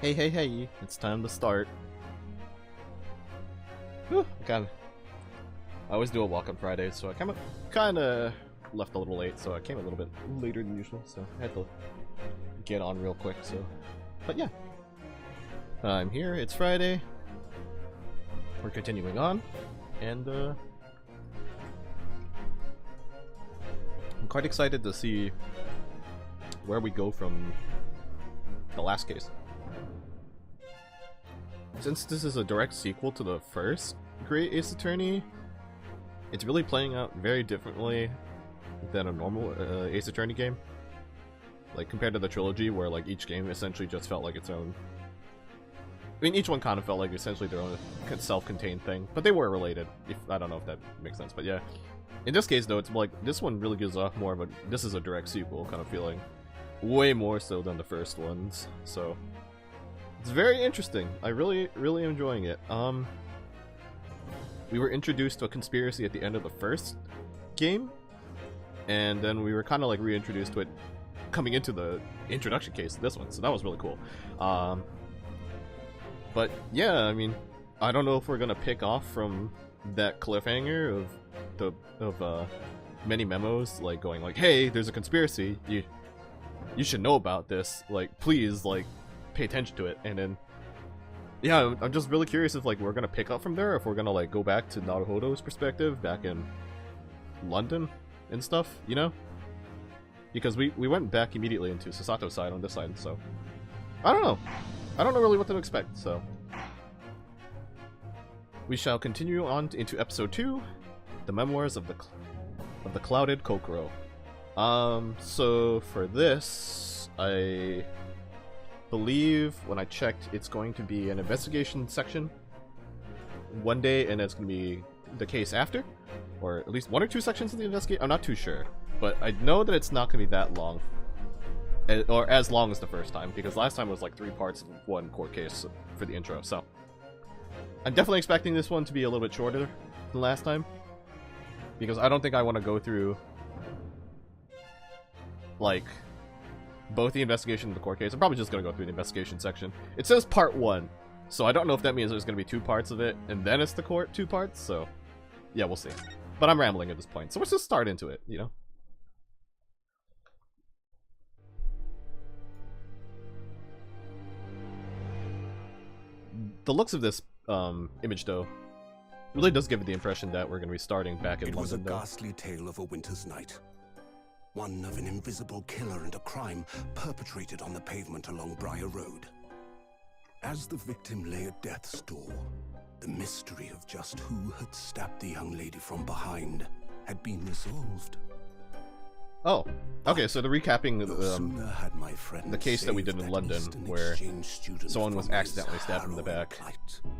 Hey, hey, hey, it's time to start. Whew, I always do a walk on Friday, so I kinda left a little late, so I came a little bit later than usual, so I had to get on real quick, so. But yeah. I'm here, it's Friday. We're continuing on, and I'm quite excited to see where we go from the last case. Since this is a direct sequel to the first Great Ace Attorney, it's really playing out very differently than a normal Ace Attorney game. Like, compared to the trilogy, where like each game essentially just felt like its own. I mean, each one kind of felt like essentially their own self-contained thing, but they were related. I don't know if that makes sense, but yeah. In this case, though, it's like this one really gives off more of a this is a direct sequel kind of feeling, way more so than the first ones. So it's very interesting. I really am enjoying it. We were introduced to a conspiracy at the end of the first game, and then we were kind of like reintroduced to it coming into the introduction case of this one. So that was really cool. But yeah, I mean, I don't know if we're gonna pick off from that cliffhanger of many memos like going like, hey, there's a conspiracy, you should know about this, like please like pay attention to it. And then yeah, I'm just really curious if like we're gonna pick up from there, or if we're gonna like go back to Naruhodo's perspective back in London and stuff, you know? Because we went back immediately into Sasato's side on this side, so I don't know really what to expect. So we shall continue on into episode 2, the memoirs of the clouded Kokoro. So for this, I believe when I checked, it's going to be an investigation section one day, and it's going to be the case after, or at least 1 or 2 sections of the investigation. I'm not too sure, but I know that it's not going to be that long, or as long as the first time, because last time was like 3 parts of 1 court case for the intro. So I'm definitely expecting this one to be a little bit shorter than last time, because I don't think I want to go through like both the investigation and the court case. I'm probably just going to go through the investigation section. It says part 1, so I don't know if that means there's going to be 2 parts of it, and then it's the court 2 parts, so yeah, we'll see. But I'm rambling at this point, so let's just start into it, you know? The looks of this image, though, really does give it the impression that we're going to be starting back in London, It was a though. ghastly tale of a winter's night. One of an invisible killer and a crime perpetrated on the pavement along Briar Road. As the victim lay at death's door, the mystery of just who had stabbed the young lady from behind had been resolved. Oh, okay, so the recapping the case that we did in London, where someone was accidentally stabbed in the back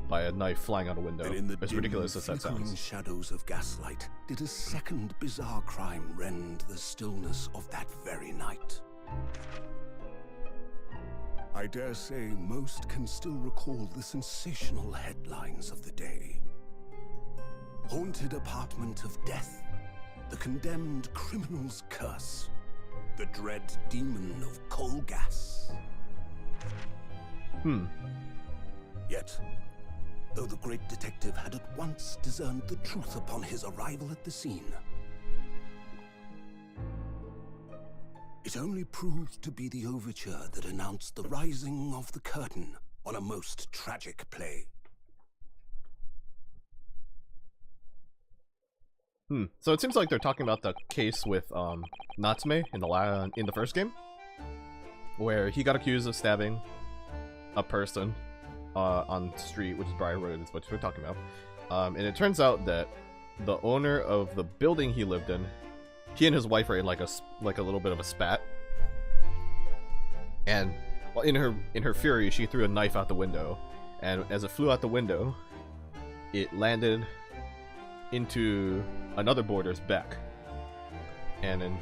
by a knife flying out a window. As ridiculous as that sounds. Shadows of gaslight did a second bizarre crime rend the stillness of that very night. I dare say most can still recall the sensational headlines of the day. Haunted apartment of death. The condemned criminal's curse. The dread demon of coal gas. Yet, though the great detective had at once discerned the truth upon his arrival at the scene, it only proved to be the overture that announced the rising of the curtain on a most tragic play. So it seems like they're talking about the case with Natsume in the first game, where he got accused of stabbing a person on the street, which is Briar Road, is what we're talking about. And it turns out that the owner of the building he lived in, he and his wife are in like a little bit of a spat, and in her fury, she threw a knife out the window, and as it flew out the window, it landed into another boarder's back, and then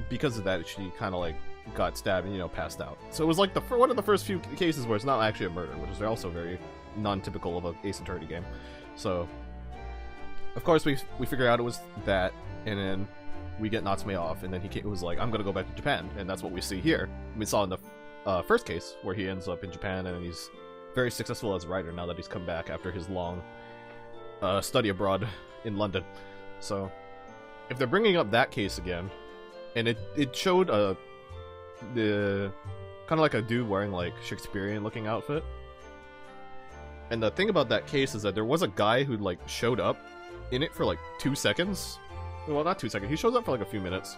because of that, she kind of like got stabbed and, you know, passed out. So it was like one of the first few cases where it's not actually a murder, which is also very non-typical of an Ace Attorney game. So of course we figure out it was that, and then we get Natsume off, and then he was like, I'm gonna go back to Japan, and that's what we see here. We saw in the first case, where he ends up in Japan and he's very successful as a writer now that he's come back after his long study abroad in London. So, if they're bringing up that case again, and it showed the kind of like a dude wearing like Shakespearean looking outfit. And the thing about that case is that there was a guy who like showed up in it for like 2 seconds. Well, not 2 seconds. He shows up for like a few minutes.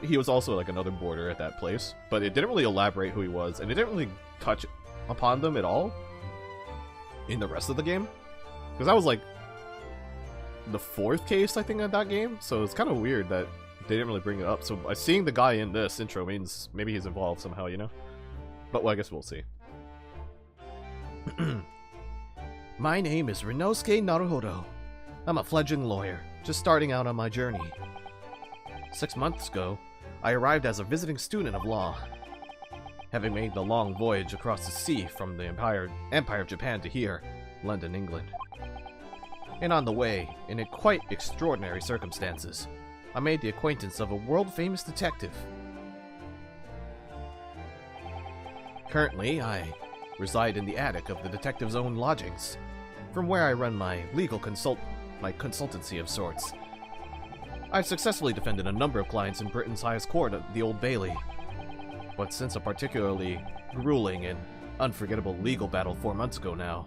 He was also like another boarder at that place, but it didn't really elaborate who he was, and it didn't really touch upon them at all in the rest of the game. Because that was like the 4th case, I think, of that game, so it's kind of weird that they didn't really bring it up. So seeing the guy in this intro means maybe he's involved somehow, you know? But well, I guess we'll see. My name is Ryunosuke Naruhodo. I'm a fledgling lawyer, just starting out on my journey. 6 months ago, I arrived as a visiting student of law. Having made the long voyage across the sea from the Empire of Japan to here, London, England. And on the way, in quite extraordinary circumstances, I made the acquaintance of a world-famous detective. Currently, I reside in the attic of the detective's own lodgings, from where I run my legal consultancy of sorts. I've successfully defended a number of clients in Britain's highest court, the Old Bailey. But since a particularly grueling and unforgettable legal battle 4 months ago now,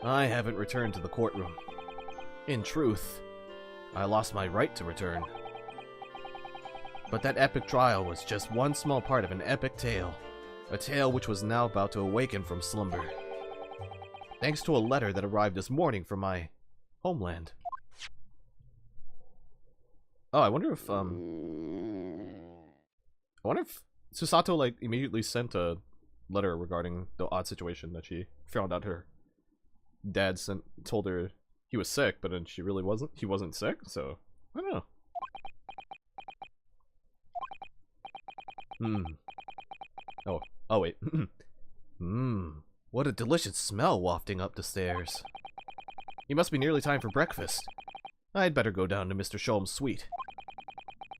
I haven't returned to the courtroom. In truth, I lost my right to return. But that epic trial was just one small part of an epic tale. A tale which was now about to awaken from slumber. Thanks to a letter that arrived this morning from my homeland. Oh, I wonder if Susato like immediately sent a letter regarding the odd situation that she found out her dad told her he was sick, but then he wasn't sick, so I don't know. Oh wait. What a delicious smell wafting up the stairs. It must be nearly time for breakfast. I'd better go down to Mr. Sholm's suite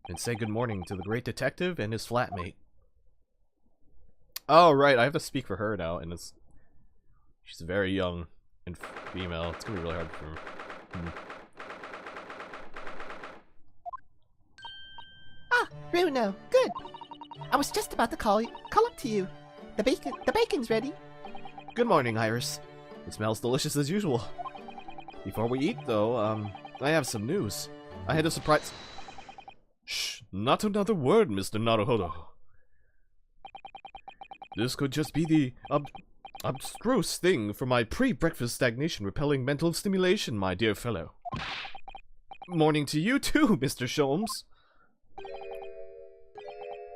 and say good morning to the great detective and his flatmate. Oh, right, I have to speak for her now, and she's very young and female. It's gonna be really hard for her. Ah, Bruno, good. I was just about to call up to you. The bacon's ready. Good morning, Iris. It smells delicious as usual. Before we eat, though, I have some news. I had a surprise. Shh, not another word, Mr. Naruhodo. This could just be the abstruse thing for my pre-breakfast stagnation repelling mental stimulation, my dear fellow. Morning to you too, Mr. Sholmes.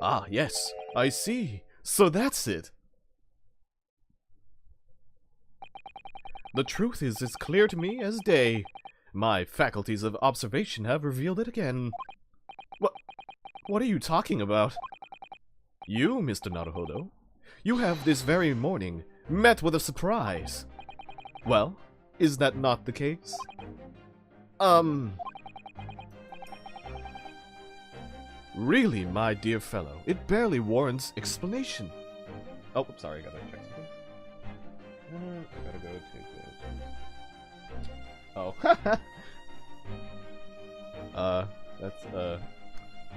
Ah, yes, I see. So that's it. The truth is as clear to me as day. My faculties of observation have revealed it again. What are you talking about? You, Mr. Naruhodo, you have this very morning met with a surprise. Well, is that not the case? Really, my dear fellow, it barely warrants explanation. Oh, sorry, I gotta check something. I gotta go take it. Oh. That's,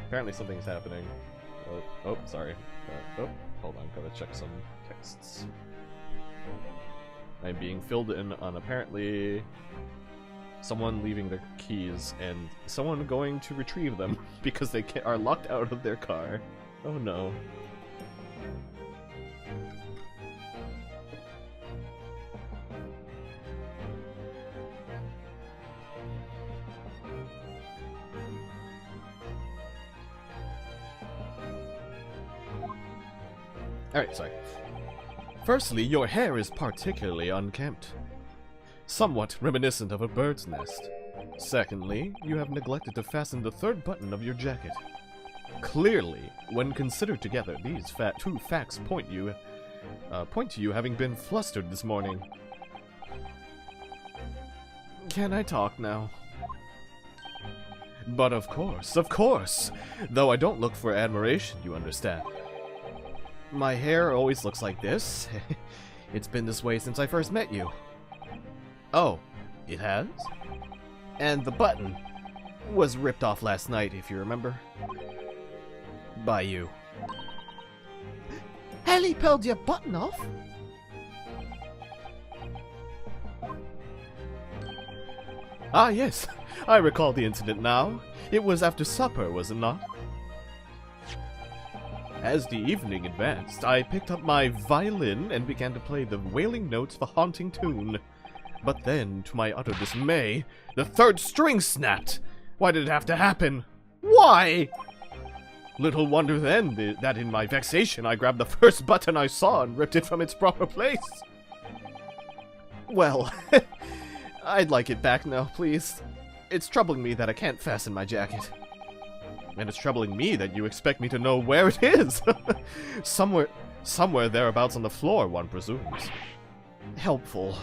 apparently something's happening. Oh, sorry. Oh, hold on, gotta check some texts. I'm being filled in on apparently someone leaving their keys and someone going to retrieve them because they are locked out of their car. Oh no. Alright, sorry. Firstly, your hair is particularly unkempt, somewhat reminiscent of a bird's nest. Secondly, you have neglected to fasten the third button of your jacket. Clearly, when considered together, these two facts point to you having been flustered this morning. Can I talk now? But of course, though I don't look for admiration, you understand. my hair always looks like this. It's been this way since I first met you. Oh, it has? And the button was ripped off last night, if you remember. By you. Haley pulled your button off? Ah, yes. I recall the incident now. It was after supper, was it not? As the evening advanced, I picked up my violin and began to play the wailing notes of a haunting tune. But then, to my utter dismay, the third string snapped! Why did it have to happen? Why? Little wonder then that in my vexation I grabbed the first button I saw and ripped it from its proper place. Well, I'd like it back now, please. It's troubling me that I can't fasten my jacket. And it's troubling me that you expect me to know where it is. Somewhere thereabouts on the floor, one presumes. Helpful.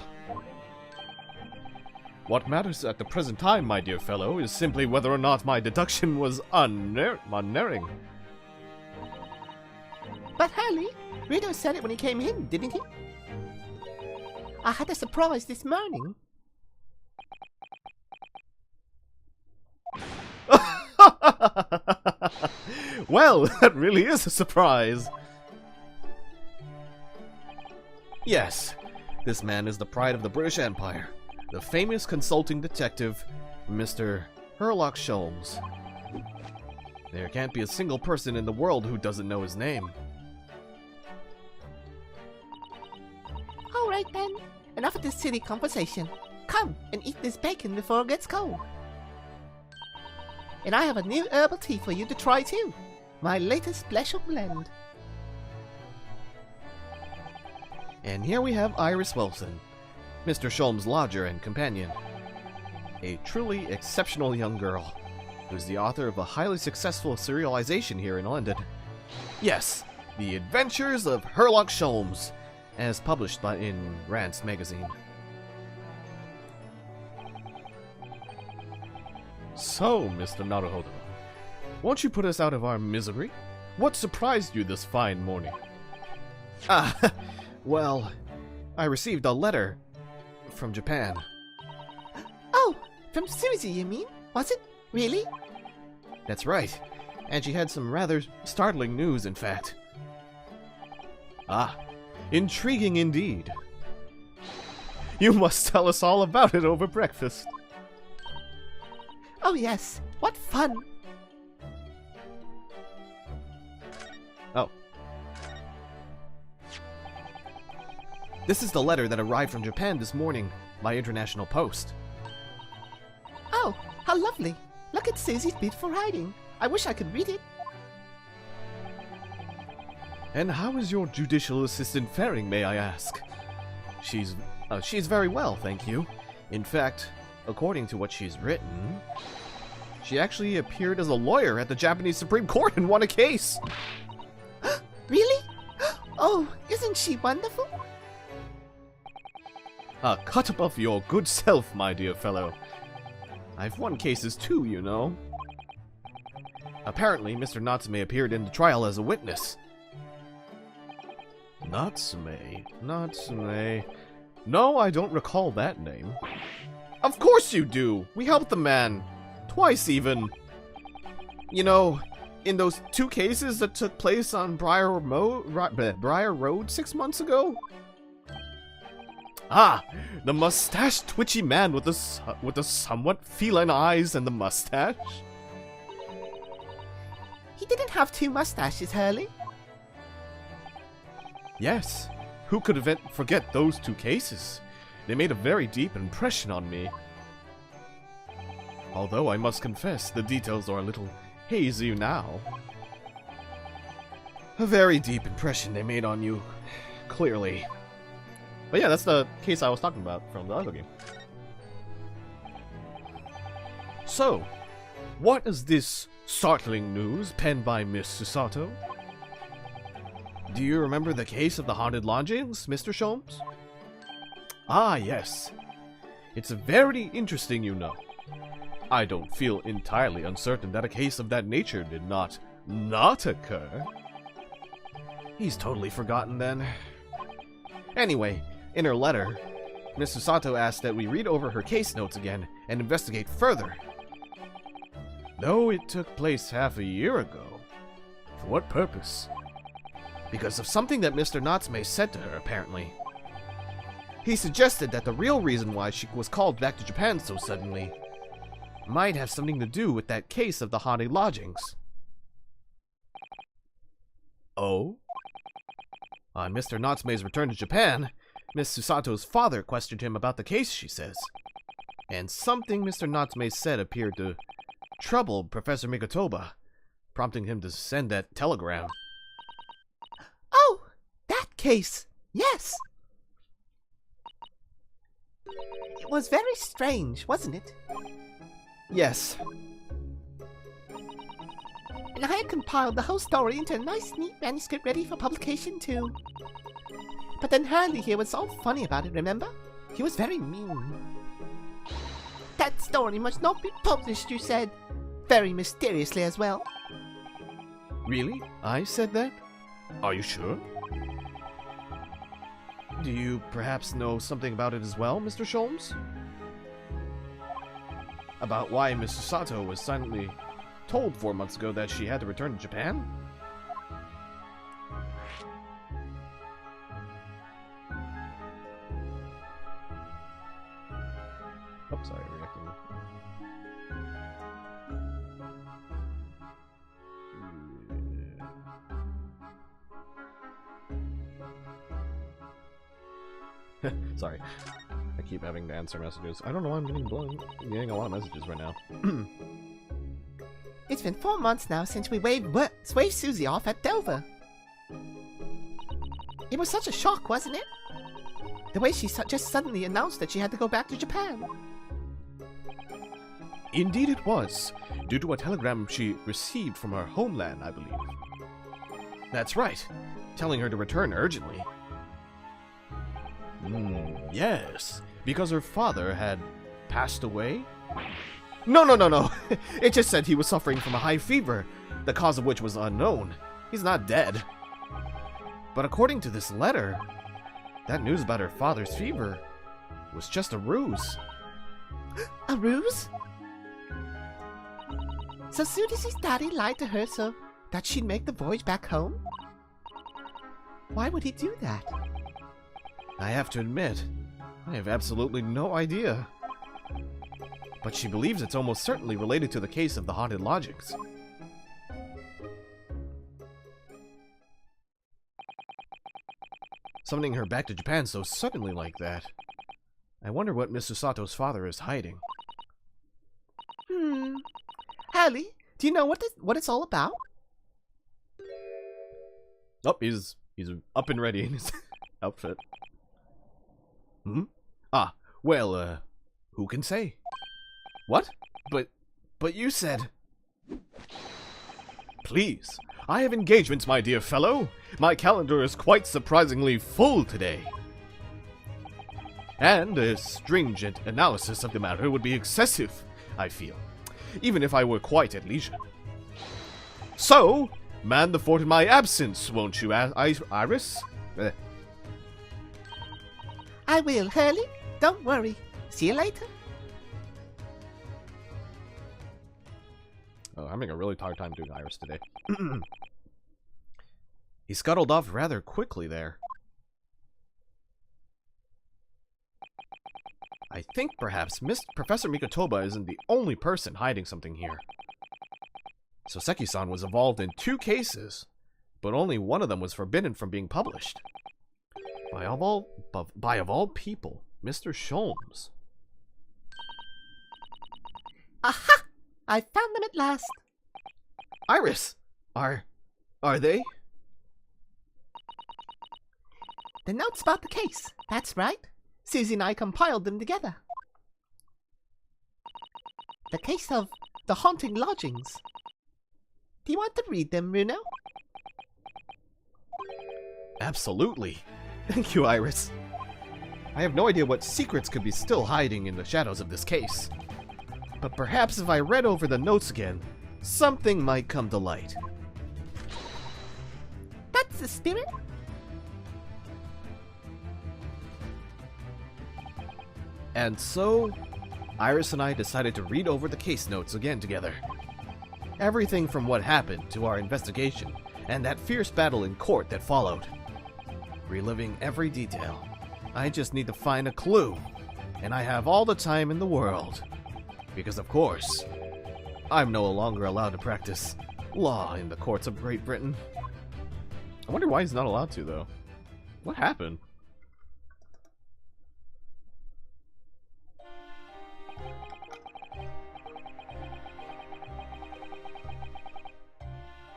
What matters at the present time, my dear fellow, is simply whether or not my deduction was unerring. But Harley, Rito said it when he came in, didn't he? I had a surprise this morning. Well, that really is a surprise. Yes, this man is the pride of the British Empire. The famous consulting detective, Mr. Sherlock Holmes. There can't be a single person in the world who doesn't know his name. Alright then, enough of this silly conversation. Come and eat this bacon before it gets cold. And I have a new herbal tea for you to try too. My latest special blend. And here we have Iris Wilson, Mr. Sholmes' lodger and companion. A truly exceptional young girl, who's the author of a highly successful serialization here in London. Yes, The Adventures of Sherlock Holmes, as published in Rance magazine. So, Mr. Naruhodo, won't you put us out of our misery? What surprised you this fine morning? Well, I received a letter from Japan. Oh, from Susie, you mean? Was it? Really? That's right. And she had some rather startling news, in fact. Ah, intriguing indeed. You must tell us all about it over breakfast. Oh yes, what fun! Oh. This is the letter that arrived from Japan this morning by international post. Oh, how lovely! Look at Susie's beautiful writing. I wish I could read it. And how is your judicial assistant faring, may I ask? She's very well, thank you. In fact, according to what she's written, she actually appeared as a lawyer at the Japanese Supreme Court and won a case. Really? Oh, isn't she wonderful? Cut above your good self, my dear fellow. I've won cases too, you know. Apparently, Mr. Natsume appeared in the trial as a witness. Natsume. No, I don't recall that name. Of course you do! We helped the man. Twice, even. You know, in those 2 cases that took place on Briar Road 6 months ago? Ah, the mustached twitchy man with the somewhat feline eyes and the mustache? He didn't have 2 mustaches, Hurley. Yes. Who could forget those 2 cases? They made a very deep impression on me. Although I must confess, the details are a little hazy now. A very deep impression they made on you, clearly. But yeah, that's the case I was talking about from the other game. So, what is this startling news penned by Miss Susato? Do you remember the case of the haunted lodgings, Mr. Sholmes? Ah, yes. It's very interesting, you know. I don't feel entirely uncertain that a case of that nature did not occur. He's totally forgotten then. Anyway, in her letter, Miss Susato asked that we read over her case notes again and investigate further. Though it took place half a year ago. For what purpose? Because of something that Mr. Natsume said to her, apparently. He suggested that the real reason why she was called back to Japan so suddenly might have something to do with that case of the haunted lodgings. Oh? On Mr. Natsume's return to Japan, Miss Susato's father questioned him about the case, she says. And something Mr. Natsume said appeared to trouble Professor Mikotoba, prompting him to send that telegram. Oh, that case. Yes. It was very strange, wasn't it? Yes. And I had compiled the whole story into a nice, neat manuscript ready for publication, too. But then Hurley here was all funny about it, remember? He was very mean. That story must not be published, you said. Very mysteriously as well. Really? I said that? Are you sure? Do you perhaps know something about it as well, Mr. Sholmes? About why Miss Susato was silently told 4 months ago that she had to return to Japan? Oh, sorry, reacting. Sorry. I keep having to answer messages. I don't know why I'm getting a lot of messages right now. It's been 4 months now since we waved Susie off at Dover. It was such a shock, wasn't it? The way she just suddenly announced that she had to go back to Japan. Indeed it was, due to a telegram she received from her homeland, I believe. That's right, telling her to return urgently. Yes, because her father had passed away? No. It just said he was suffering from a high fever, the cause of which was unknown. He's not dead. But according to this letter, that news about her father's fever was just a ruse. A ruse? So Susie's daddy lied to her so that she'd make the voyage back home? Why would he do that? I have to admit, I have absolutely no idea. But she believes it's almost certainly related to the case of the haunted lodgings. Summoning her back to Japan so suddenly like that. I wonder what Miss Susato's father is hiding. Hallie, do you know what it's all about? Oh, he's up and ready in his outfit. Ah, well, who can say? What? But you said... Please, I have engagements, my dear fellow. My calendar is quite surprisingly full today. And a stringent analysis of the matter would be excessive, I feel, even if I were quite at leisure. So, man the fort in my absence, won't you, Iris? I will, Hurley. Don't worry. See you later. Oh, I'm having a really hard time doing Iris today. He scuttled off rather quickly there. I think perhaps Professor Mikotoba isn't the only person hiding something here. Soseki-san was involved in 2 cases, but only one of them was forbidden from being published. By of all people, Mr. Sholmes. Aha! I found them at last. Iris! Are they? The notes about the case. That's right. Susie and I compiled them together. The case of the haunting lodgings. Do you want to read them, Runo? Absolutely. Thank you, Iris. I have no idea what secrets could be still hiding in the shadows of this case. But perhaps if I read over the notes again, something might come to light. That It's the spirit? And so, Iris and I decided to read over the case notes again together. Everything from what happened to our investigation, and that fierce battle in court that followed. Reliving every detail. I just need to find a clue, and I have all the time in the world. Because of course, I'm no longer allowed to practice law in the courts of Great Britain. I wonder why he's not allowed to, though. What happened?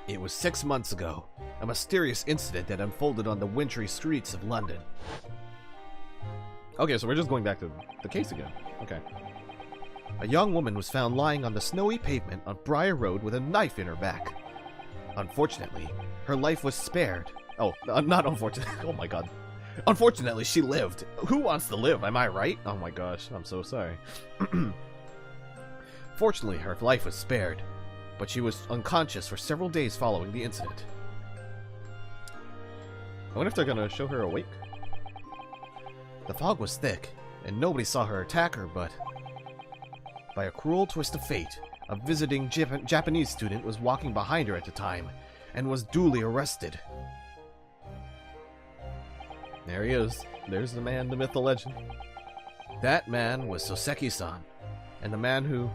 It was 6 months ago, a mysterious incident that unfolded on the wintry streets of London. Okay, so we're just going back to the case again. Okay. A young woman was found lying on the snowy pavement on Briar Road with a knife in her back. Unfortunately, her life was spared. Oh, not unfortunately. Oh my god. Unfortunately, she lived. Who wants to live? Am I right? Oh my gosh, I'm so sorry. Fortunately, her life was spared, but she was unconscious for several days following the incident. I wonder if they're gonna show her awake. The fog was thick, and nobody saw her attack her, but by a cruel twist of fate, a visiting Japanese student was walking behind her at the time, and was duly arrested. There he is. There's the man, the myth, the legend. That man was Soseki-san, and the man who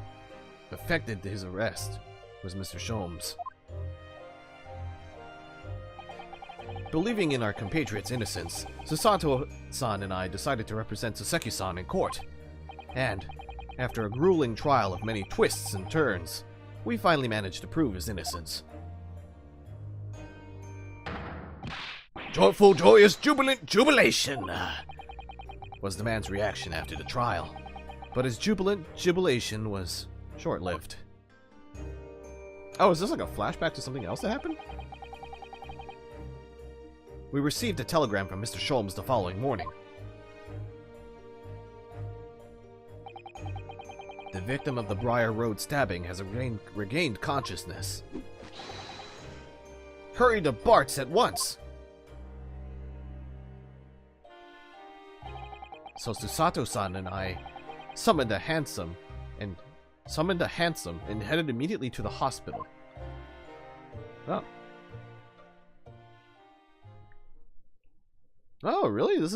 effected his arrest was Mr. Sholmes. Believing in our compatriot's innocence, Susato-san and I decided to represent Soseki-san in court. And, after a grueling trial of many twists and turns, we finally managed to prove his innocence. Joyful, joyous, jubilant jubilation! Was the man's reaction after the trial. But his jubilant jubilation was short-lived. Oh, is this like a flashback to something else that happened? We received a telegram from Mr. Sholmes the following morning. The victim of the Briar Road stabbing has regained consciousness. Hurry to Bart's at once! So Susato-san and I summoned a hansom and headed immediately to the hospital. Oh. Oh, really? Is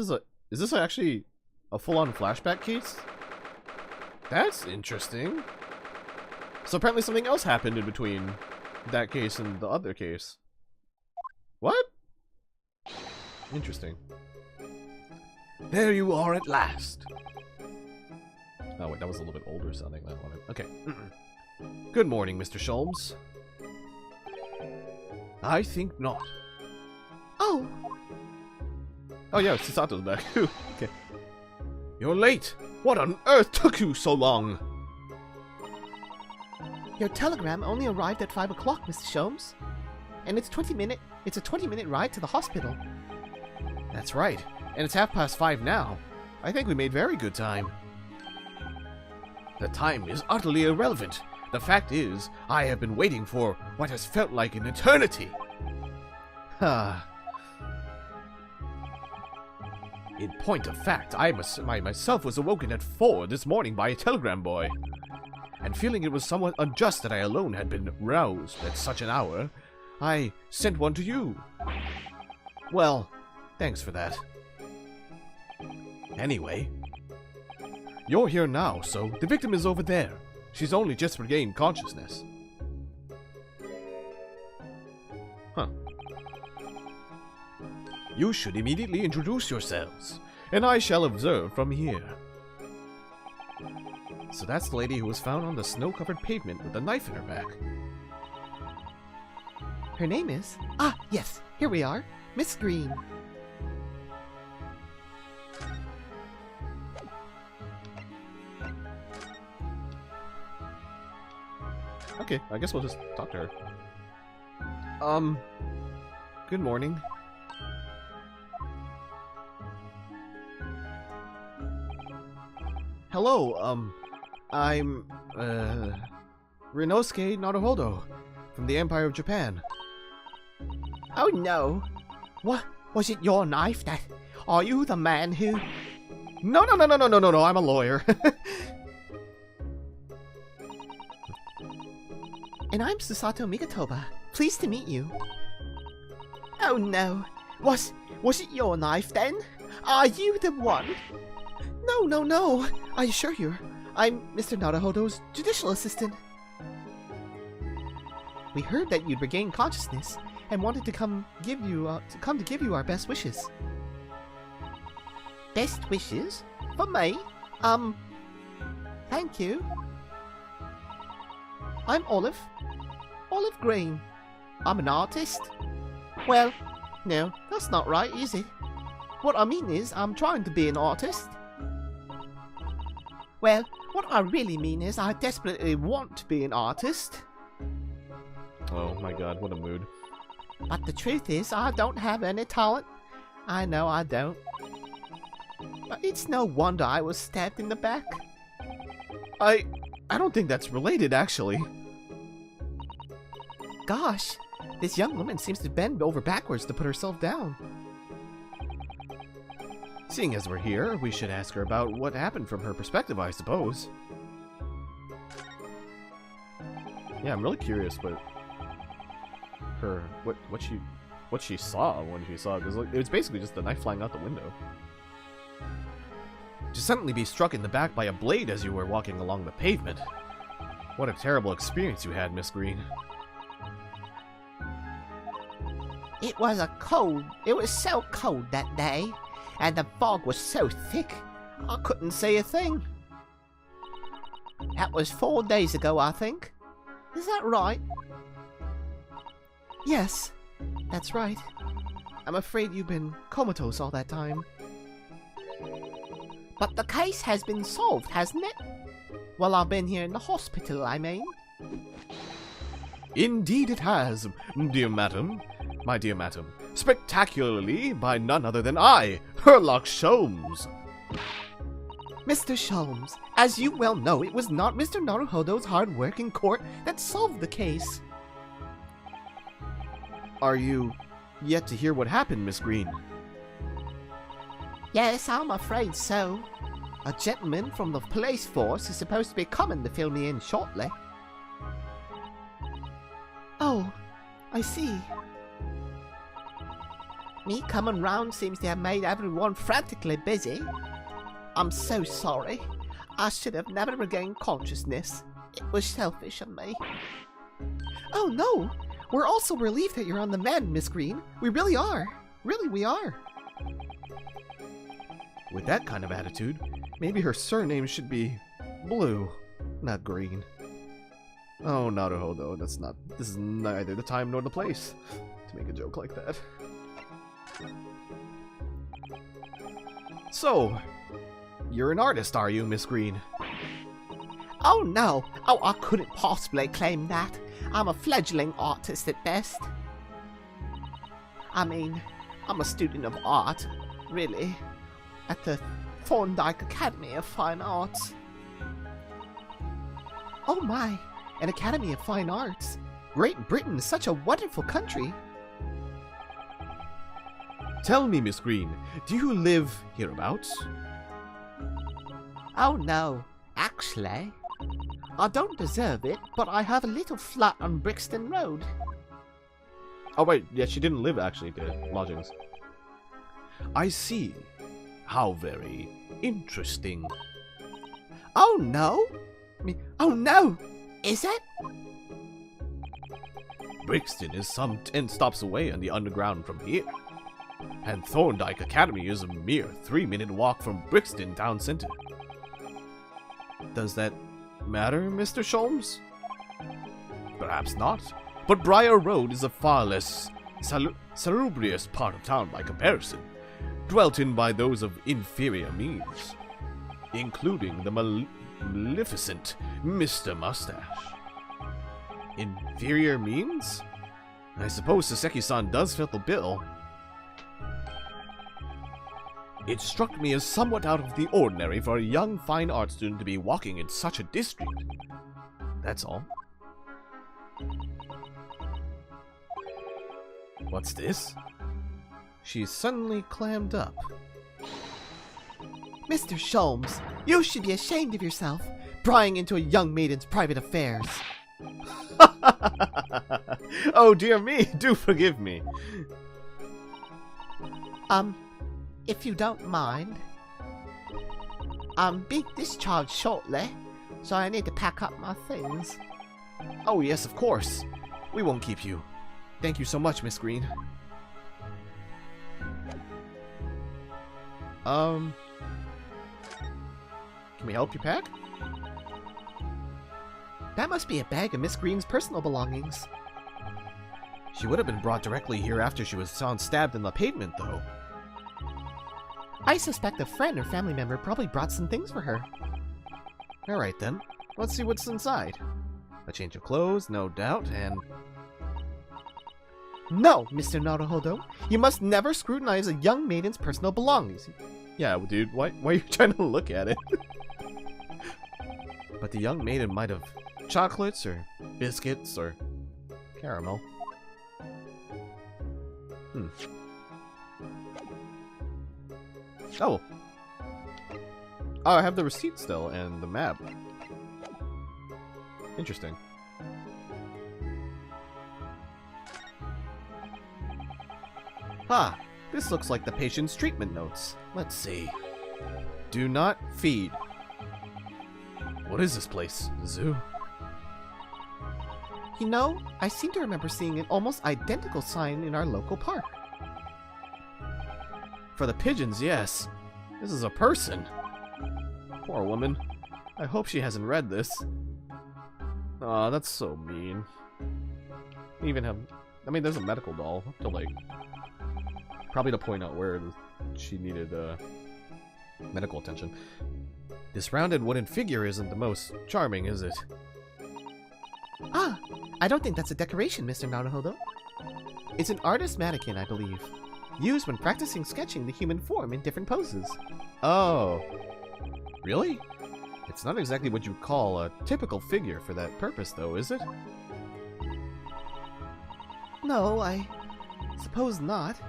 this actually a full-on flashback case? That's interesting. So apparently something else happened in between that case and the other case. What? Interesting. There you are at last. Oh wait, that was a little bit older sounding than I wanted. Okay. Good morning, Mr. Sholmes. I think not. Oh! Oh yeah, Susato's back. Okay. You're late. What on earth took you so long? Your telegram only arrived at 5 o'clock, Mr. Sholmes. And it's a 20-minute ride to the hospital. That's right. And it's 5:30 now. I think we made very good time. The time is utterly irrelevant. The fact is, I have been waiting for what has felt like an eternity. In point of fact, I myself was awoken at 4 this morning by a telegram boy. And feeling it was somewhat unjust that I alone had been roused at such an hour, I sent one to you. Well, thanks for that. Anyway, you're here now, so the victim is over there. She's only just regained consciousness. Huh. You should immediately introduce yourselves, and I shall observe from here. So that's the lady who was found on the snow-covered pavement with a knife in her back. Her name is... Ah, yes, here we are. Miss Green. Okay, I guess we'll just talk to her. Good morning. Hello, I'm, Rinosuke Naruhodo, from the Empire of Japan. Oh no. What? Was it your knife that... Are you the man who... No, I'm a lawyer. And I'm Susato Migatoba. Pleased to meet you. Oh no. Was it your knife then? Are you the one? No. I assure you, I'm Mr. Naruhodo's judicial assistant. We heard that you'd regained consciousness and wanted to come to give you our best wishes. Best wishes? For me? Thank you. I'm Olive Green. I'm an artist. Well, no, that's not right, is it? What I mean is, I'm trying to be an artist. Well, what I really mean is, I desperately want to be an artist. Oh my god, what a mood. But the truth is, I don't have any talent. I know I don't. But it's no wonder I was stabbed in the back. I don't think that's related, actually. Gosh, this young woman seems to bend over backwards to put herself down. Seeing as we're here, we should ask her about what happened from her perspective, I suppose. Yeah, I'm really curious what she saw when she saw it, because it was basically just a knife flying out the window. To suddenly be struck in the back by a blade as you were walking along the pavement. What a terrible experience you had, Miss Green. It was so cold that day, and the fog was so thick, I couldn't see a thing. That was 4 days ago, I think. Is that right? Yes, that's right. I'm afraid you've been comatose all that time. But the case has been solved, hasn't it? Well, I've been here in the hospital, I mean. Indeed it has, dear madam. My dear madam. Spectacularly by none other than I, Herlock Sholmes. Mr. Sholmes, as you well know, it was not Mr. Naruhodo's hard work in court that solved the case. Are you yet to hear what happened, Miss Green? Yes, I'm afraid so. A gentleman from the police force is supposed to be coming to fill me in shortly. Oh, I see. Me coming round seems to have made everyone frantically busy. I'm so sorry. I should have never regained consciousness. It was selfish of me. Oh no! We're also relieved that you're on the mend, Miss Green. We really are. Really, we are. With that kind of attitude, maybe her surname should be Blue, not Green. Oh, Naruhodo, this is neither the time nor the place to make a joke like that. So, you're an artist, are you, Miss Green? Oh no! Oh, I couldn't possibly claim that. I'm a fledgling artist at best. I mean, I'm a student of art, really, at the Thorndike Academy of Fine Arts. Oh my, an Academy of Fine Arts. Great Britain is such a wonderful country. Tell me, Miss Green, do you live hereabouts? Oh no, actually, I don't deserve it, but I have a little flat on Brixton Road. Oh wait, yeah, she didn't live actually at lodgings. I see. How very interesting. Oh no? Oh no! Is it? Brixton is some 10 stops away on the underground from here. And Thorndike Academy is a mere 3-minute walk from Brixton town center. Does that matter, Mr. Sholmes? Perhaps not, but Briar Road is a far less salubrious part of town by comparison, dwelt in by those of inferior means, including the maleficent Mr. Mustache. Inferior means? I suppose Saseki-san does fit the bill. It struck me as somewhat out of the ordinary for a young fine art student to be walking in such a district. That's all. What's this? She suddenly clammed up. Mr. Sholmes, you should be ashamed of yourself, prying into a young maiden's private affairs. Oh dear me, do forgive me. If you don't mind. I'm being discharged shortly, so I need to pack up my things. Oh yes, of course. We won't keep you. Thank you so much, Miss Green. Can we help you pack? That must be a bag of Miss Green's personal belongings. She would have been brought directly here after she was found stabbed in the pavement, though. I suspect a friend or family member probably brought some things for her. Alright then, let's see what's inside. A change of clothes, no doubt, and... No, Mr. Naruhodo, you must never scrutinize a young maiden's personal belongings. Yeah, dude, why are you trying to look at it? But the young maiden might have chocolates or biscuits or Caramel. Oh. Oh, I have the receipt still and the map. Interesting. Ah, this looks like the patient's treatment notes. Let's see. Do not feed. What is this place? A zoo? You know, I seem to remember seeing an almost identical sign in our local park. For the pigeons, yes. This is a person. Poor woman. I hope she hasn't read this. Aw, that's so mean. They even have... I mean, there's a medical doll to, like... Probably to point out where she needed, medical attention. This rounded wooden figure isn't the most charming, is it? Ah, I don't think that's a decoration, Mr. Naruhodo. It's an artist's mannequin, I believe. Used when practicing sketching the human form in different poses. Oh. Really? It's not exactly what you call a typical figure for that purpose, though, is it? No, I suppose not.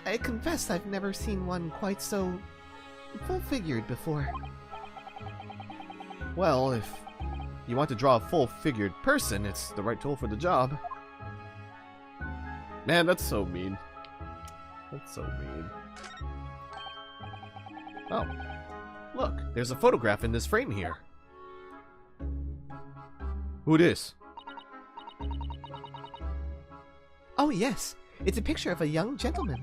I confess I've never seen one quite so full-figured before. Well, if you want to draw a full-figured person, it's the right tool for the job. Man, that's so mean. That's so mean. Oh. Look, there's a photograph in this frame here. Who this? Oh yes, it's a picture of a young gentleman.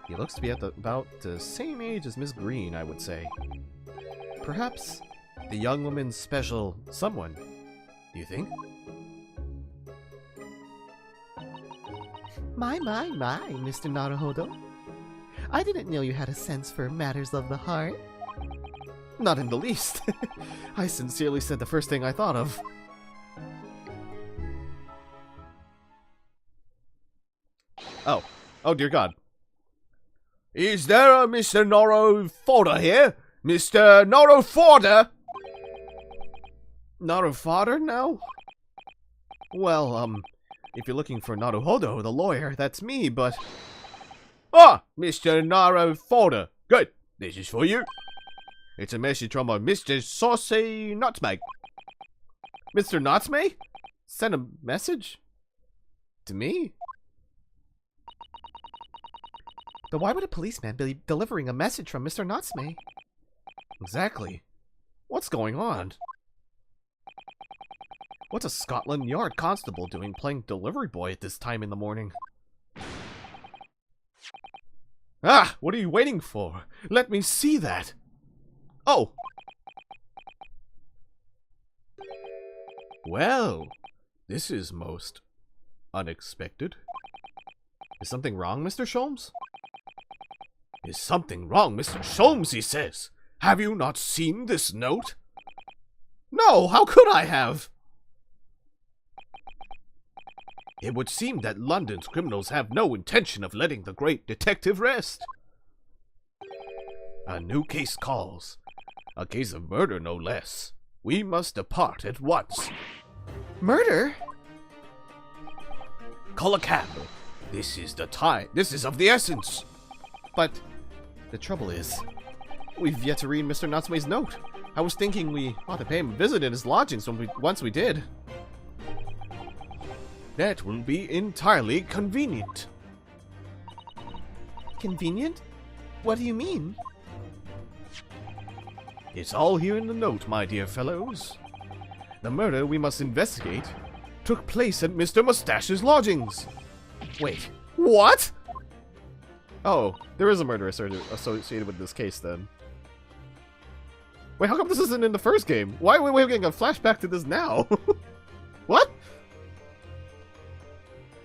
He looks to be at about the same age as Miss Green, I would say. Perhaps the young woman's special someone, do you think? My, Mr. Naruhodo. I didn't know you had a sense for matters of the heart. Not in the least. I sincerely said the first thing I thought of. Oh. Oh, dear God. Is there a Mr. Naruhodo here? Mr. Naruhodo? Naruhodo now? Well, if you're looking for Naruhodo, the lawyer, that's me, but... Ah, Mr. Naruhodo. Good. This is for you. It's a message from a Mr. Saucy Nutmeg. Mr. Natsume? Send a message? To me? But why would a policeman be delivering a message from Mr. Natsume? Exactly. What's going on? What's a Scotland Yard constable doing playing delivery boy at this time in the morning? Ah! What are you waiting for? Let me see that! Oh! Well, this is most unexpected. Is something wrong, Mr. Sholmes? Is something wrong, Mr. Sholmes, he says. Have you not seen this note? No, how could I have? It would seem that London's criminals have no intention of letting the great detective rest. A new case calls. A case of murder, no less. We must depart at once. Murder? Call a cab. This is the time. This is of the essence. But the trouble is, we've yet to read Mr. Natsume's note. I was thinking we ought to pay him a visit at his lodgings once we did. That will be entirely convenient. Convenient? What do you mean? It's all here in the note, my dear fellows. The murder we must investigate took place at Mr. Mustache's lodgings. Wait, what? Oh, there is a murder associated with this case then. Wait, how come this isn't in the first game? Why are we getting a flashback to this now? What?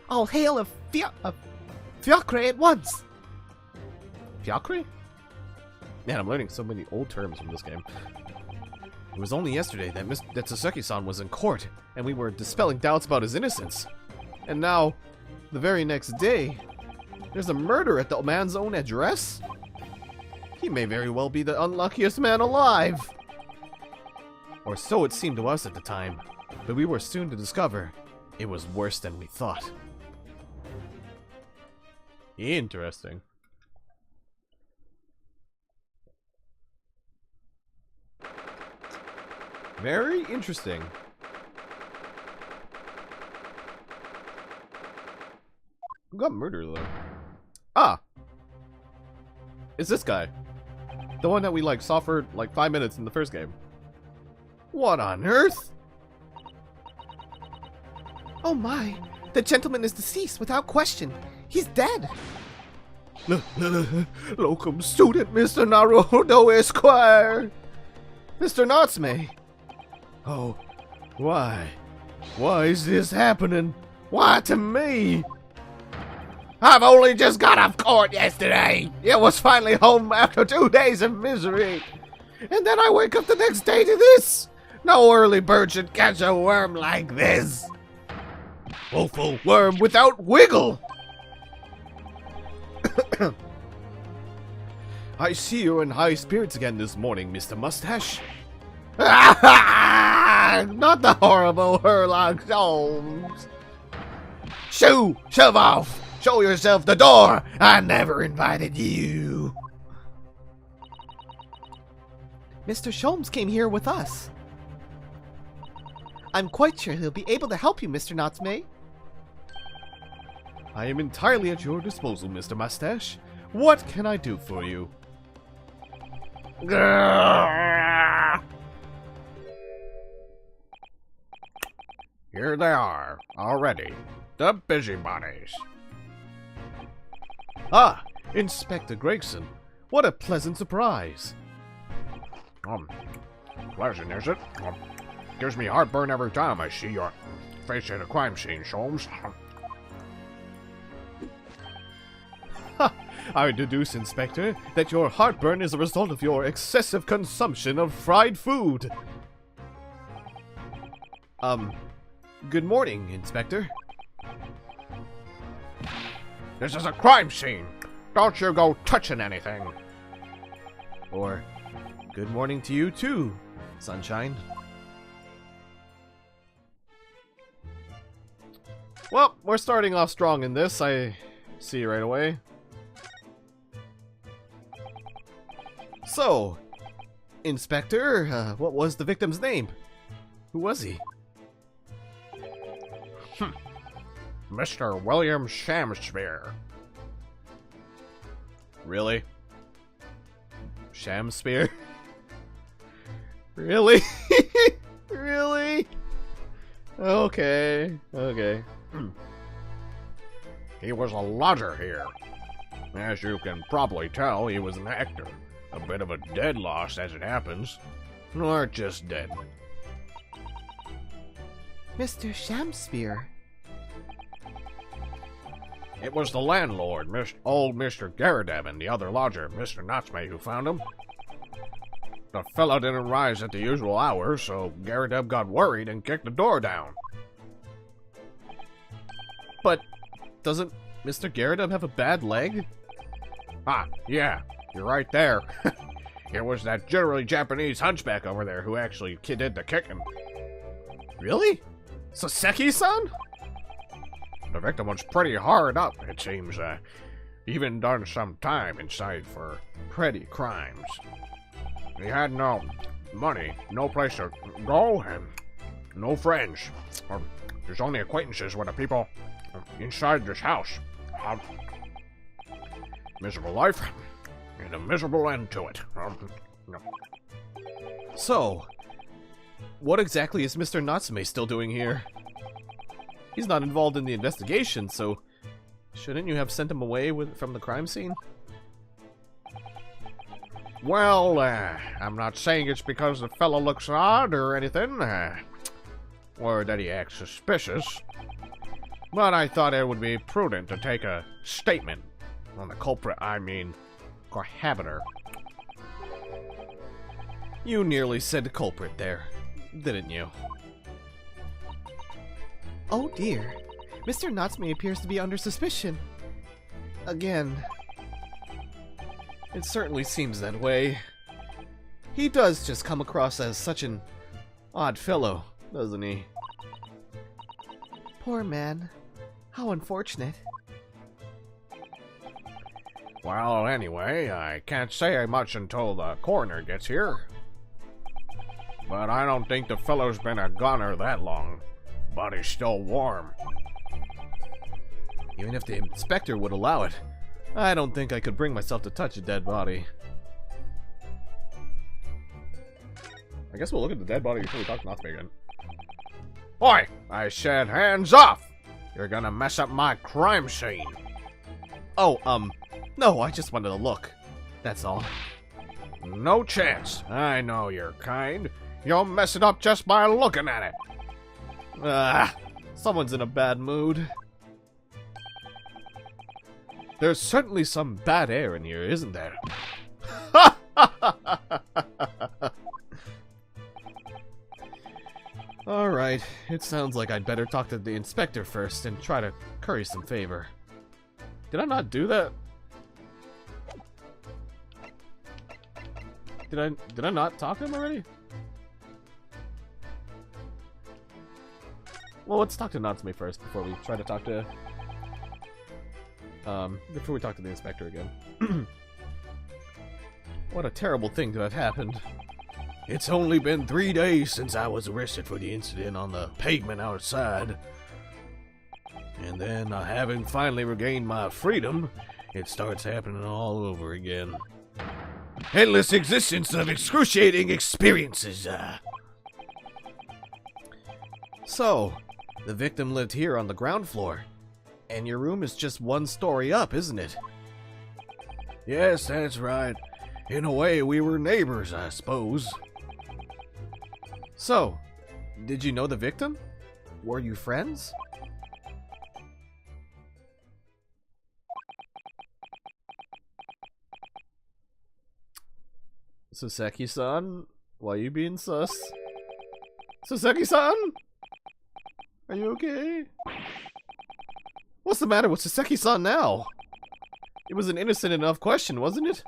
All hail a fiacre at once! Fiacre? Man, I'm learning so many old terms from this game. It was only yesterday that Saseki-san was in court, and we were dispelling doubts about his innocence. And now, the very next day, there's a murder at the man's own address? He may very well be the unluckiest man alive. Or so it seemed to us at the time, but we were soon to discover it was worse than we thought. Interesting. Very interesting. Who got murdered though? Ah! It's this guy. The one that we saw for 5 minutes in the first game. What on earth? Oh my! The gentleman is deceased without question. He's dead. Locum student, Mr. Naruto Esquire. Mr. Natsume! Oh, why? Why is this happening? Why to me? I've only just got off court yesterday. It was finally home after 2 days of misery. And then I wake up the next day to this. No early bird should catch a worm like this. Woeful worm without wiggle. I see you're in high spirits again this morning, Mr. Mustache. Not the horrible Sherlock Holmes. Shove off. Show yourself the door. I never invited you. Mr. Sholmes came here with us. I'm quite sure he'll be able to help you, Mr. Natsume. I am entirely at your disposal, Mr. Mustache. What can I do for you? Here they are, already. The busybodies. Ah, Inspector Gregson. What a pleasant surprise. Pleasant, is it? Gives me heartburn every time I see your face at a crime scene, Sholmes. I deduce, Inspector, that your heartburn is a result of your excessive consumption of fried food. Good morning, Inspector. This is a crime scene. Don't you go touching anything. Or, good morning to you too, Sunshine. Well, we're starting off strong in this, I see right away. So, Inspector, what was the victim's name? Who was he? Mr. William Shamspeare. Really? Shamspeare? Really? Really? Okay. He was a lodger here. As you can probably tell, he was an actor. A bit of a dead loss as it happens. Or just dead. Mr. Shamspeare. It was the landlord, old Mr. Garadeb, and the other lodger, Mr. Natsume, who found him. The fellow didn't rise at the usual hour, so Garadeb got worried and kicked the door down. But doesn't Mr. Garadeb have a bad leg? Ah, yeah, you're right there. It was that jittery Japanese hunchback over there who actually did the kicking. Really? Saseki-san? the victim was pretty hard up, it seems. Even done some time inside for petty crimes. He had no money, no place to go, and no friends. There's only acquaintances with the people inside this house. Miserable life, and a miserable end to it. So, what exactly is Mr. Natsume still doing here? He's not involved in the investigation, so shouldn't you have sent him away from the crime scene? Well, I'm not saying it's because the fellow looks odd or anything, or that he acts suspicious, but I thought it would be prudent to take a statement on the culprit, cohabiter. You nearly said culprit there, didn't you? Oh dear. Mr. Natsume appears to be under suspicion. Again. It certainly seems that way. He does just come across as such an odd fellow, doesn't he? Poor man. How unfortunate. Well, anyway, I can't say much until the coroner gets here. But I don't think the fellow's been a goner that long. Body's still warm. Even if the inspector would allow it, I don't think I could bring myself to touch a dead body. I guess we'll look at the dead body before we talk to Natsume again. Oi! I said hands off! You're gonna mess up my crime scene. Oh, no, I just wanted to look. That's all. No chance. I know your kind. You'll mess it up just by looking at it. Someone's in a bad mood. There's certainly some bad air in here, isn't there? Alright, it sounds like I'd better talk to the inspector first and try to curry some favor. Did I not do that? Did I not talk to him already? Well, let's talk to Natsume first before we try to talk to before we talk to the inspector again. What a terrible thing to have happened. It's only been 3 days since I was arrested for the incident on the pavement outside. And then, having finally regained my freedom, it starts happening all over again. Endless existence of excruciating experiences. So, the victim lived here on the ground floor, and your room is just 1 story up, isn't it? Yes, that's right. In a way, we were neighbors, I suppose. So, did you know the victim? Were you friends? Soseki-san? Why you being sus? Soseki-san? Are you okay? What's the matter with Soseki-san now? It was an innocent enough question, wasn't it?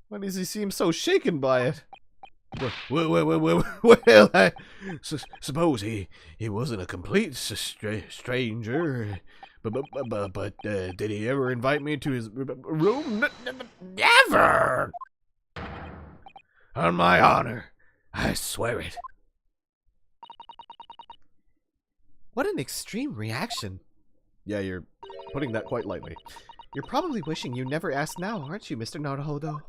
Why does he seem so shaken by it? Well, I suppose he wasn't a complete stranger, but did he ever invite me to his room? Never! On my honor, I swear it. What an extreme reaction. Yeah, you're putting that quite lightly. You're probably wishing you never asked now, aren't you, Mr. Naruhodo?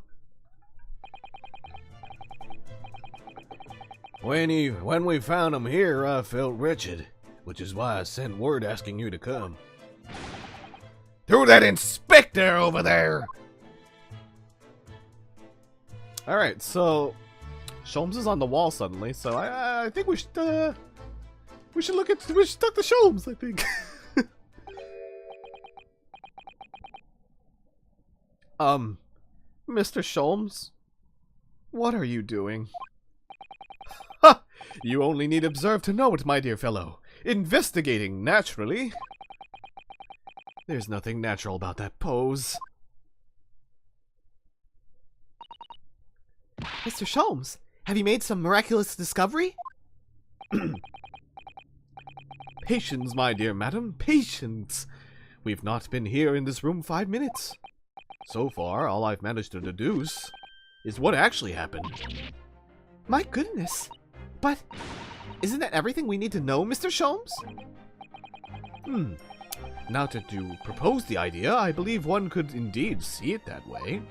When we found him here, I felt wretched, which is why I sent word asking you to come. To that inspector over there! Alright, so Sholmes is on the wall suddenly, so I think we should talk to Sholmes, I think. Mr. Sholmes, what are you doing? Ha! You only need observe to know it, my dear fellow. Investigating, naturally. There's nothing natural about that pose. Mr. Sholmes, have you made some miraculous discovery? Patience, my dear madam, patience! We've not been here in this room 5 minutes. So far, all I've managed to deduce is what actually happened. My goodness. But isn't that everything we need to know, Mr. Sholmes? Now that you propose the idea, I believe one could indeed see it that way.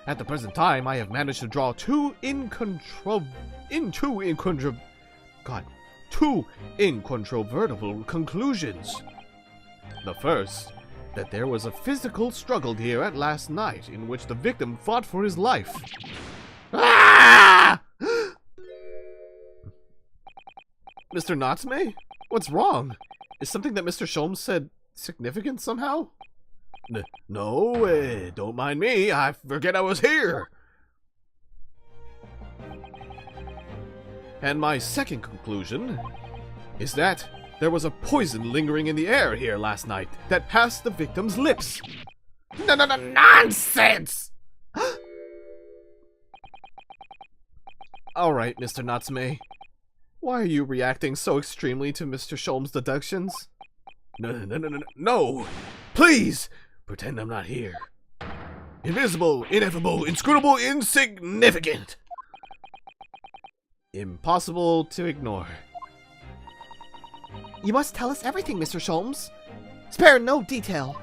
At the present time, I have managed to draw two incontrovertible conclusions. The first, that there was a physical struggle here at last night in which the victim fought for his life. Ah! Mr. Natsume? What's wrong? Is something that Mr. Sholmes said significant somehow? No, don't mind me. I forget I was here. And my second conclusion is that there was a poison lingering in the air here last night that passed the victim's lips. No, nonsense! Alright, Mr. Natsume. Why are you reacting so extremely to Mr. Sholmes' deductions? No! Please! Pretend I'm not here. Invisible, ineffable, inscrutable, insignificant! Impossible to ignore. You must tell us everything, Mr. Sholmes. Spare no detail.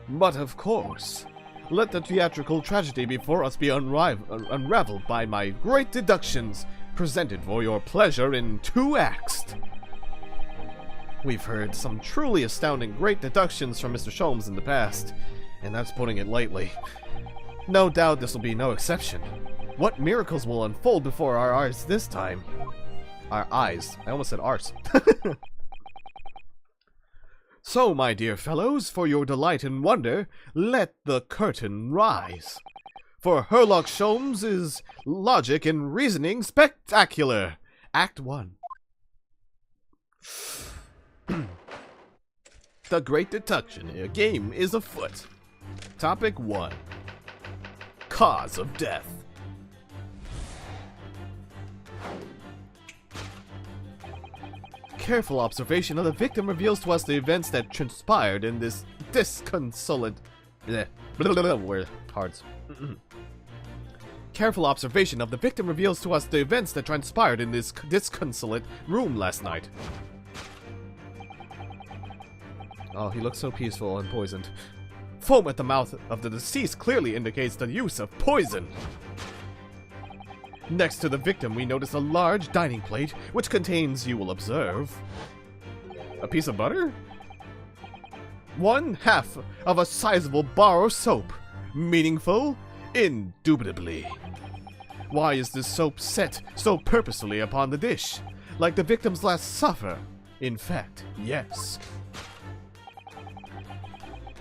But of course, let the theatrical tragedy before us be unraveled by my great deductions, presented for your pleasure in 2 acts. We've heard some truly astounding great deductions from Mr. Sholmes in the past, and that's putting it lightly. No doubt this will be no exception. What miracles will unfold before our eyes this time? Our eyes. I almost said ours. So, my dear fellows, for your delight and wonder, let the curtain rise. For Herlock Sholmes' logic and reasoning spectacular. Act 1. The Great Deduction game is afoot. Topic 1. Cause of death. Careful observation of the victim reveals to us the events that transpired in this disconsolate... Careful observation of the victim reveals to us the events that transpired in this disconsolate room last night. Oh, he looks so peaceful and poisoned. Foam at the mouth of the deceased clearly indicates the use of poison. Next to the victim, we notice a large dining plate, which contains, you will observe, a piece of butter? 1/2 of a sizable bar of soap. Meaningful? Indubitably. Why is this soap set so purposefully upon the dish? Like the victim's last supper? In fact, yes.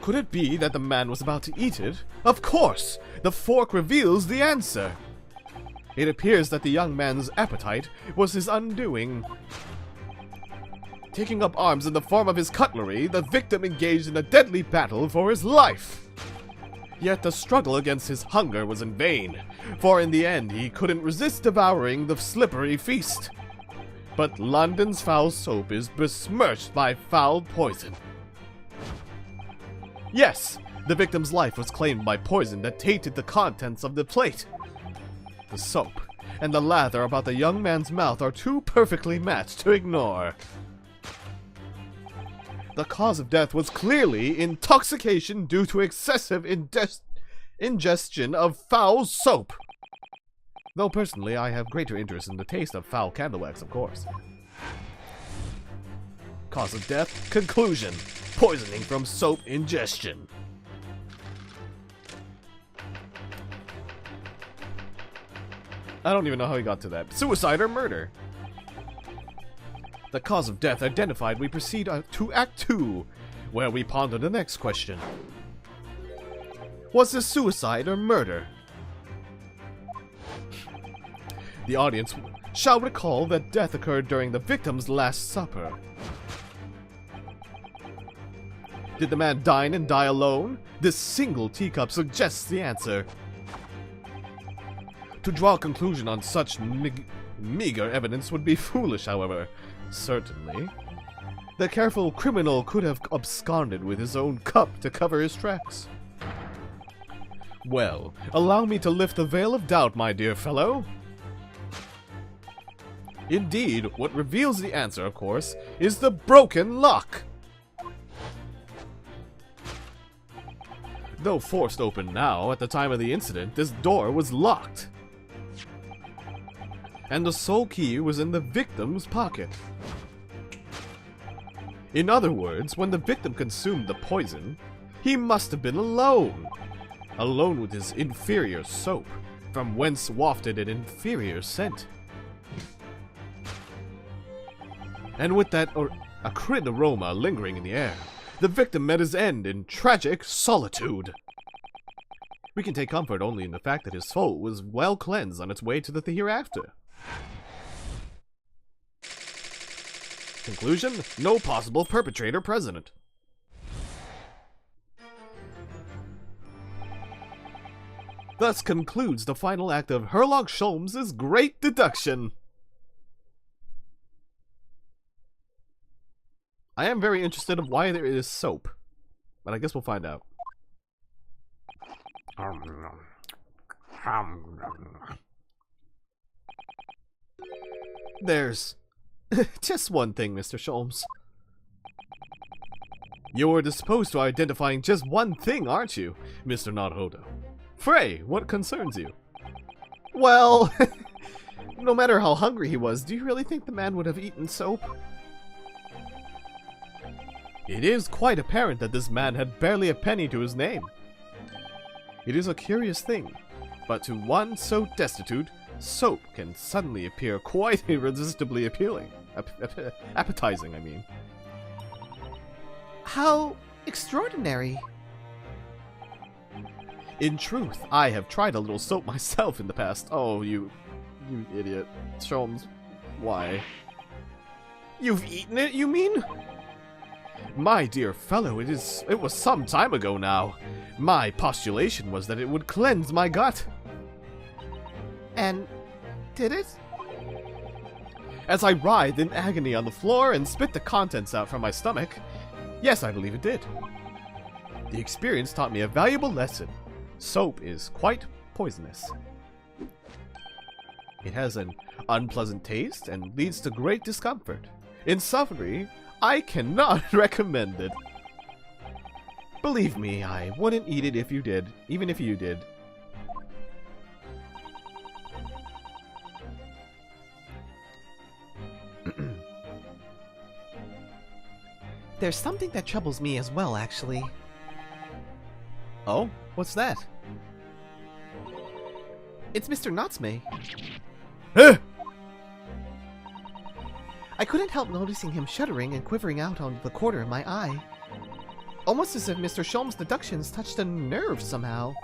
Could it be that the man was about to eat it? Of course! The fork reveals the answer. It appears that the young man's appetite was his undoing. Taking up arms in the form of his cutlery, the victim engaged in a deadly battle for his life. Yet the struggle against his hunger was in vain, for in the end he couldn't resist devouring the slippery feast. But London's foul soap is besmirched by foul poison. Yes, the victim's life was claimed by poison that tainted the contents of the plate. The soap and the lather about the young man's mouth are too perfectly matched to ignore. The cause of death was clearly intoxication due to excessive ingestion of foul soap. Though personally, I have greater interest in the taste of foul candle wax, of course. Cause of death, conclusion, poisoning from soap ingestion. I don't even know how he got to that. Suicide or murder? The cause of death identified, we proceed to Act 2, where we ponder the next question. Was this suicide or murder? The audience shall recall that death occurred during the victim's last supper. Did the man dine and die alone? This single teacup suggests the answer. To draw a conclusion on such meager evidence would be foolish, however. Certainly. The careful criminal could have absconded with his own cup to cover his tracks. Well, allow me to lift the veil of doubt, my dear fellow. Indeed, what reveals the answer, of course, is the broken lock. Though forced open now, at the time of the incident, this door was locked. And the sole key was in the victim's pocket. In other words, when the victim consumed the poison, he must have been alone. Alone with his inferior soap, from whence wafted an inferior scent. And with that acrid aroma lingering in the air, the victim met his end in tragic solitude. We can take comfort only in the fact that his soul was well cleansed on its way to the hereafter. Conclusion: no possible perpetrator present. Thus concludes the final act of Sherlock Sholmes' great deduction. I am very interested of why there is soap, but I guess we'll find out. There's just one thing, Mr. Sholmes. You're disposed to identifying just one thing, aren't you, Mr. Naruhodo? Frey, what concerns you? Well, no matter how hungry he was, do you really think the man would have eaten soap? It is quite apparent that this man had barely a penny to his name. It is a curious thing, but to one so destitute, soap can suddenly appear quite irresistibly appealing. Appetizing, I mean. How extraordinary. In truth, I have tried a little soap myself in the past. Oh, you idiot. Sholmes, why? You've eaten it, you mean? My dear fellow, it was some time ago now. My postulation was that it would cleanse my gut. And did it? As I writhed in agony on the floor and spit the contents out from my stomach, yes, I believe it did. The experience taught me a valuable lesson. Soap is quite poisonous. It has an unpleasant taste and leads to great discomfort. In summary, I cannot recommend it. Believe me, I wouldn't eat it if you did, even if you did. There's something that troubles me as well, actually. Oh? What's that? It's Mr. Natsume. Huh? I couldn't help noticing him shuddering and quivering out on the corner of my eye. Almost as if Mr. Sholmes' deductions touched a nerve somehow.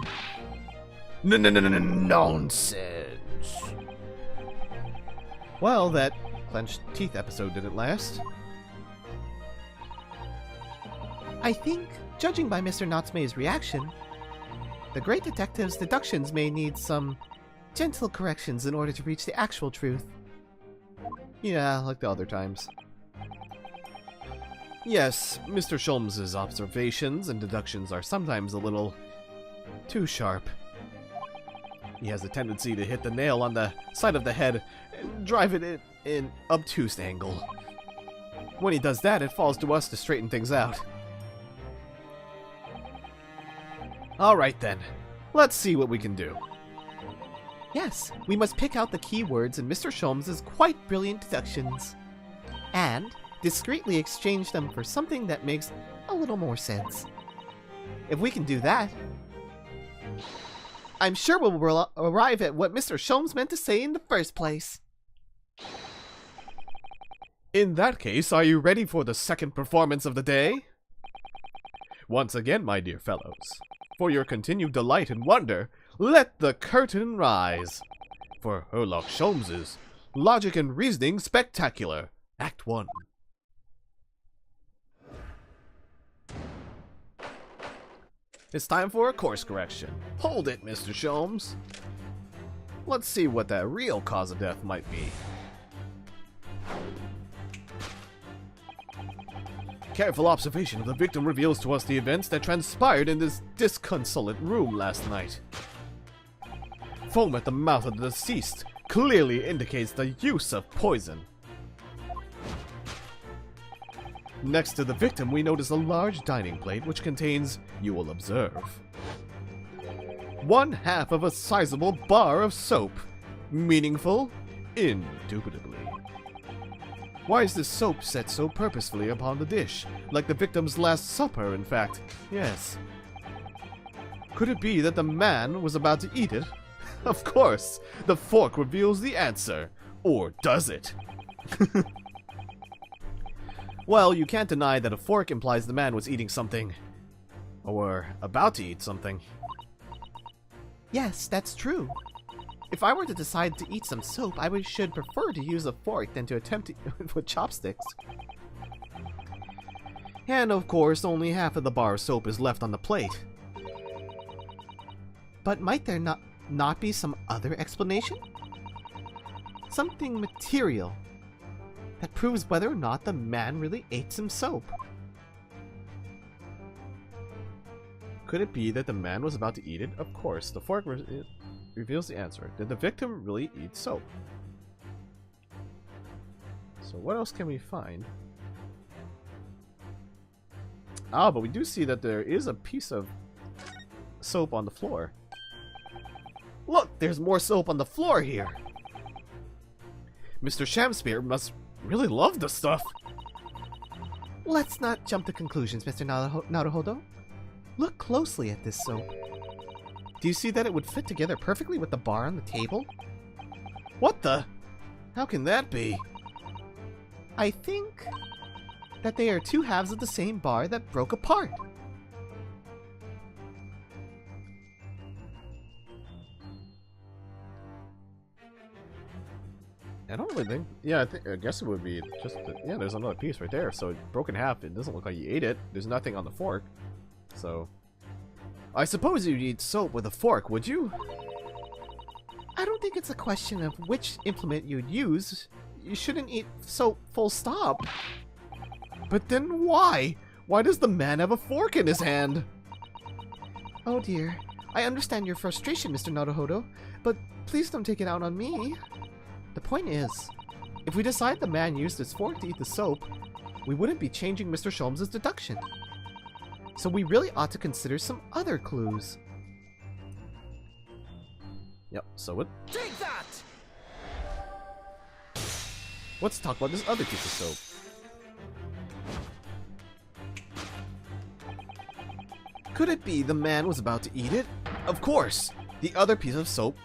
Nonsense. Well, that clenched teeth episode didn't last. I think, judging by Mr. Natsume's reaction, the great detective's deductions may need some gentle corrections in order to reach the actual truth. Yeah, like the other times. Yes, Mr. Sholmes' observations and deductions are sometimes a little too sharp. He has a tendency to hit the nail on the side of the head and drive it in an obtuse angle. When he does that, it falls to us to straighten things out. Alright then, let's see what we can do. Yes, we must pick out the keywords in Mr. Sholmes' quite brilliant deductions, and discreetly exchange them for something that makes a little more sense. If we can do that, I'm sure we'll arrive at what Mr. Sholmes meant to say in the first place. In that case, are you ready for the second performance of the day? Once again, my dear fellows, for your continued delight and wonder, let the curtain rise for Sherlock Sholmes' Logic and Reasoning Spectacular, Act 1. It's time for a course correction. Hold it, Mr. Sholmes. Let's see what that real cause of death might be. Careful observation of the victim reveals to us the events that transpired in this disconsolate room last night. Foam at the mouth of the deceased clearly indicates the use of poison. Next to the victim, we notice a large dining plate which contains, you will observe, 1/2 of a sizable bar of soap. Meaningful? Indubitably. Why is this soap set so purposefully upon the dish? Like the victim's last supper, in fact. Yes. Could it be that the man was about to eat it? Of course! The fork reveals the answer. Or does it? Well, you can't deny that a fork implies the man was eating something. Or about to eat something. Yes, that's true. If I were to decide to eat some soap, should prefer to use a fork than to attempt to eat it with chopsticks. And of course, only half of the bar of soap is left on the plate. But might there not be some other explanation? Something material that proves whether or not the man really ate some soap. Could it be that the man was about to eat it? Of course, the fork reveals the answer. Did the victim really eat soap? So what else can we find? Ah, but we do see that there is a piece of soap on the floor. Look, there's more soap on the floor here. Mr. Shamspeare must really love the stuff. Let's not jump to conclusions, Mr. Naruhodo. Look closely at this soap. Do you see that it would fit together perfectly with the bar on the table? What the? How can that be? I think that they are 2 halves of the same bar that broke apart. I don't really think. Yeah, I guess it would be just. Yeah, there's another piece right there. So broken half. It doesn't look like you ate it. There's nothing on the fork. So, I suppose you'd eat soap with a fork, would you? I don't think it's a question of which implement you'd use. You shouldn't eat soap, full stop. But then why? Why does the man have a fork in his hand? Oh dear. I understand your frustration, Mr. Naruhodo, but please don't take it out on me. The point is, if we decide the man used his fork to eat the soap, we wouldn't be changing Mr. Sholmes' deduction. So we really ought to consider some other clues. Yep, so what? Take that! Let's talk about this other piece of soap. Could it be the man was about to eat it? Of course! The other piece of soap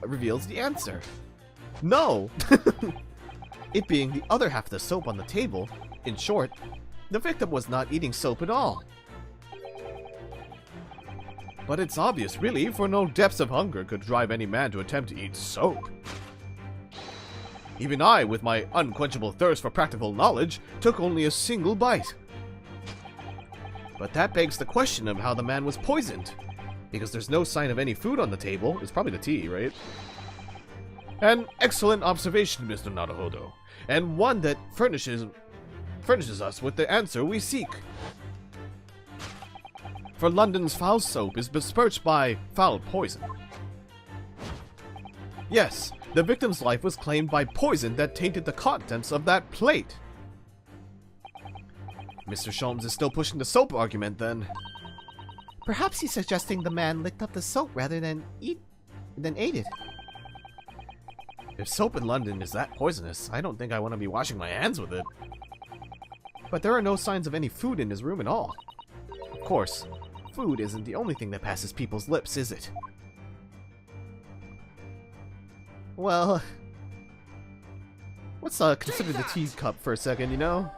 reveals the answer. No! It being the other half of the soap on the table, in short, the victim was not eating soap at all. But it's obvious, really, for no depths of hunger could drive any man to attempt to eat soap. Even I, with my unquenchable thirst for practical knowledge, took only a single bite. But that begs the question of how the man was poisoned, because there's no sign of any food on the table. It's probably the tea, right? An excellent observation, Mr. Naruhodo, and one that furnishes us with the answer we seek. For London's foul soap is besmirched by foul poison. Yes, the victim's life was claimed by poison that tainted the contents of that plate. Mr. Sholmes is still pushing the soap argument, then. Perhaps he's suggesting the man licked up the soap rather than ate it. If soap in London is that poisonous, I don't think I want to be washing my hands with it. But there are no signs of any food in his room at all. Of course, food isn't the only thing that passes people's lips, is it? Well, let's consider the teacup for a second, you know?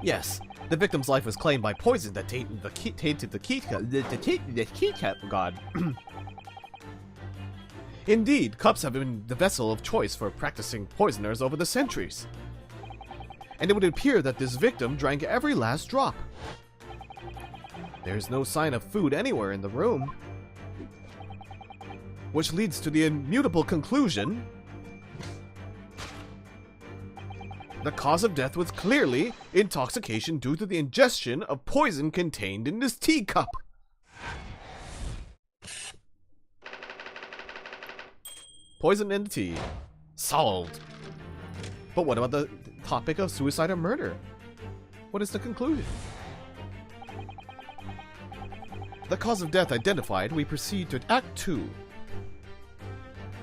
Yes, the victim's life was claimed by poison that tainted the teacup god. Indeed, cups have been the vessel of choice for practicing poisoners over the centuries. And it would appear that this victim drank every last drop. There's no sign of food anywhere in the room. Which leads to the immutable conclusion: the cause of death was clearly intoxication due to the ingestion of poison contained in this teacup. Poison in the tea. Solved. But what about the topic of suicide or murder? What is the conclusion? The cause of death identified, we proceed to Act 2,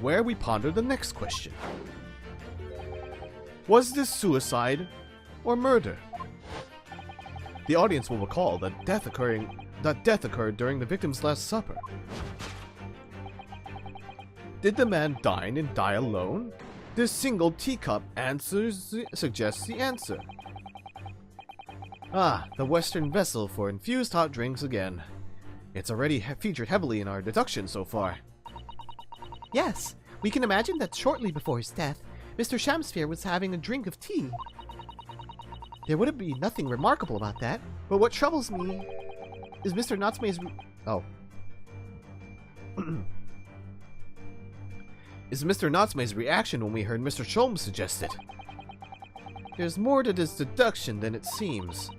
where we ponder the next question. Was this suicide or murder? The audience will recall that death occurred during the victim's Last Supper. Did the man dine and die alone? This single teacup suggests the answer. Ah, the Western vessel for infused hot drinks again. It's already featured heavily in our deduction so far. Yes, we can imagine that shortly before his death, Mr. Shamsphere was having a drink of tea. There would be nothing remarkable about that, but what troubles me is Mr. Natsume's is Mr. Natsume's reaction when we heard Mr. Sholmes suggest it. There's more to this deduction than it seems.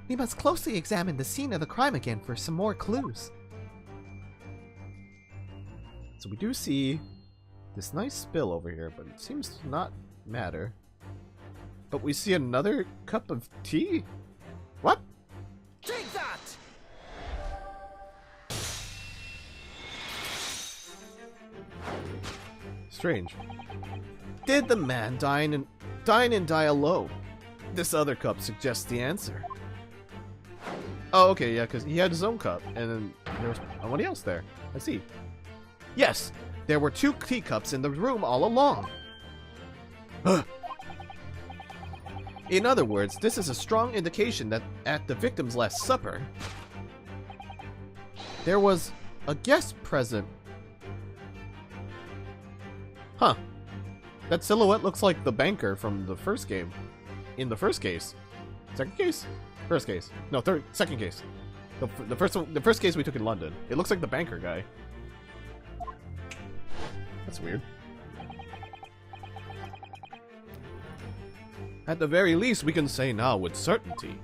We must closely examine the scene of the crime again for some more clues. So we do see this nice spill over here, but it seems to not matter. But we see another cup of tea? What? Take that! Strange. Did the man dine and die alone? This other cup suggests the answer. Oh, okay, yeah, because he had his own cup, and then there was somebody else there. I see. Yes, there were 2 teacups in the room all along. In other words, this is a strong indication that at the victim's Last Supper, there was a guest present. Huh. That silhouette looks like the banker from the first game. In the first case. Second case? First case. No, second case. The first case we took in London. It looks like the banker guy. That's weird. At the very least, we can say now with certainty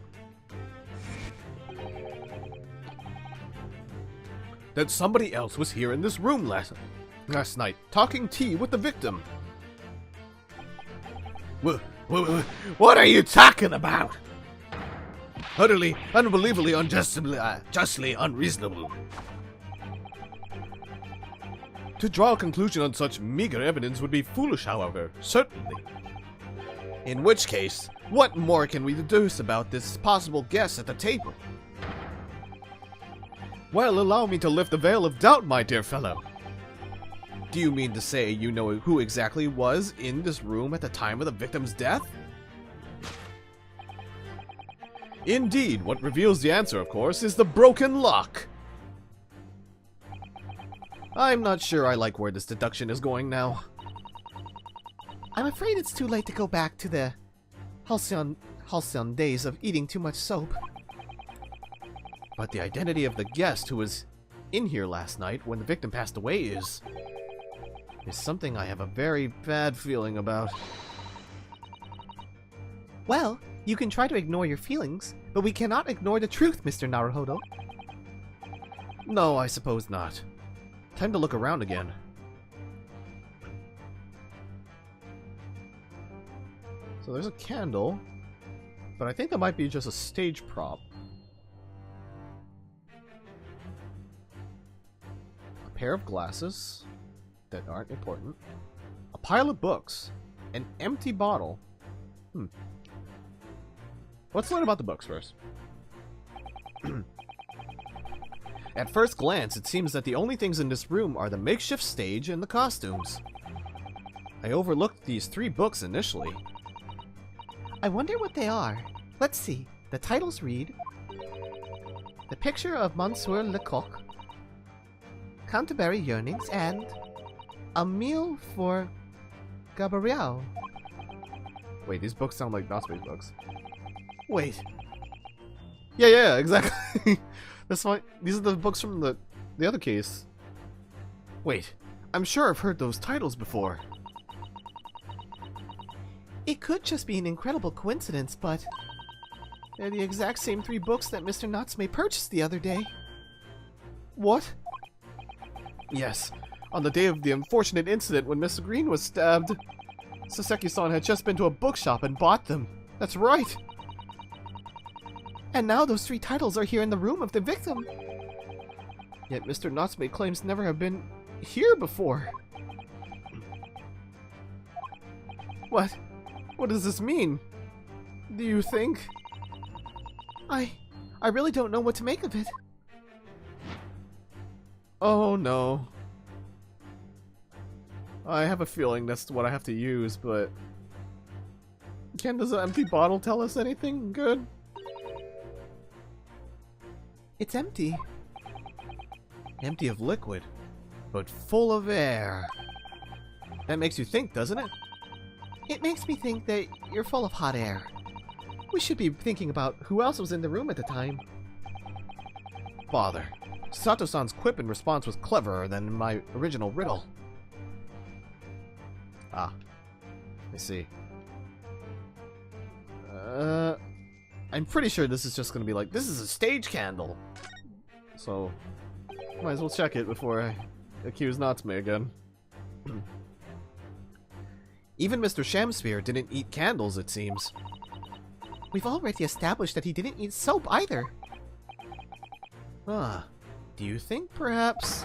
that somebody else was here in this room last night, talking tea with the victim. What are you talking about? Utterly, unbelievably, justly unreasonable. To draw a conclusion on such meager evidence would be foolish, however, certainly. In which case, what more can we deduce about this possible guest at the table? Well, allow me to lift the veil of doubt, my dear fellow. Do you mean to say you know who exactly was in this room at the time of the victim's death? Indeed, what reveals the answer, of course, is the broken lock. I'm not sure I like where this deduction is going now. I'm afraid it's too late to go back to the halcyon days of eating too much soap. But the identity of the guest who was in here last night when the victim passed away is something I have a very bad feeling about. Well, you can try to ignore your feelings, but we cannot ignore the truth, Mr. Naruhodo. No, I suppose not. Time to look around again. So there's a candle, but I think that might be just a stage prop. A pair of glasses that aren't important. A pile of books. An empty bottle. Let's learn about the books first. At first glance, it seems that the only things in this room are the makeshift stage and the costumes. I overlooked these 3 books initially. I wonder what they are. Let's see. The titles read The Picture of Monsieur Lecoq, Canterbury Yearnings, and A Meal for Gabrielle. Wait, these books sound like Natsume's books. Wait. Yeah, exactly. That's why these are the books from the other case. Wait, I'm sure I've heard those titles before. It could just be an incredible coincidence, but they're the exact same 3 books that Mr. Natsume purchased the other day. What? Yes, on the day of the unfortunate incident when Mr. Green was stabbed, Saseki-san had just been to a bookshop and bought them. That's right. And now those 3 titles are here in the room of the victim. Yet Mr. Natsume claims never have been here before. What? What does this mean? Do you think? I really don't know what to make of it. Oh no. I have a feeling that's what I have to use, but... Does an empty bottle tell us anything good? It's empty. Empty of liquid, but full of air. That makes you think, doesn't it? It makes me think that you're full of hot air. We should be thinking about who else was in the room at the time. Bother. Sato-san's quip in response was cleverer than my original riddle. Ah. I see. I'm pretty sure this is just gonna be like, this is a stage candle! So, might as well check it before I accuse Natsume again. Even Mr. Shamsphere didn't eat candles, it seems. We've already established that he didn't eat soap either. Ah, do you think perhaps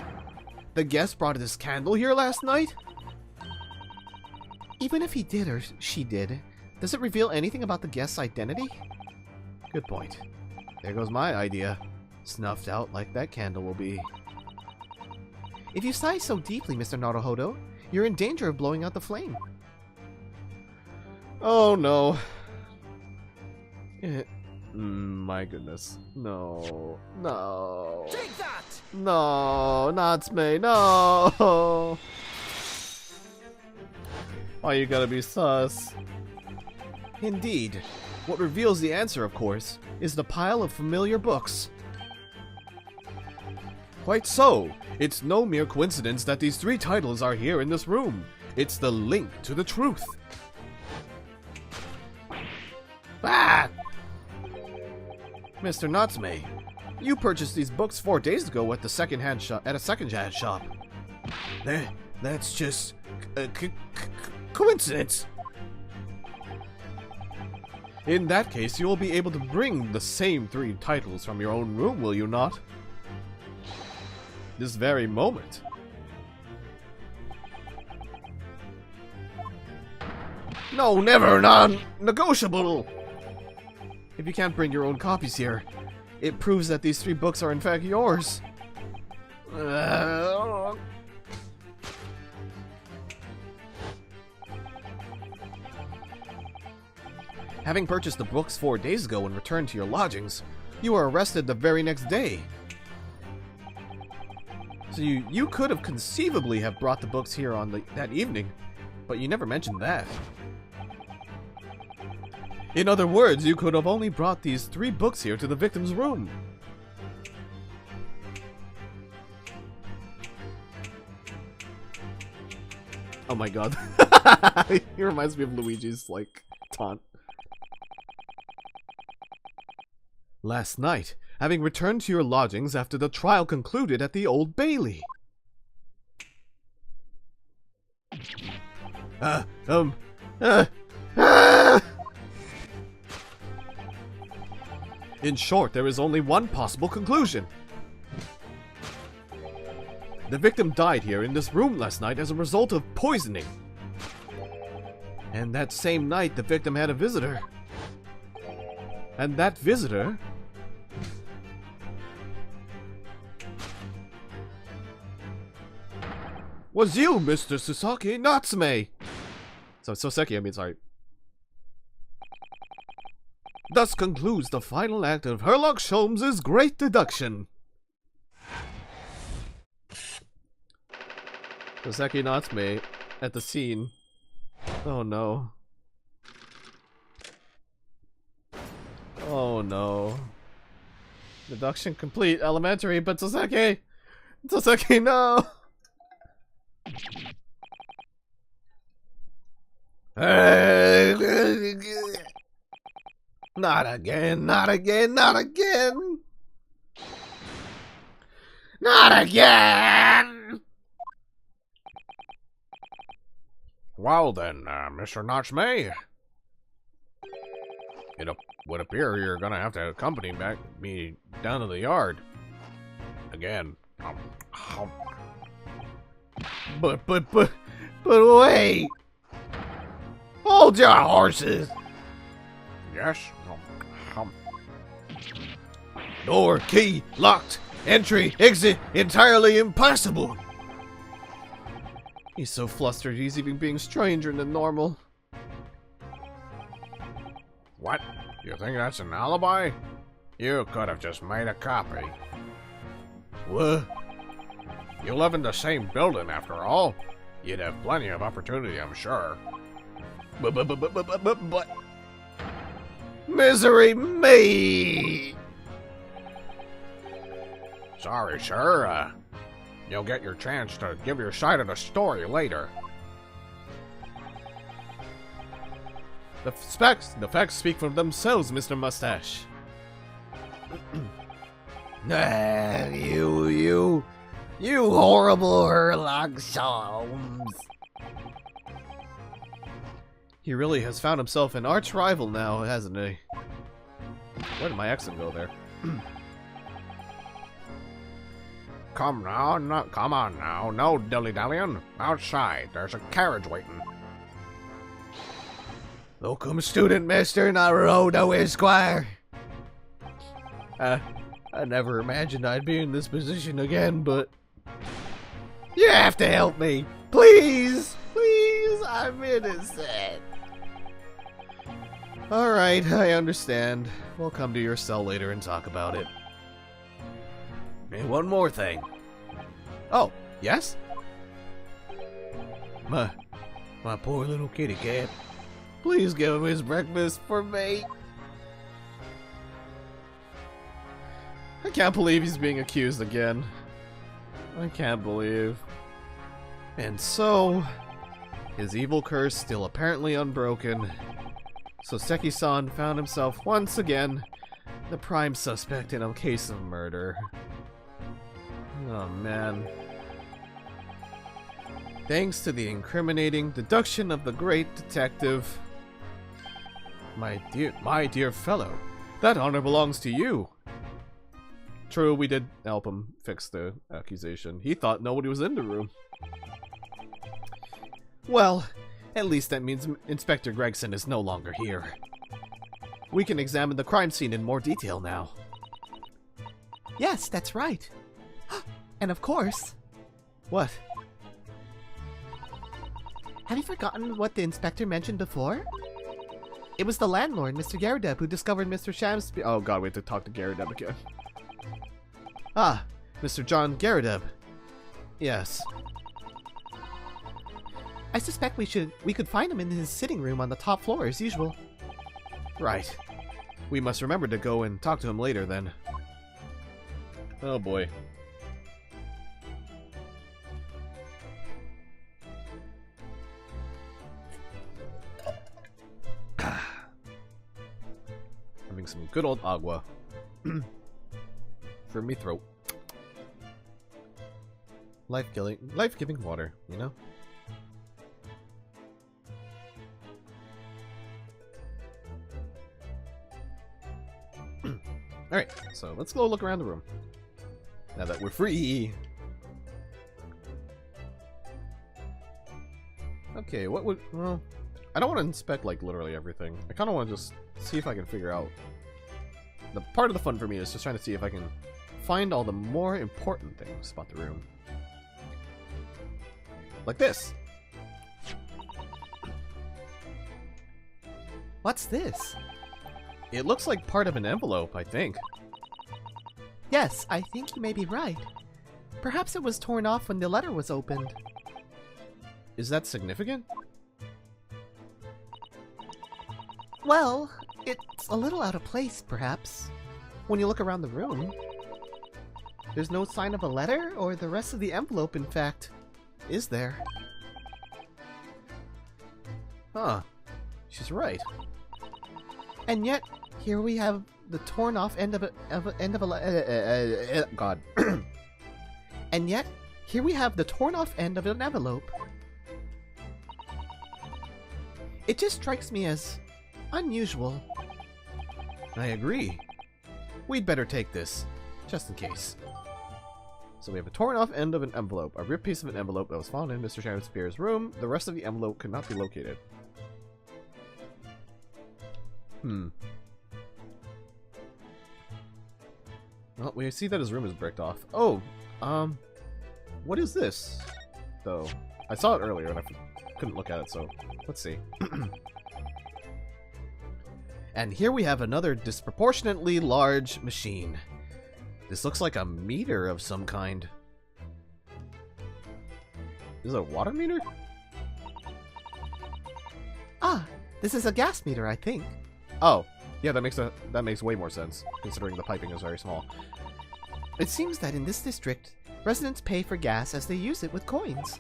the guest brought this candle here last night? Even if he did or she did, does it reveal anything about the guest's identity? Good point. There goes my idea. Snuffed out like that candle will be. If you sigh so deeply, Mr. Naruhodo, you're in danger of blowing out the flame. Oh no. My goodness. No. No. Take that! No, Natsume, no! Why you gotta be sus? Indeed. What reveals the answer, of course, is the pile of familiar books. Quite so. It's no mere coincidence that these 3 titles are here in this room. It's the link to the truth. Ah! Mr. Natsume, you purchased these books 4 days ago at the second-hand shop. That's just a coincidence. In that case, you will be able to bring the same 3 titles from your own room, will you not? This very moment. No, never, non-negotiable! If you can't bring your own copies here, it proves that these 3 books are in fact yours. Having purchased the books 4 days ago and returned to your lodgings, you were arrested the very next day. So you could have conceivably have brought the books here on that evening, but you never mentioned that. In other words, you could have only brought these 3 books here to the victim's room. Oh my god. He reminds me of Luigi's, like, taunt. Last night, having returned to your lodgings after the trial concluded at the Old Bailey. In short, there is only one possible conclusion. The victim died here in this room last night as a result of poisoning. And that same night, the victim had a visitor. And that visitor was you, Mr. Sasaki Natsume! Soseki, I mean, sorry. Thus concludes the final act of Herlock Sholmes' great deduction. Soseki Natsume at the scene. Oh no. Oh no. Deduction complete. Elementary, but Toseki! Toseki, no! Not again, not again, not again! Not again! Well then, Mr. Notchmay, it would appear you're gonna have to accompany me down to the yard. Again. But wait! Hold your horses! Yes? Door, key, locked. Entry, exit, entirely impossible. He's so flustered he's even being stranger than normal. What? You think that's an alibi? You could have just made a copy. What? You live in the same building after all. You'd have plenty of opportunity, I'm sure. But... Misery me! Sorry, sir. You'll get your chance to give your side of the story later. The facts speak for themselves, Mr. Mustache. You horrible Herlock Sholmes. He really has found himself an arch rival now, hasn't he? Where did my accent go there? Come on now, no dilly-dallying. Outside, there's a carriage waiting. Welcome, student, Mr. Naruto Esquire. I never imagined I'd be in this position again, but you have to help me. Please, please, I'm innocent. Alright, I understand. We'll come to your cell later and talk about it. And one more thing. Oh, yes? My poor little kitty cat. Please give him his breakfast for me. I can't believe he's being accused again. I can't believe. And so, his evil curse still apparently unbroken. So Seki-san found himself once again the prime suspect in a case of murder. Oh man. Thanks to the incriminating deduction of the great detective. My dear fellow, that honor belongs to you. True, we did help him fix the accusation. He thought nobody was in the room. Well, at least that means Inspector Gregson is no longer here. We can examine the crime scene in more detail now. Yes, that's right. And of course... What? Have you forgotten what the inspector mentioned before? It was the landlord, Mr. Garadeb, who discovered Mr. Sham's... Oh god, we have to talk to Garadeb again. Ah, Mr. John Garadeb. Yes. I suspect we could find him in his sitting room on the top floor as usual. Right. We must remember to go and talk to him later then. Oh boy. Having some good old agua. For me throat. Life-giving water, you know? Alright, so let's go look around the room. Now that we're free. Okay, what would... Well, I don't want to inspect, like, literally everything. I kind of want to just see if I can figure out... The part of the fun for me is just trying to see if I can find all the more important things about the room. Like this. What's this? It looks like part of an envelope, I think. Yes, I think you may be right. Perhaps it was torn off when the letter was opened. Is that significant? Well, it's a little out of place, perhaps. when you look around the room, there's no sign of a letter or the rest of the envelope, in fact. Is there? Huh. She's right. And yet, here we have the torn off end of God. And yet, here we have the torn off end of an envelope. It just strikes me as unusual. I agree. We'd better take this, just in case. So we have a torn off end of an envelope, a ripped piece of an envelope that was found in Mr. Shakespeare's room. The rest of the envelope could not be located. Well, we see that his room is bricked off. Oh, what is this, though? I saw it earlier and I couldn't look at it, so let's see. And here we have another disproportionately large machine. This looks like a meter of some kind. Is it a water meter? Ah, this is a gas meter, I think. Oh, yeah, that makes way more sense, considering the piping is very small. It seems that in this district, residents pay for gas as they use it with coins.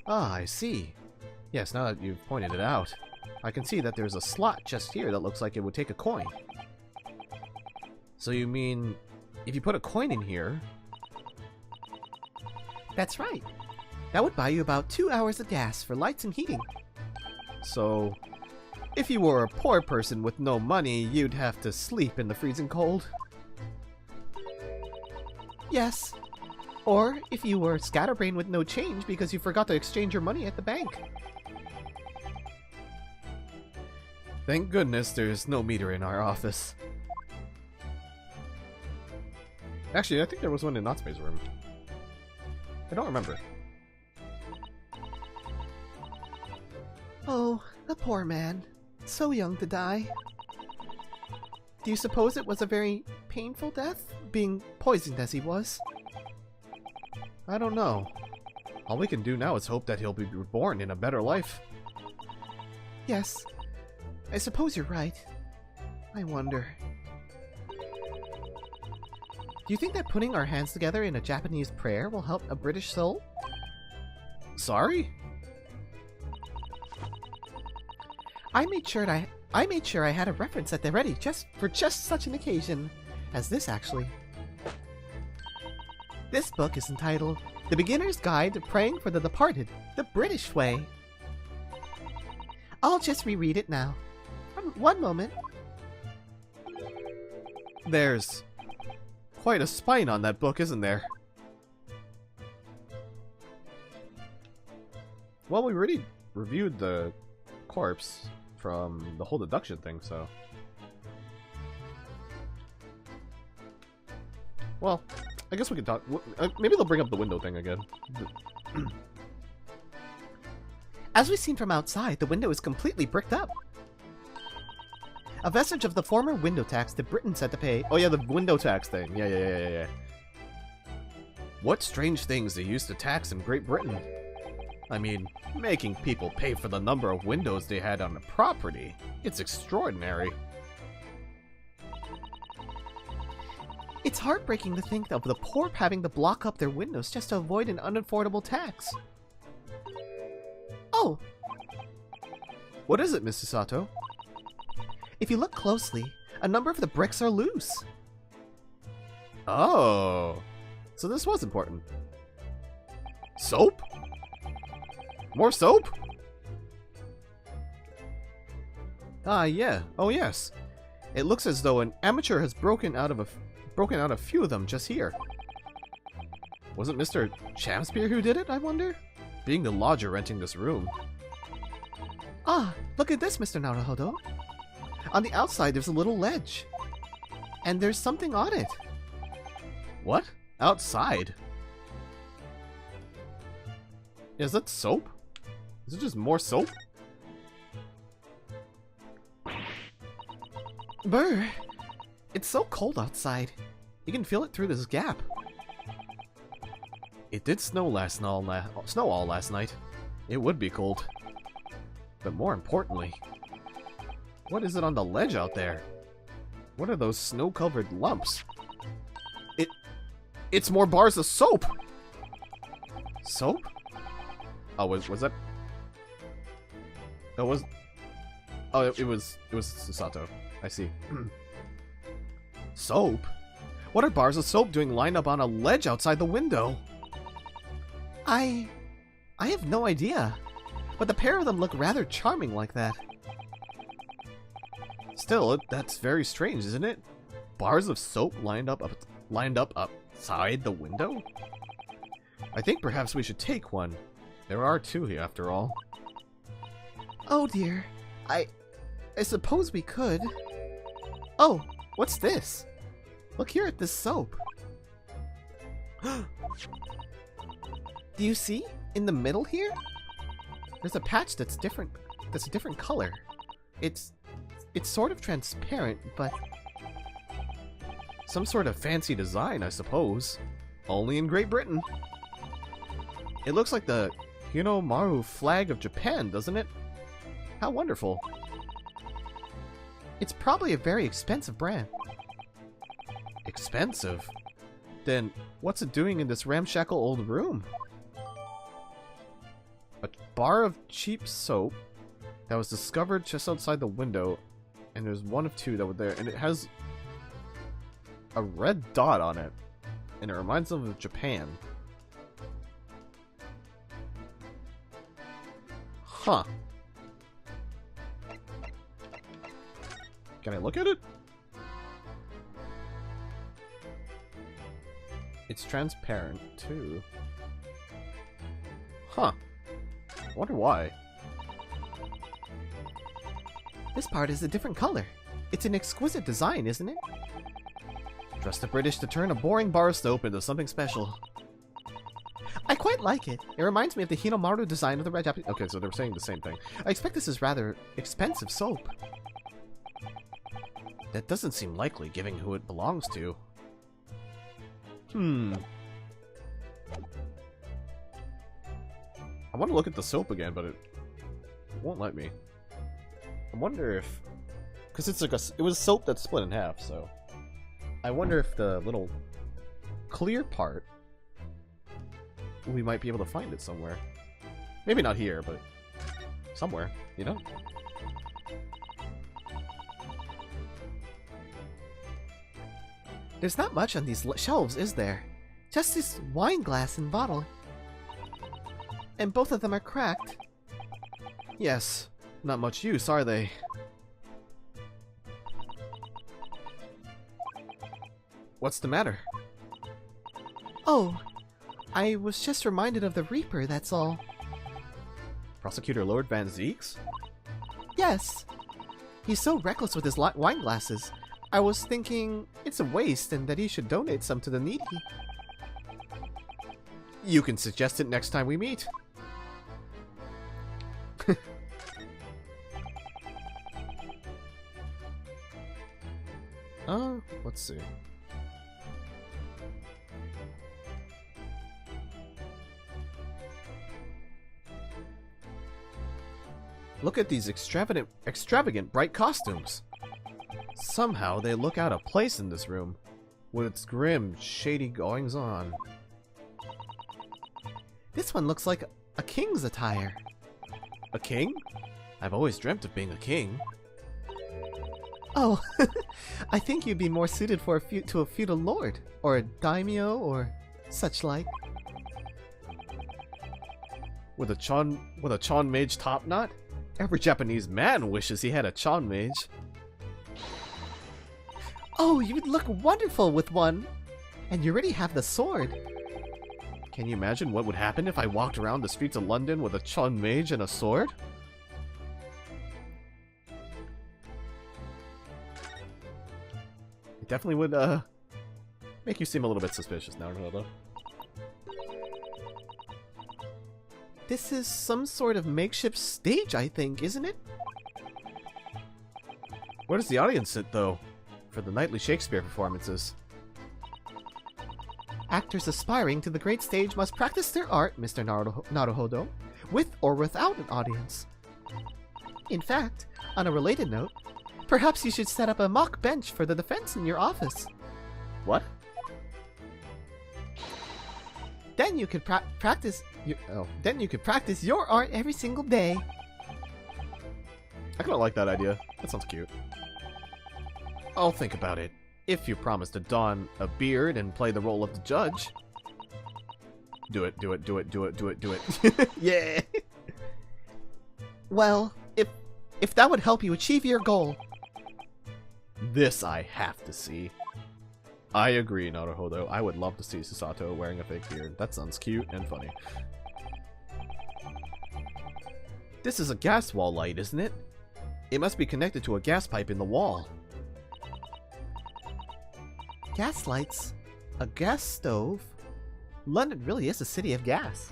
Ah, I see. Yes, now that you've pointed it out, I can see that there's a slot just here that looks like it would take a coin. So you mean, if you put a coin in here... That's right. That would buy you about 2 hours of gas for lights and heating. So, if you were a poor person with no money, you'd have to sleep in the freezing cold? Yes. Or if you were scatterbrained with no change because you forgot to exchange your money at the bank. Thank goodness there's no meter in our office. Actually, I think there was one in Natsume's room. I don't remember. Oh, the poor man. So young to die. Do you suppose it was a very painful death, being poisoned as he was? I don't know. All we can do now is hope that he'll be reborn in a better life. Yes. I suppose you're right. I wonder. Do you think that putting our hands together in a Japanese prayer will help a British soul? Sorry? I made sure I had a reference at the ready for just such an occasion as this, actually. This book is entitled The Beginner's Guide to Praying for the Departed, the British Way. I'll just reread it now. One moment. There's quite a spine on that book, isn't there? Well, we already reviewed the corpse from the whole deduction thing, so... Well, I guess we can talk... maybe they'll bring up the window thing again. As we've seen from outside, the window is completely bricked up. A vestige of the former window tax the Britons had to pay. Oh yeah, the window tax thing. Yeah. What strange things they used to tax in Great Britain. I mean, making people pay for the number of windows they had on the property. It's extraordinary. It's heartbreaking to think of the poor having to block up their windows just to avoid an unaffordable tax. Oh! What is it, Mrs. Sato? If you look closely, a number of the bricks are loose. Oh! So this was important. Soap? More soap? Ah, yeah. Oh, yes. It looks as though an amateur has broken out a few of them just here. Was it Mr. Shakespeare who did it, I wonder? Being the lodger renting this room. Ah, look at this, Mr. Naruhodo. On the outside, there's a little ledge. And there's something on it. What? Outside? Is that soap? Is it just more soap? Brr! It's so cold outside. You can feel it through this gap. It did snow all last night. It would be cold. But more importantly, what is it on the ledge out there? What are those snow-covered lumps? It's more bars of soap! Soap? Oh, was that... Oh, it was Susato. I see. Soap? What are bars of soap doing lined up on a ledge outside the window? I have no idea, but the pair of them look rather charming like that. Still, that's very strange, isn't it? Bars of soap lined up outside the window? I think perhaps we should take one. There are two here, after all. Oh dear, I suppose we could. Oh, what's this? Look here at this soap. Do you see? In the middle here? There's a patch that's different. That's a different color. It's sort of transparent, but... Some sort of fancy design, I suppose. Only in Great Britain. It looks like the Hinomaru flag of Japan, doesn't it? How wonderful. It's probably a very expensive brand. Expensive? Then what's it doing in this ramshackle old room? A bar of cheap soap that was discovered just outside the window, and there's one of two that were there, and it has a red dot on it, and it reminds them of Japan. Huh. Can I look at it? It's transparent, too. Huh. I wonder why. This part is a different color. It's an exquisite design, isn't it? Trust the British to turn a boring bar of soap into something special. I quite like it. It reminds me of the Hinomaru design of the red Japanese... Okay, so they're saying the same thing. I expect this is rather expensive soap. That doesn't seem likely, given who it belongs to. I want to look at the soap again, but it won't let me. I wonder if... Because it's like it was soap that's split in half, so... I wonder if the little clear part... we might be able to find it somewhere. Maybe not here, but somewhere, you know? There's not much on these shelves, is there? Just this wine glass and bottle. And both of them are cracked. Yes, not much use, are they? What's the matter? Oh, I was just reminded of the Reaper, that's all. Prosecutor Lord Van Zeeks? Yes. He's so reckless with his wine glasses. I was thinking it's a waste and that he should donate some to the needy. You can suggest it next time we meet. Let's see. Look at these extravagant bright costumes. Somehow they look out of place in this room, with its grim, shady goings-on. This one looks like a king's attire. A king? I've always dreamt of being a king. Oh, I think you'd be more suited for to a feudal lord, or a daimyo, or such like. With a chon mage top knot? Every Japanese man wishes he had a chon mage. Oh, you would look wonderful with one! And you already have the sword. Can you imagine what would happen if I walked around the streets of London with a chon mage and a sword? It definitely would, make you seem a little bit suspicious now, though. This is some sort of makeshift stage, I think, isn't it? Where does the audience sit, though, for the nightly Shakespeare performances? Actors aspiring to the great stage must practice their art, Mr. Naruhodo, with or without an audience. In fact, on a related note, perhaps you should set up a mock bench for the defense in your office. What? Then you could practice. Then you could practice your art every single day. I kind of like that idea. That sounds cute. I'll think about it. If you promise to don a beard and play the role of the judge. Do it, do it, do it, do it, do it, do it. Yeah. Well, if that would help you achieve your goal. This I have to see. I agree, Naruhodo. I would love to see Susato wearing a fake beard. That sounds cute and funny. This is a gas wall light, isn't it? It must be connected to a gas pipe in the wall. Gas lights? A gas stove? London really is a city of gas.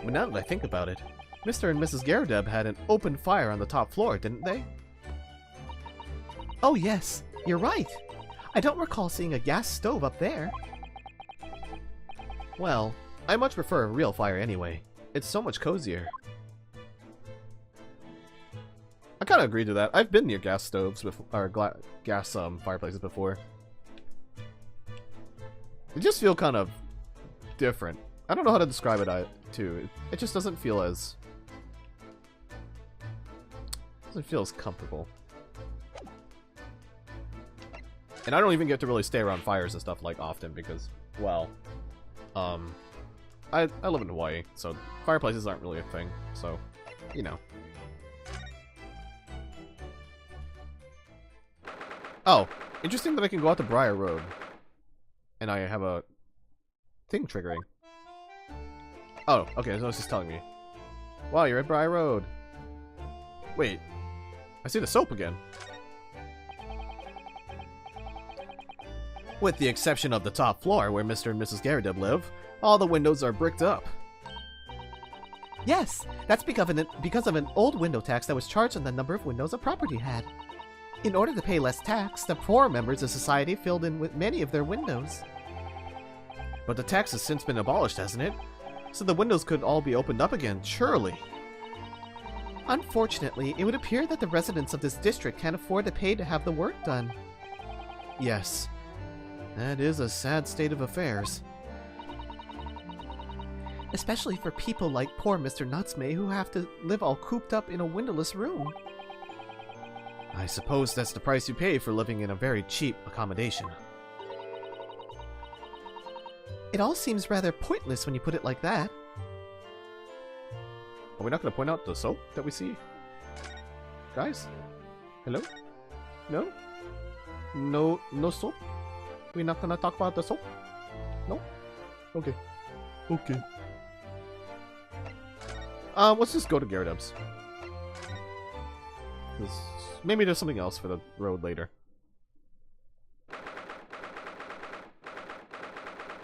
But now that I think about it, Mr. and Mrs. Garudeb had an open fire on the top floor, didn't they? Oh yes, you're right. I don't recall seeing a gas stove up there. Well, I much prefer a real fire anyway. It's so much cozier. I kind of agree to that. I've been near gas stoves before, or gas fireplaces before. They just feel kind of different. I don't know how to describe it too. It just doesn't feel as comfortable. And I don't even get to really stay around fires and stuff like often because, well, I live in Hawaii, so fireplaces aren't really a thing. So, you know. Oh, interesting that I can go out to Briar Road. And I have a thing triggering. Oh, okay, so it's just telling me. Wow, you're at Briar Road. Wait, I see the soap again. With the exception of the top floor where Mr. and Mrs. Garudeb live, all the windows are bricked up. Yes, that's because of an old window tax that was charged on the number of windows a property had. In order to pay less tax, the poor members of society filled in with many of their windows. But the tax has since been abolished, hasn't it? So the windows could all be opened up again, surely. Unfortunately, it would appear that the residents of this district can't afford to pay to have the work done. Yes, that is a sad state of affairs. Especially for people like poor Mr. Natsume who have to live all cooped up in a windowless room. I suppose that's the price you pay for living in a very cheap accommodation. It all seems rather pointless when you put it like that. Are we not going to point out the soap that we see? Guys? Hello? No? No soap? We're not going to talk about the soap? No? Okay. Okay. Let's just go to Garudeb's. Maybe there's something else for the road later.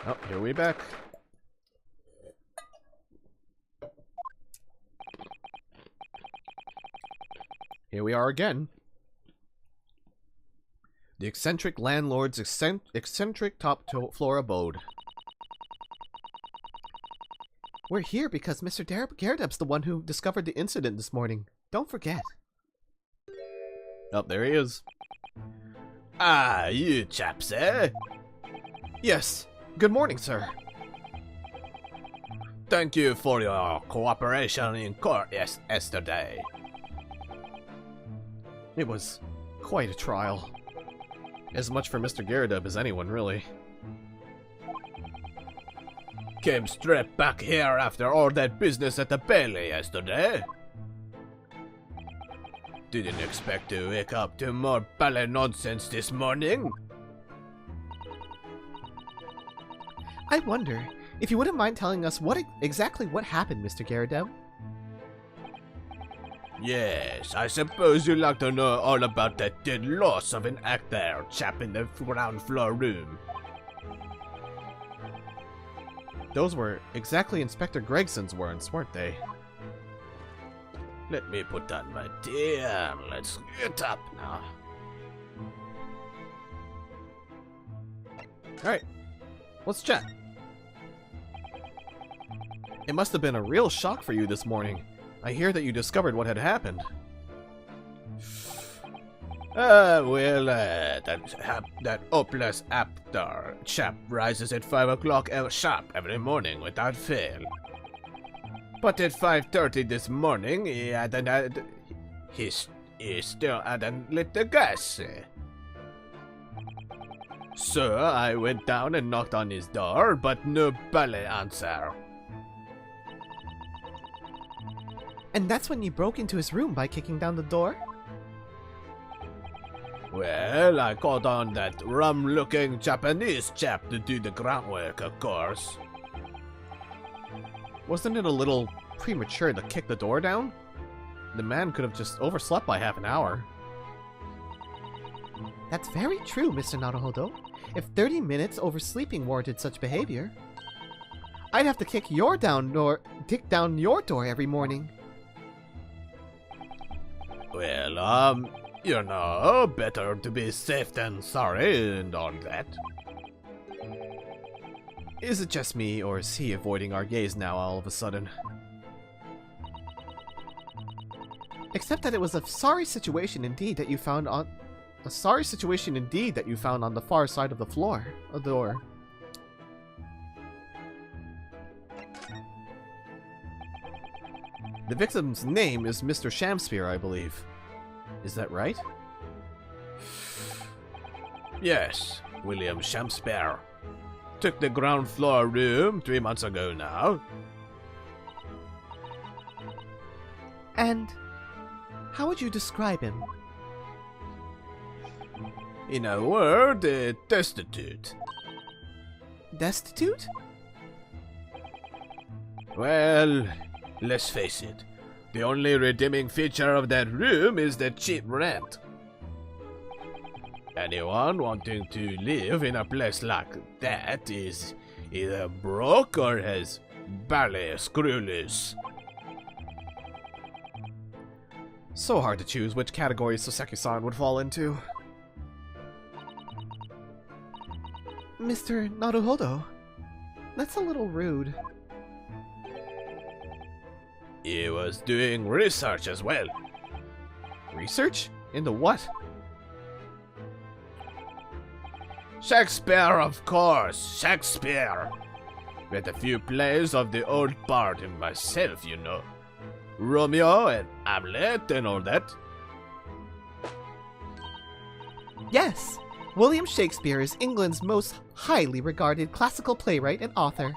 Oh, here we back. Here we are again. The eccentric landlord's eccentric top floor abode. We're here because Mr. Garudeb's the one who discovered the incident this morning. Don't forget. Oh, there he is. Ah, you chaps, eh? Yes. Good morning, sir. Thank you for your cooperation in court yesterday. It was quite a trial. As much for Mr. Garudeb as anyone, really. Came straight back here after all that business at the Bailey yesterday. Didn't expect to wake up to more ballet nonsense this morning. I wonder if you wouldn't mind telling us exactly what happened, Mr. Garudeb. Yes, I suppose you'd like to know all about that dead loss of an actor chap in the ground floor room. Those were exactly Inspector Gregson's words, weren't they? Let me put on my tea and let's get up now. Alright, let's chat. It must have been a real shock for you this morning. I hear that you discovered what had happened. That hopeless actor chap rises at 5 o'clock sharp every morning without fail. But at 5:30 this morning, he still hadn't lit the gas. So I went down and knocked on his door, but nobody answered. And that's when you broke into his room by kicking down the door? Well, I called on that rum-looking Japanese chap to do the groundwork, of course. Wasn't it a little premature to kick the door down? The man could have just overslept by half an hour. That's very true, Mr. Naruhodo. If 30 minutes oversleeping warranted such behavior, I'd have to kick down your door every morning. Well, you know, better to be safe than sorry and all that. Is it just me, or is he avoiding our gaze now all of a sudden? Except that it was a sorry situation indeed that you found on the far side of the door. The victim's name is Mr. Shamspear, I believe. Is that right? Yes, William Shamspear. Took the ground floor room 3 months ago now. And how would you describe him? In a word, destitute. Destitute? Well, let's face it. The only redeeming feature of that room is the cheap rent. Anyone wanting to live in a place like that is either broke or has barely a screw loose. So hard to choose which category Soseki-san would fall into. Mr. Naruhodo, that's a little rude. He was doing research as well. Research? Into what? Shakespeare, of course, Shakespeare. Read a few plays of the old bard and myself, you know. Romeo and Hamlet and all that. Yes, William Shakespeare is England's most highly regarded classical playwright and author.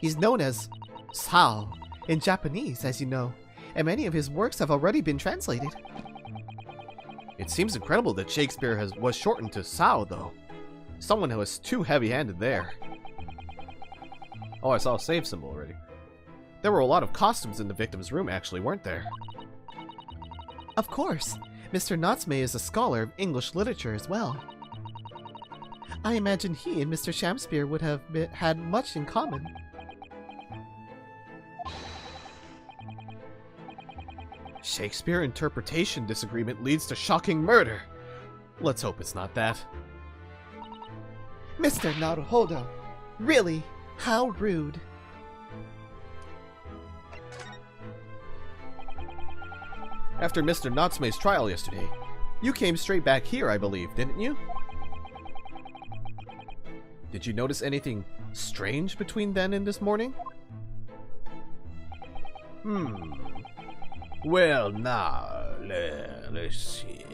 He's known as Sao in Japanese, as you know, and many of his works have already been translated. It seems incredible that Shakespeare was shortened to Sao, though. Someone who was too heavy-handed there. Oh, I saw a save symbol already. There were a lot of costumes in the victim's room, actually, weren't there? Of course, Mr. Natsume is a scholar of English literature as well. I imagine he and Mr. Shamspear would have had much in common. Shakespeare interpretation disagreement leads to shocking murder. Let's hope it's not that. Mr. Naruhodo, really, how rude. After Mr. Natsume's trial yesterday, you came straight back here, I believe, didn't you? Did you notice anything strange between then and this morning? Well, now, let's see.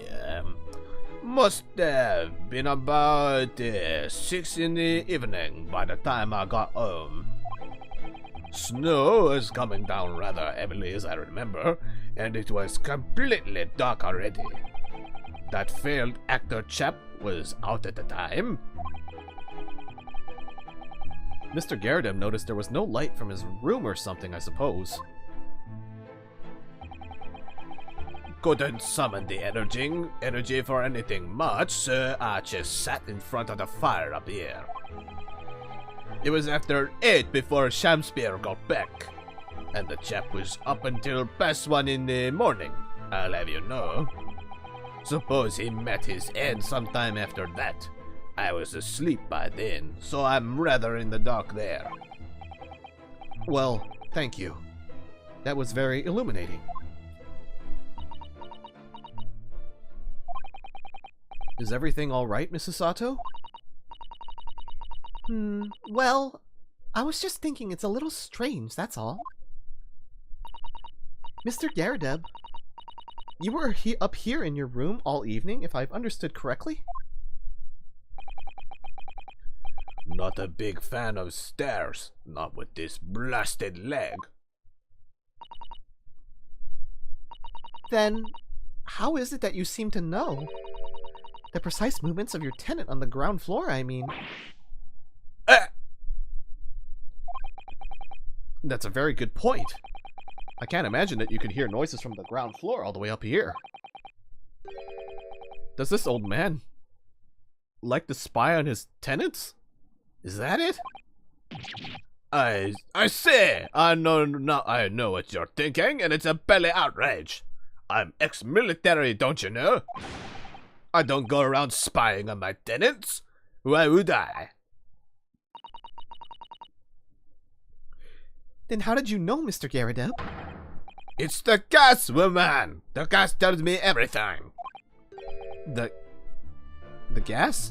Must have been about 6 in the evening by the time I got home. Snow was coming down rather heavily, as I remember, and it was completely dark already. That failed actor chap was out at the time. Mr. Garridem noticed there was no light from his room or something, I suppose. Couldn't summon the energy for anything much, so I just sat in front of the fire up here. It was after 8 before Shamspear got back, and the chap was up until past 1 in the morning, I'll have you know. Suppose he met his end sometime after that. I was asleep by then, so I'm rather in the dark there. Well, thank you. That was very illuminating. Is everything alright, Mrs. Sato? Well, I was just thinking it's a little strange, that's all. Mr. Garrideb, you were up here in your room all evening, if I've understood correctly? Not a big fan of stairs, not with this blasted leg. Then, how is it that you seem to know? The precise movements of your tenant on the ground floor, I mean. That's a very good point. I can't imagine that you could hear noises from the ground floor all the way up here. Does this old man like to spy on his tenants? Is that it? I say, I know what you're thinking, and it's a belly outrage. I'm ex-military, don't you know? I don't go around spying on my tenants. Why would I? Then how did you know, Mr. Garrideb? It's the gas, woman! The gas tells me everything. The gas?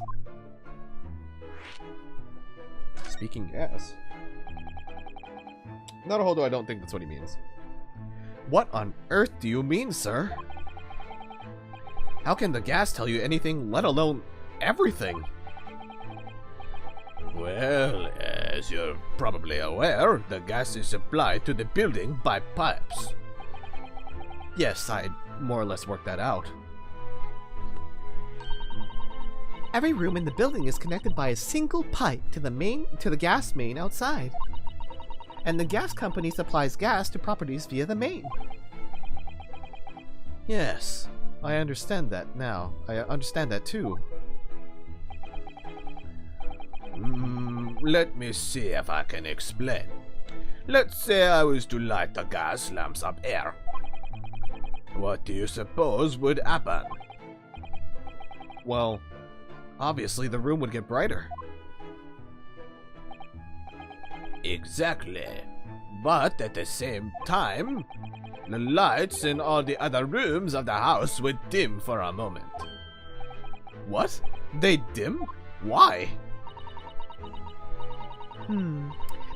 Speaking gas. Not a hold, I don't think that's what he means. What on earth do you mean, sir? How can the gas tell you anything, let alone everything? Well, as you're probably aware, the gas is supplied to the building by pipes. Yes, I more or less worked that out. Every room in the building is connected by a single pipe to the gas main outside. And the gas company supplies gas to properties via the main. Yes, I understand that now. I understand that too. Let me see if I can explain. Let's say I was to light the gas lamps up here. What do you suppose would happen? Well, obviously the room would get brighter. Exactly. But at the same time, the lights in all the other rooms of the house would dim for a moment. What? They dim? Why?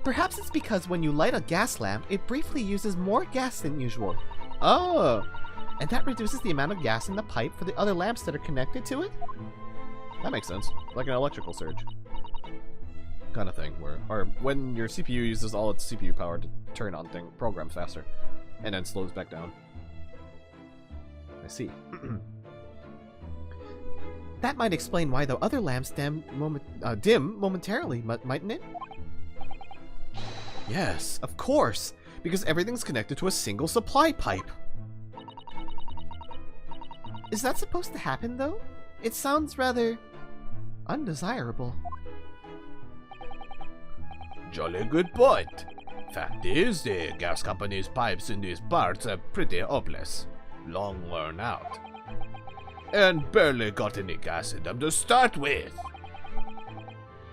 Perhaps it's because when you light a gas lamp, it briefly uses more gas than usual. Oh! And that reduces the amount of gas in the pipe for the other lamps that are connected to it? That makes sense. Like an electrical surge. Kind of thing, or when your CPU uses all its CPU power to turn on programs faster, and then slows back down. I see. That might explain why the other lamps dim momentarily, mightn't it? Yes, of course, because everything's connected to a single supply pipe. Is that supposed to happen, though? It sounds rather undesirable. Jolly good point. Fact is, the gas company's pipes in these parts are pretty hopeless. Long worn out. And barely got any gas in them to start with.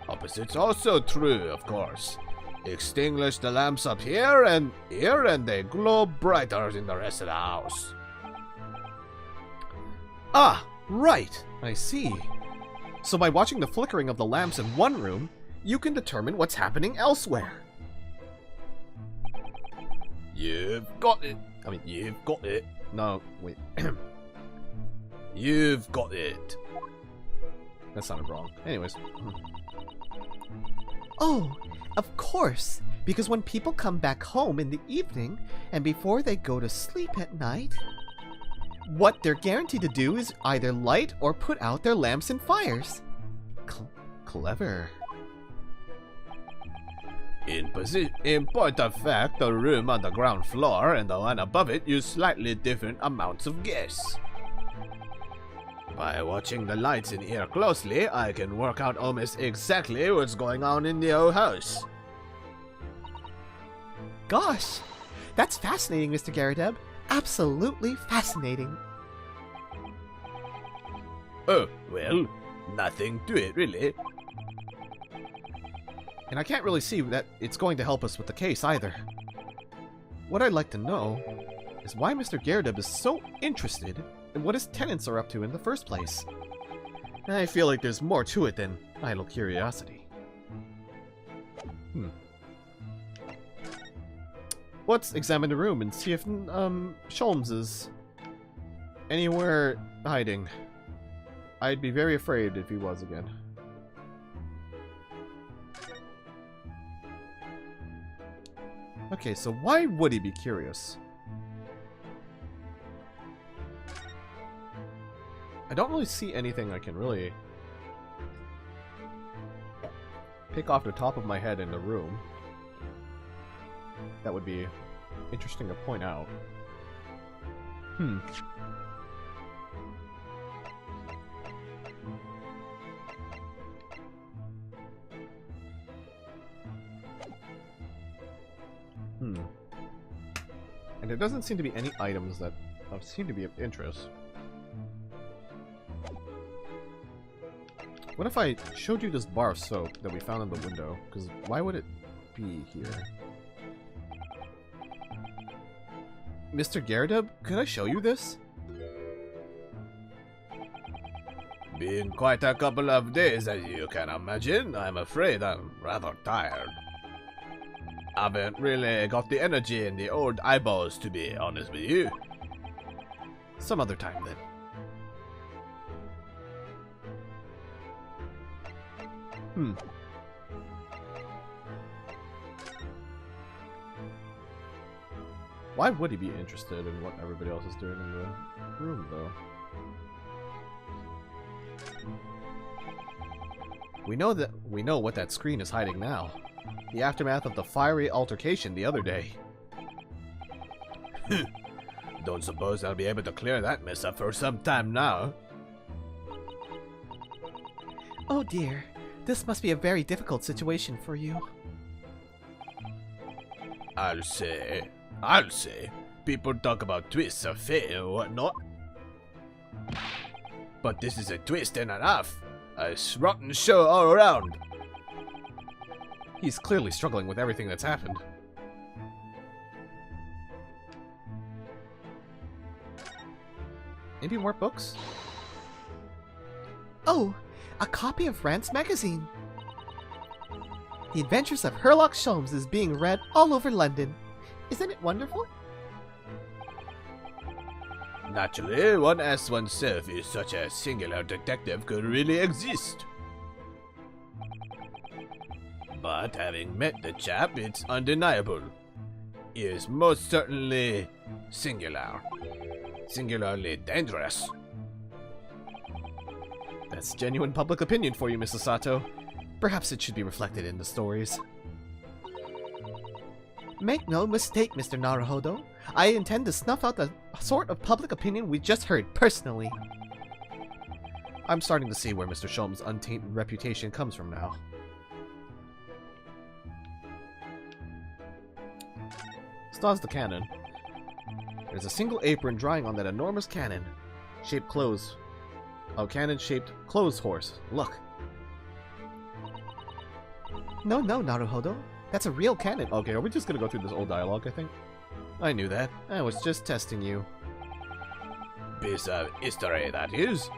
Opposite's also true, of course. Extinguish the lamps up here, and they glow brighter in the rest of the house. Ah, right, I see. So by watching the flickering of the lamps in one room, you can determine what's happening elsewhere. You've got it. You've got it. No, wait. You've got it. That sounded wrong. Anyways. Oh, of course. Because when people come back home in the evening, and before they go to sleep at night, what they're guaranteed to do is either light or put out their lamps and fires. Clever. In point of fact, the room on the ground floor and the one above it use slightly different amounts of gas. By watching the lights in here closely, I can work out almost exactly what's going on in the old house. Gosh, that's fascinating, Mr. Garrideb. Absolutely fascinating. Oh, well, nothing to it, really. And I can't really see that it's going to help us with the case either. What I'd like to know is why Mr. Garrideb is so interested in what his tenants are up to in the first place. I feel like there's more to it than idle curiosity. Let's examine the room and see if Sholmes is anywhere hiding. I'd be very afraid if he was again. Okay, so why would he be curious? I don't really see anything I can really pick off the top of my head in the room. That would be interesting to point out. And there doesn't seem to be any items that seem to be of interest. What if I showed you this bar of soap that we found in the window? Because why would it be here? Mr. Gyarados, could I show you this? Been quite a couple of days, as you can imagine. I'm afraid I'm rather tired. Haven't really got the energy in the old eyeballs, to be honest with you. Some other time, then. Why would he be interested in what everybody else is doing in the room, though? We know what that screen is hiding now. The aftermath of the fiery altercation the other day. Don't suppose I'll be able to clear that mess up for some time now. Oh dear, this must be a very difficult situation for you. I'll say. People talk about twists of fate and whatnot. But this is a twist and a half. A rotten show all around. He's clearly struggling with everything that's happened. Maybe more books? Oh, a copy of Rant's magazine. The Adventures of Sherlock Sholmes is being read all over London. Isn't it wonderful? Naturally, one asks oneself if such a singular detective could really exist. But having met the chap, it's undeniable. He is most certainly singular. Singularly dangerous. That's genuine public opinion for you, Mrs. Sato. Perhaps it should be reflected in the stories. Make no mistake, Mr. Naruhodo. I intend to snuff out the sort of public opinion we just heard personally. I'm starting to see where Mr. Sholmes' untainted reputation comes from now. Stars the cannon. There's a single apron drying on that enormous cannon. Shaped clothes. Oh, cannon-shaped clothes horse. Look. No, Naruhodo. That's a real cannon. Okay, are we just gonna go through this old dialogue, I think? I knew that. I was just testing you. Piece of history, that is.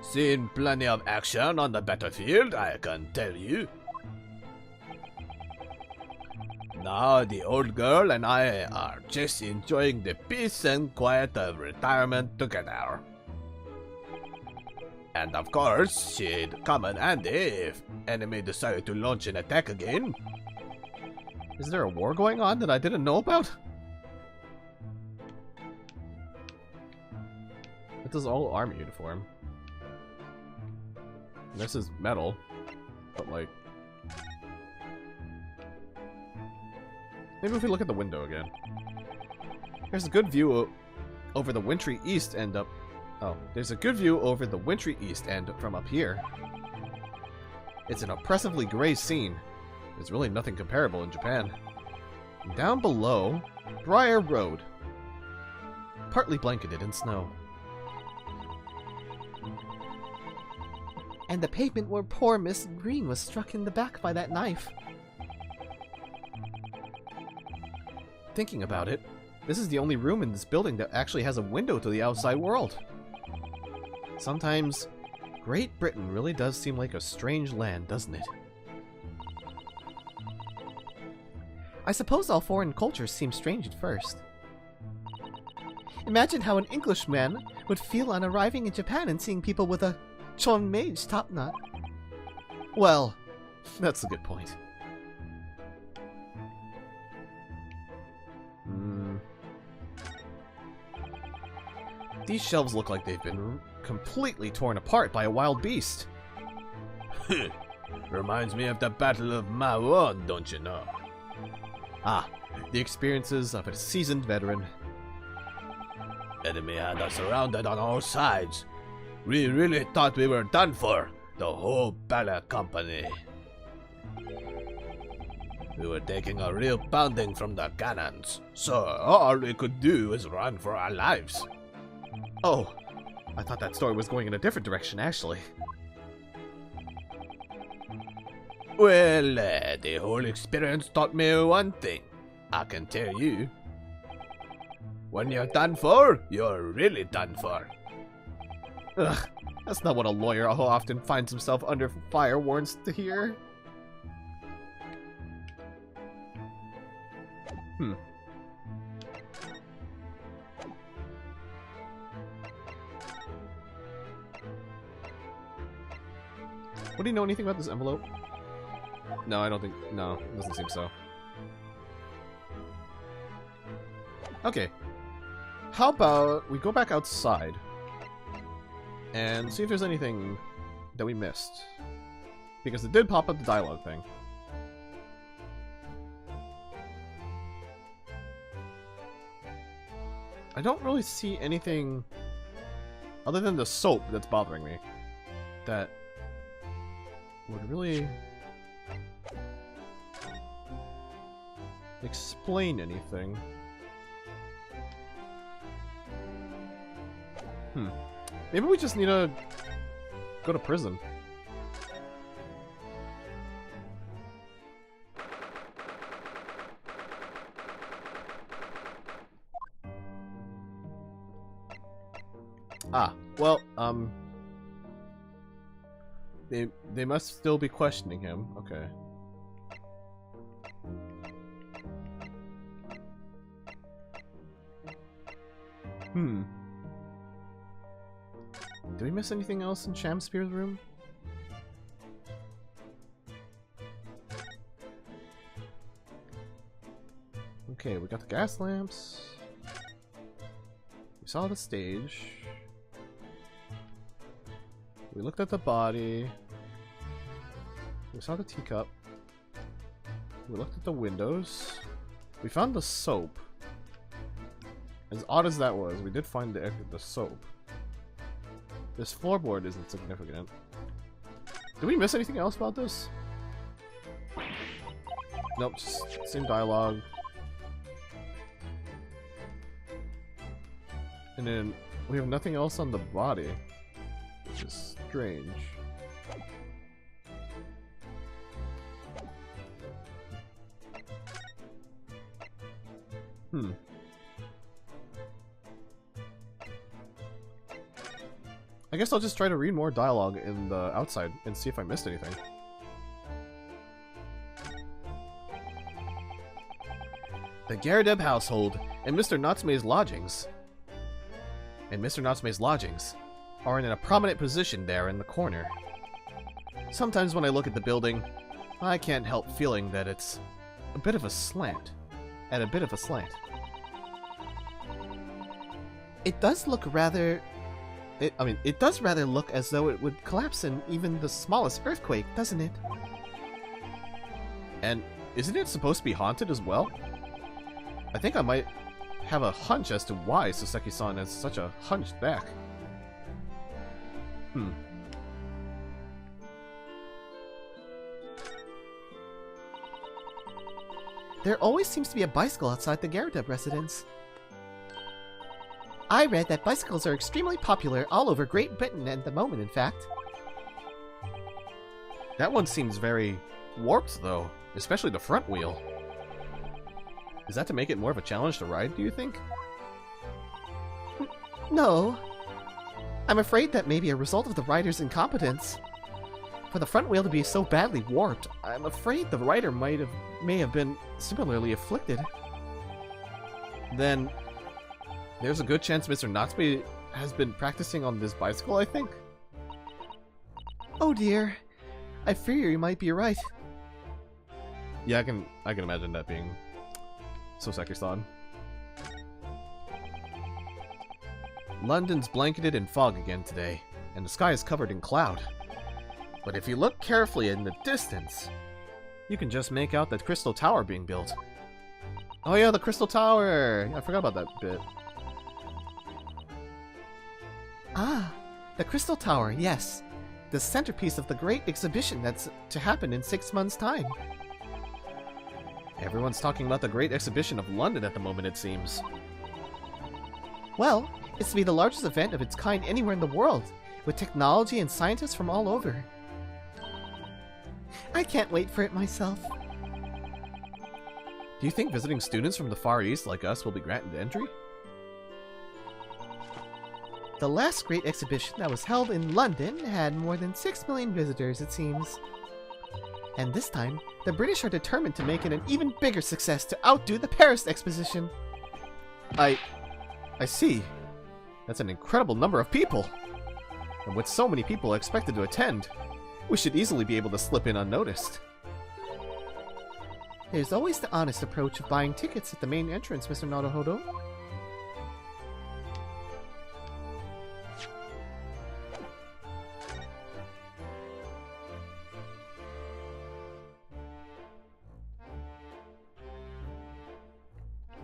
Seen plenty of action on the battlefield, I can tell you. Now the old girl and I are just enjoying the peace and quiet of retirement together. And of course, she'd come in handy if enemy decided to launch an attack again. Is there a war going on that I didn't know about? This is all army uniform. This is metal, but like... Maybe if we look at the window again. There's a good view over the wintry east and up... Oh, there's a good view over the wintry east and from up here. It's an oppressively gray scene. There's really nothing comparable in Japan. And down below, Briar Road. Partly blanketed in snow. And the pavement where poor Miss Green was struck in the back by that knife. Thinking about it, this is the only room in this building that actually has a window to the outside world. Sometimes Great Britain really does seem like a strange land, doesn't it? I suppose all foreign cultures seem strange at first. Imagine how an Englishman would feel on arriving in Japan and seeing people with a Chon Mage top knot. Well, that's a good point. These shelves look like they've been completely torn apart by a wild beast. Reminds me of the Battle of Ma, don't you know? Ah, the experiences of a seasoned veteran. Enemy had us surrounded on all sides. We really thought we were done for, the whole Bala Company. We were taking a real pounding from the cannons, so all we could do was run for our lives. Oh, I thought that story was going in a different direction, actually. Well, the whole experience taught me one thing. I can tell you. When you're done for, you're really done for. Ugh, that's not what a lawyer who often finds himself under fire warns to hear. What do you know anything about this envelope? No, I don't think... No, it doesn't seem so. Okay. How about we go back outside and see if there's anything that we missed. Because it did pop up the dialogue thing. I don't really see anything other than the soap that's bothering me that would really explain anything. Maybe we just need to go to prison. Ah, well, they must still be questioning him. Okay. Did we miss anything else in Shamspeare's room? Okay, we got the gas lamps. We saw the stage. We looked at the body. We saw the teacup. We looked at the windows. We found the soap. As odd as that was, we did find the soap. This floorboard isn't significant. Did we miss anything else about this? Nope, just same dialogue. And then we have nothing else on the body, which is strange. I guess I'll just try to read more dialogue in the outside and see if I missed anything. The Garadeb household and Mr. Natsume's lodgings. Are in a prominent position there in the corner. Sometimes when I look at the building, I can't help feeling that it's a bit of a slant. It does look rather... it does rather look as though it would collapse in even the smallest earthquake, doesn't it? And isn't it supposed to be haunted as well? I think I might have a hunch as to why Soseki-san has such a hunched back. There always seems to be a bicycle outside the Garadeb residence. I read that bicycles are extremely popular all over Great Britain at the moment, in fact. That one seems very warped, though, especially the front wheel. Is that to make it more of a challenge to ride, do you think? No. I'm afraid that may be a result of the rider's incompetence. For the front wheel to be so badly warped, I'm afraid the rider may have been similarly afflicted. Then there's a good chance Mr. Noxby has been practicing on this bicycle, I think. Oh dear. I fear you might be right. Yeah, I can imagine that being so Sekirsan. London's blanketed in fog again today, and the sky is covered in cloud. But if you look carefully in the distance, you can just make out that Crystal Tower being built. Oh yeah, the Crystal Tower! I forgot about that bit. Ah, the Crystal Tower, yes. The centerpiece of the great exhibition that's to happen in 6 months' time. Everyone's talking about the great exhibition of London at the moment, it seems. Well, it's to be the largest event of its kind anywhere in the world, with technology and scientists from all over. I can't wait for it myself. Do you think visiting students from the Far East like us will be granted entry? The last great exhibition that was held in London had more than 6 million visitors, it seems. And this time, the British are determined to make it an even bigger success to outdo the Paris exposition. I see. That's an incredible number of people. And with so many people expected to attend, we should easily be able to slip in unnoticed. There's always the honest approach of buying tickets at the main entrance, Mr. Naruhodo.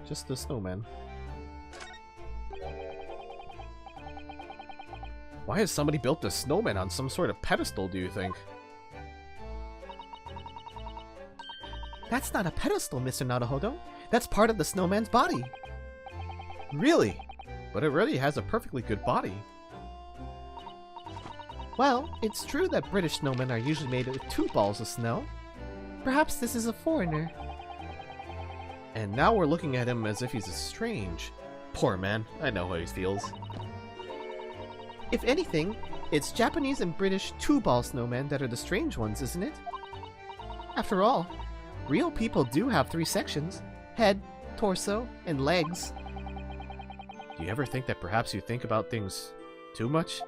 Just the snowman. Why has somebody built a snowman on some sort of pedestal, do you think? That's not a pedestal, Mr. Naruhodo. That's part of the snowman's body. Really? But it really has a perfectly good body. Well, it's true that British snowmen are usually made with 2 balls of snow. Perhaps this is a foreigner. And now we're looking at him as if he's strange. Poor man, I know how he feels. If anything, it's Japanese and British 2-ball snowmen that are the strange ones, isn't it? After all, real people do have 3 sections: head, torso, and legs. Do you ever think that perhaps you think about things too much?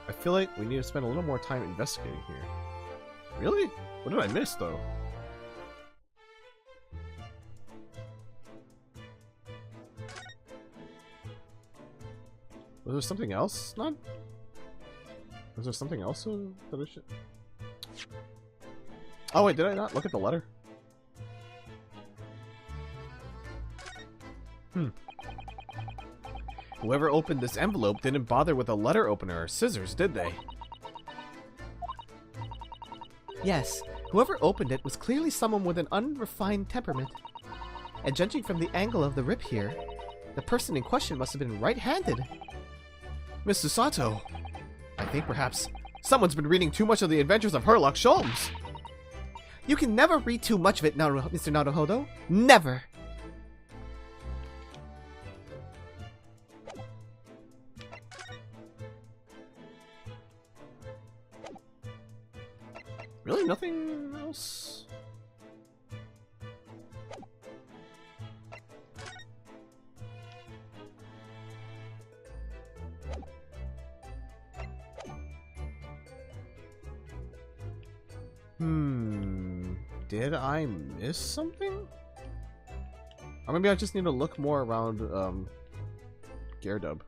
I feel like we need to spend a little more time investigating here. Really? What did I miss, though? Was there something else? Not? Was there something else that I should... Oh wait, did I not look at the letter? Whoever opened this envelope didn't bother with a letter opener or scissors, did they? Yes, whoever opened it was clearly someone with an unrefined temperament. And judging from the angle of the rip here, the person in question must have been right-handed. Mr. Sato, I think perhaps someone's been reading too much of the Adventures of Herlock Sholmes. You can never read too much of it, Mr. Naruhodo. Never! Really? Nothing else? Did I miss something? Or maybe I just need to look more around, Gyarados.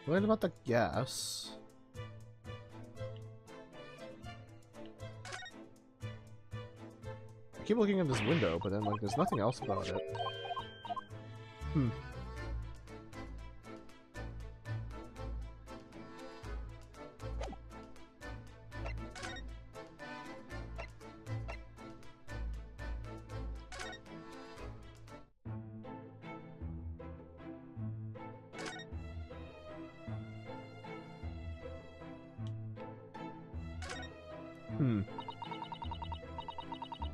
What about the gas? keep looking at this window, but then, like, there's nothing else about it. Hmm.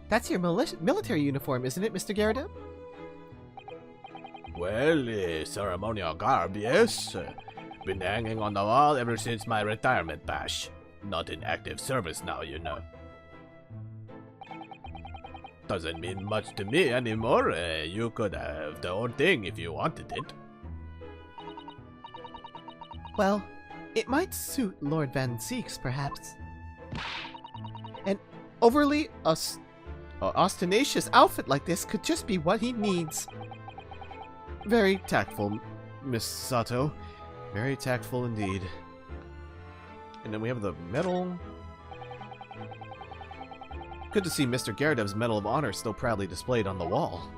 That's your military uniform, isn't it, Mr. Gyarados? Well, ceremonial garb, yes. Been hanging on the wall ever since my retirement bash. Not in active service now, you know. Doesn't mean much to me anymore. You could have the old thing if you wanted it. Well, it might suit Lord Van Zeeks, perhaps. An overly ostentatious outfit like this could just be what he needs. Very tactful, Miss Sato. Very tactful indeed. And then we have the medal. Good to see Mr. Gyarados' Medal of Honor still proudly displayed on the wall.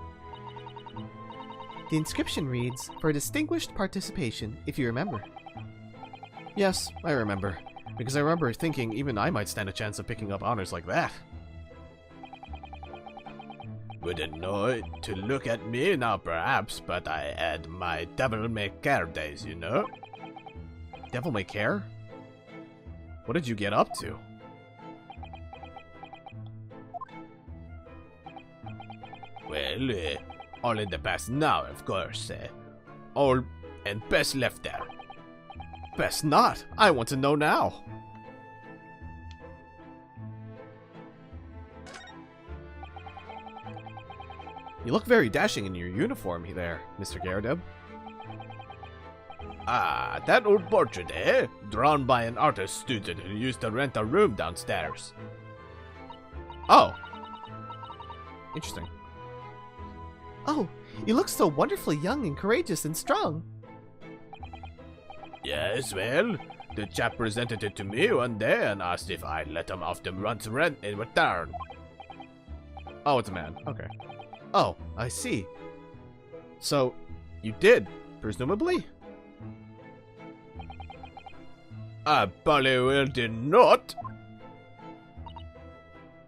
The inscription reads, "For distinguished participation," if you remember. Yes, I remember. Because I remember thinking even I might stand a chance of picking up honors like that. Wouldn't know it to look at me now perhaps, but I had my devil-may-care days, you know? Devil may care? What did you get up to? Well, all in the past now, of course. All and best left there. Best not! I want to know now! You look very dashing in your uniform there, Mr. Gyarados. Ah, that old portrait, eh? Drawn by an artist student who used to rent a room downstairs. Oh! Interesting. Oh, you look so wonderfully young and courageous and strong. Yes, well, the chap presented it to me one day and asked if I'd let him off the month's rent in return. Oh, it's a man. Okay. Oh, I see. So, you did, presumably? I bloody well did not.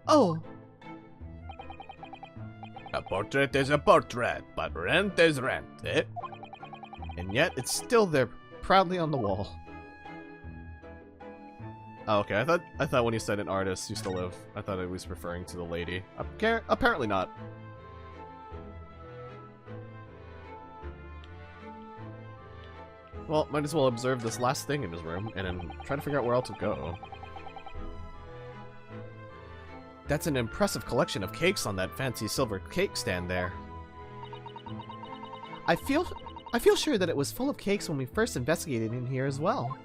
Oh. A portrait is a portrait, but rent is rent, eh? And yet, it's still there, proudly on the wall. Oh, okay. I thought when he said an artist used to live, I thought it was referring to the lady. Apparently not. Well, might as well observe this last thing in his room, and then try to figure out where else to go. That's an impressive collection of cakes on that fancy silver cake stand there. I feel sure that it was full of cakes when we first investigated in here as well.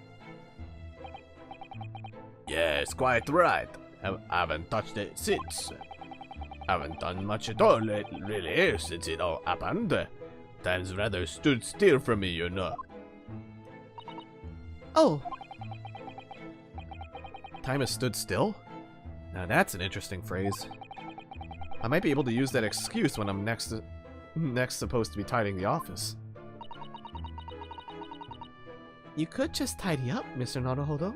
Yes, quite right. I haven't touched it since. Haven't done much at all, really, since it all happened. Time's rather stood still for me, you know. Oh. Time has stood still? Now that's an interesting phrase. I might be able to use that excuse when I'm next supposed to be tidying the office. You could just tidy up, Mr. Naruhodo.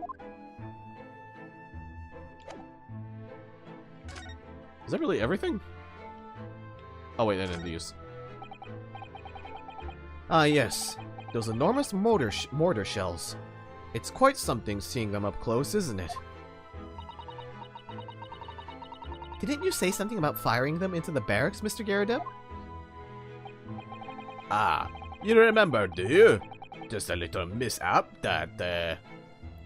Is that really everything? Oh wait, I didn't use. Ah yes, those enormous mortar shells. It's quite something seeing them up close, isn't it? Didn't you say something about firing them into the barracks, Mr. Gyarados? Ah, you remember, do you? Just a little mishap that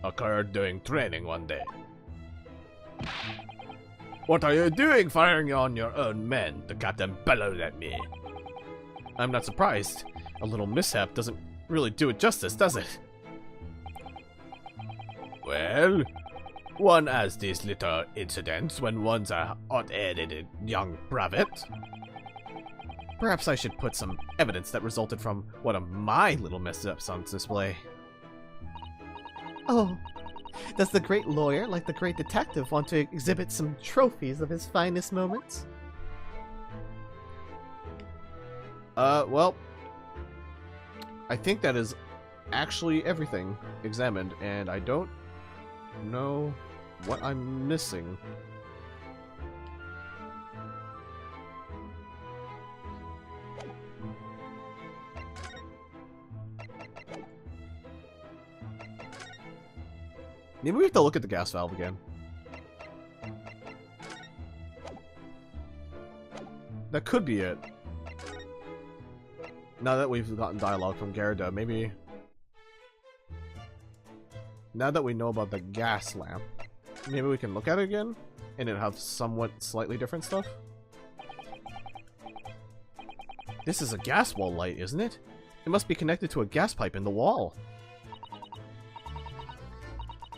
occurred during training one day. What are you doing firing on your own men? The captain bellowed at me. I'm not surprised. A little mishap doesn't really do it justice, does it? Well, one has these little incidents when one's a hot-headed young brevet. Perhaps I should put some evidence that resulted from one of my little mess-ups on display. Oh, does the great lawyer, like the great detective, want to exhibit some trophies of his finest moments? Well, I think that is actually everything examined, and I don't know what I'm missing. Maybe we have to look at the gas valve again. That could be it. Now that we've gotten dialogue from Gerda, maybe... Now that we know about the gas lamp, maybe we can look at it again? And it have somewhat slightly different stuff? This is a gas wall light, isn't it? It must be connected to a gas pipe in the wall.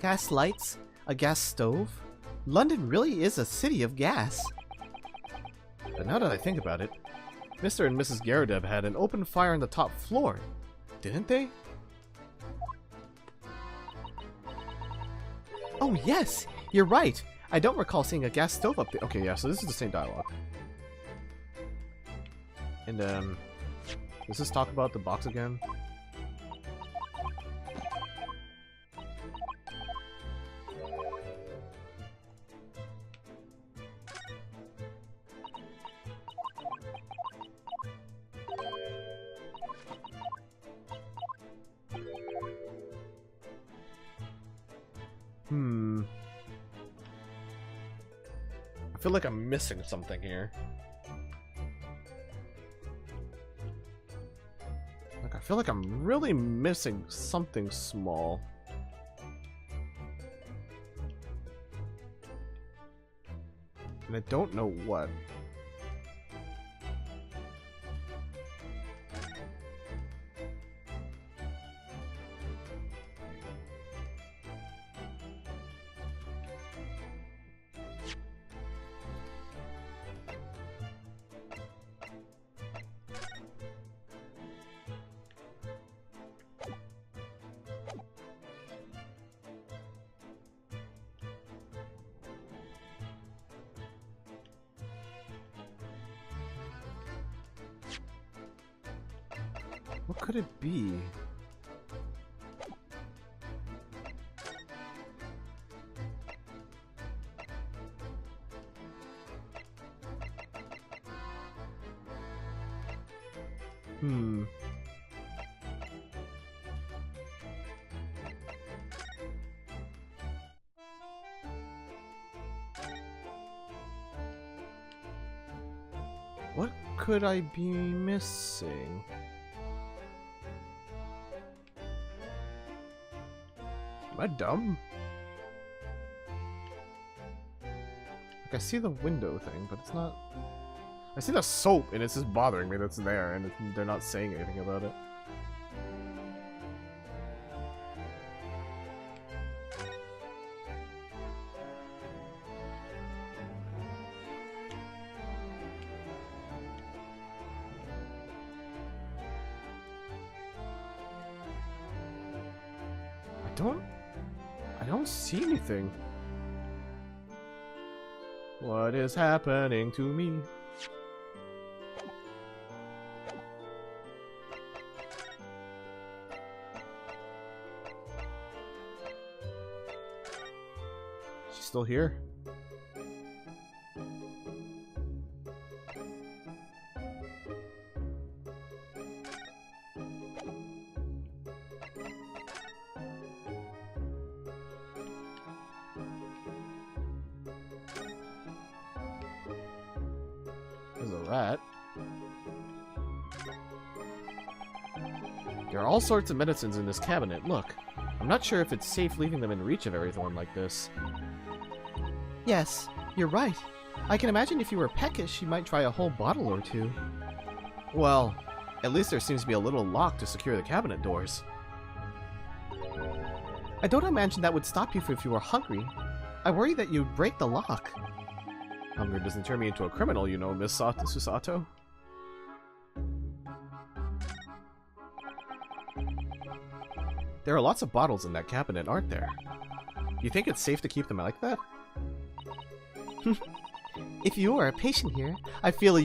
Gas lights? A gas stove? London really is a city of gas. But now that I think about it, Mr. and Mrs. Gerda had an open fire on the top floor, didn't they? Oh yes, you're right. I don't recall seeing a gas stove up there. Okay, yeah, so this is the same dialogue. And does this talk about the box again? I feel like I'm missing something here. Like, I feel like I'm really missing something small. And I don't know what. What could it be? What could I be missing? Am I dumb? Like, I see the window thing, but it's not... I see the soap, and it's just bothering me that's there, and they're not saying anything about it. I don't see anything. What is happening to me? She's still here? There's a rat. There are all sorts of medicines in this cabinet. Look, I'm not sure if it's safe leaving them in reach of everyone like this. Yes, you're right. I can imagine if you were peckish, you might try a whole bottle or two. Well, at least there seems to be a little lock to secure the cabinet doors. I don't imagine that would stop you if you were hungry. I worry that you'd break the lock. Hunger doesn't turn me into a criminal, you know, Miss Susato. There are lots of bottles in that cabinet, aren't there? You think it's safe to keep them like that? If you were a patient here, I feel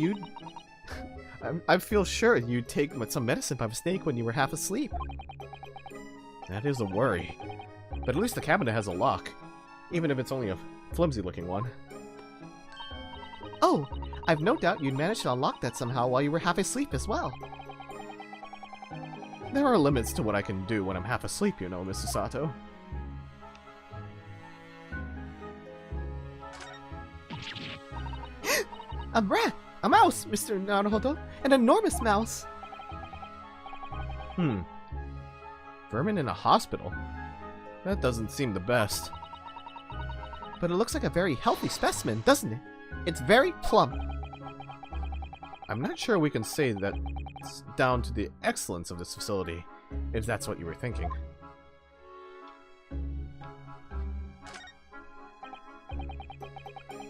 I feel sure you'd take some medicine by mistake when you were half asleep. That is a worry. But at least the cabinet has a lock, even if it's only a flimsy-looking one. Oh, I've no doubt you'd managed to unlock that somehow while you were half asleep as well. There are limits to what I can do when I'm half asleep, you know, Mrs. Sato. A rat! A mouse, Mr. Naruhodo! An enormous mouse! Vermin in a hospital? That doesn't seem the best. But it looks like a very healthy specimen, doesn't it? It's very plump. I'm not sure we can say that it's down to the excellence of this facility, if that's what you were thinking.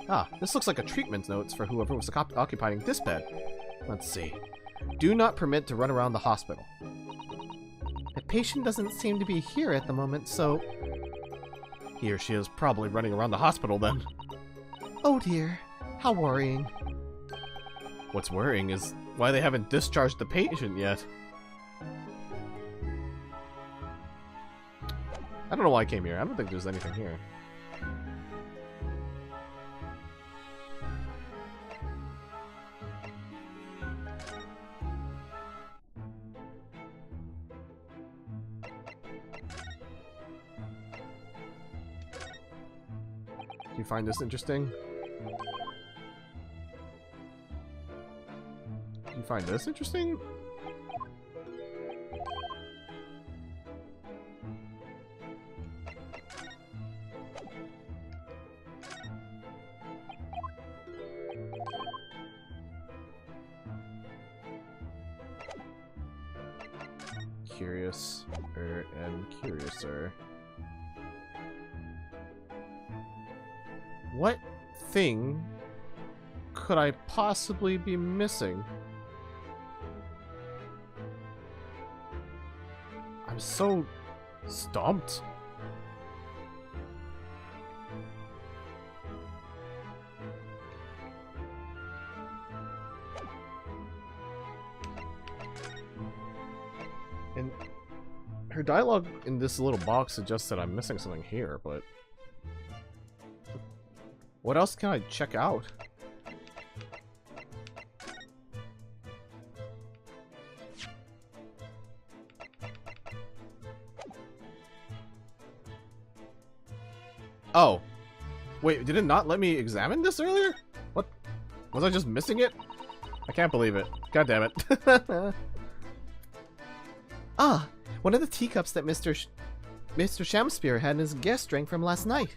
Ah, this looks like a treatment notes for whoever was occupying this bed. Let's see. Do not permit to run around the hospital. The patient doesn't seem to be here at the moment, so... He or she is probably running around the hospital then. Oh dear, how worrying. What's worrying is why they haven't discharged the patient yet. I don't know why I came here. I don't think there's anything here. Do you find this interesting? Do you find this interesting? Curious and curiouser. What thing could I possibly be missing? I'm so stumped. And her dialogue in this little box suggests that I'm missing something here, but what else can I check out? Oh. Wait, did it not let me examine this earlier? What? Was I just missing it? I can't believe it. God damn it. Ah, one of the teacups that Mr. Shamspear had in his guest drank from last night.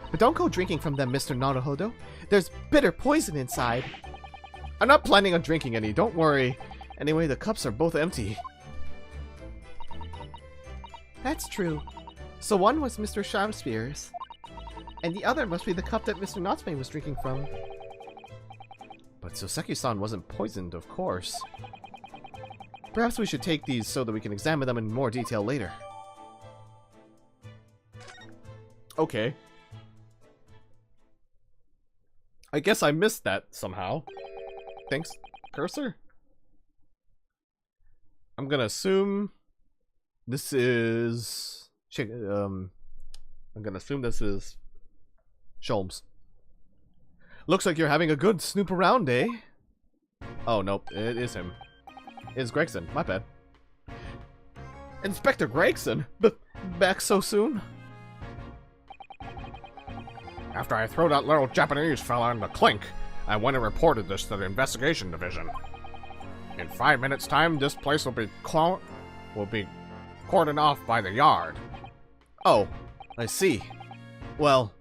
But don't go drinking from them, Mr. Naruhodo. There's bitter poison inside. I'm not planning on drinking any, don't worry. Anyway, the cups are both empty. That's true. So one was Mr. Shamspear's, and the other must be the cup that Mr. Natsume was drinking from. But Soseki-san wasn't poisoned, of course. Perhaps we should take these so that we can examine them in more detail later. Okay. I guess I missed that somehow. Thanks, cursor? I'm gonna assume this is... I'm gonna assume this is Sholmes. Looks like you're having a good snoop around, eh? Oh, nope, it is him. It's Gregson, my bad. Inspector Gregson? Back so soon? After I threw that little Japanese fella in the clink, I went and reported this to the investigation division. In 5 minutes' time, this place will be cordoned off by the yard. Oh, I see. Well,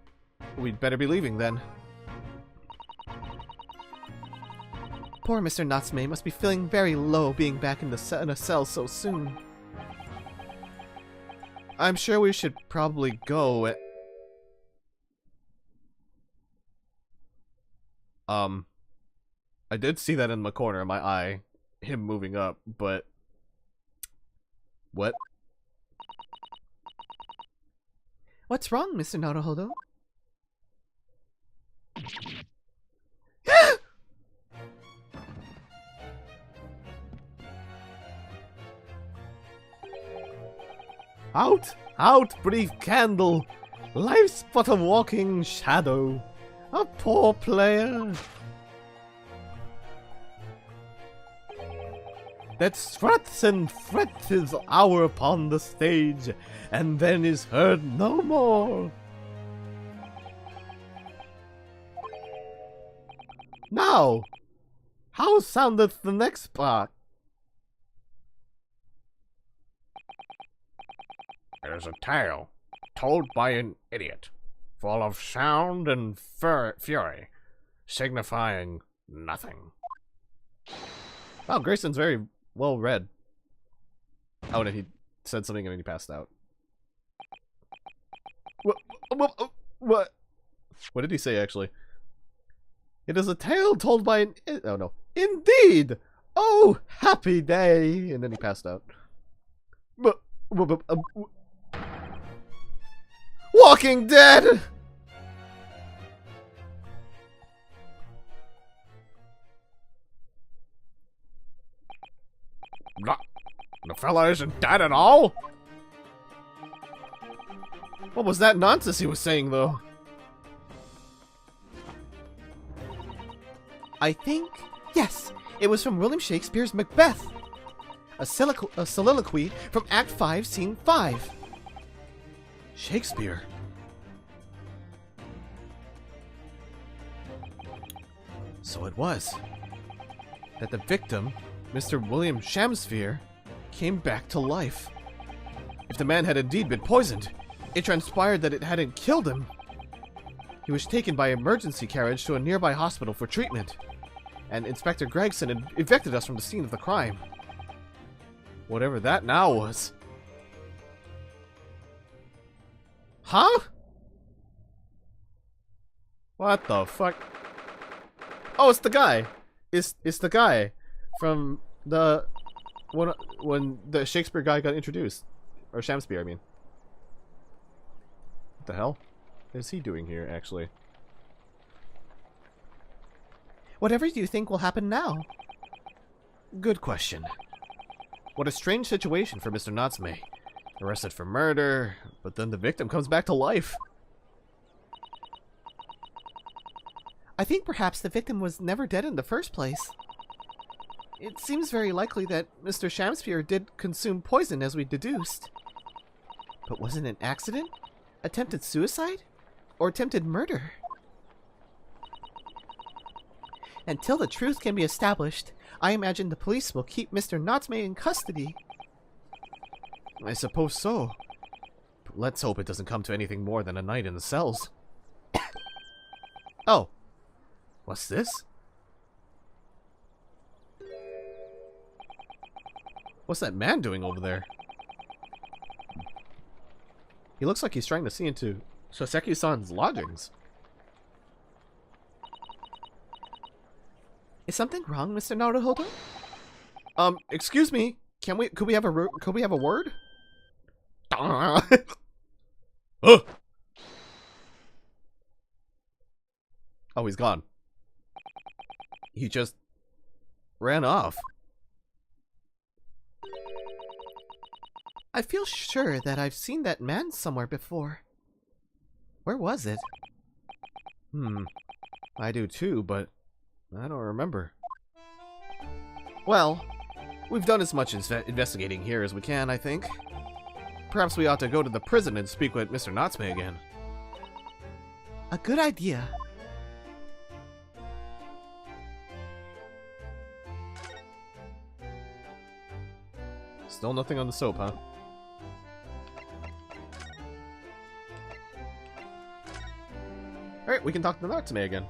we'd better be leaving then. Poor Mr. Natsume must be feeling very low being back in a cell so soon. I'm sure we should probably go. I did see that in the corner of my eye, him moving up, but what? What's wrong, Mr. Naruhodo? Out, out, brief candle. Life's but a walking shadow. A poor player that struts and frets his hour upon the stage, and then is heard no more. Now, how soundeth the next part? It is a tale told by an idiot, full of sound and fury, signifying nothing. Wow, Grayson's very well read. Oh, and he said something and then he passed out. What? What did he say, actually? It is a tale told by an... Oh, no. Indeed! Oh, happy day! And then he passed out. Walking Dead! The fella isn't dead at all? What was that nonsense he was saying, though? I think, yes, it was from William Shakespeare's Macbeth. A soliloquy from Act 5, Scene 5. Shakespeare. So it was that the victim, Mr. William Shamsphere, came back to life. If the man had indeed been poisoned, it transpired that it hadn't killed him. He was taken by emergency carriage to a nearby hospital for treatment, and Inspector Gregson had evicted us from the scene of the crime. Whatever that now was. Huh? What the fuck? Oh, it's the guy. It's the guy from the when the Shakespeare guy got introduced, or Shamsphere, I mean. What the hell is he doing here, actually? Whatever do you think will happen now? Good question. What a strange situation for Mr. Natsume. Arrested for murder, but then the victim comes back to life. I think perhaps the victim was never dead in the first place. It seems very likely that Mr. Shamsphere did consume poison, as we deduced. But was it an accident? Attempted suicide? Or attempted murder? Until the truth can be established, I imagine the police will keep Mr. Natsume in custody. I suppose so. But let's hope it doesn't come to anything more than a night in the cells. Oh. What's this? What's that man doing over there? He looks like he's trying to see into Soseki-san's lodgings. Is something wrong, Mr. Naruhodo? Excuse me. Could we have a word? Oh, he's gone. He just ran off. I feel sure that I've seen that man somewhere before. Where was it? I do too, but I don't remember. Well, we've done as much investigating here as we can, I think. Perhaps we ought to go to the prison and speak with Mr. Natsume again. A good idea. Still nothing on the soap, huh? Alright, we can talk to Natsume again.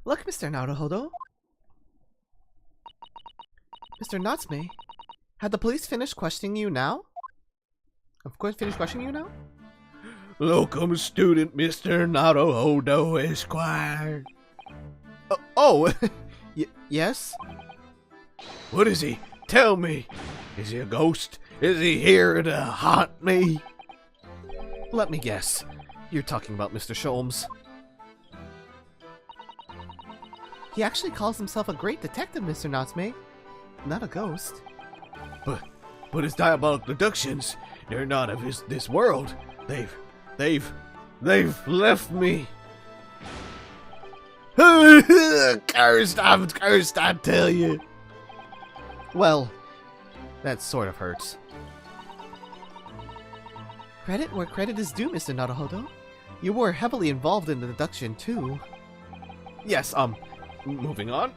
Look, Mr. Naruhodo. Mr. Natsume, had the police finished questioning you now? Finished questioning you now? Locum student Mr. Naruhodo Esquire. Yes? What is he? Tell me. Is he a ghost? Is he here to haunt me? Let me guess. You're talking about Mr. Sholmes. He actually calls himself a great detective, Mr. Natsume. Not a ghost. But his diabolic deductions, they're not of this world. They've left me. Cursed, I'm cursed, I tell you. Well, that sort of hurts. Credit where credit is due, Mr. Naruhodo. You were heavily involved in the deduction, too. Yes, moving on.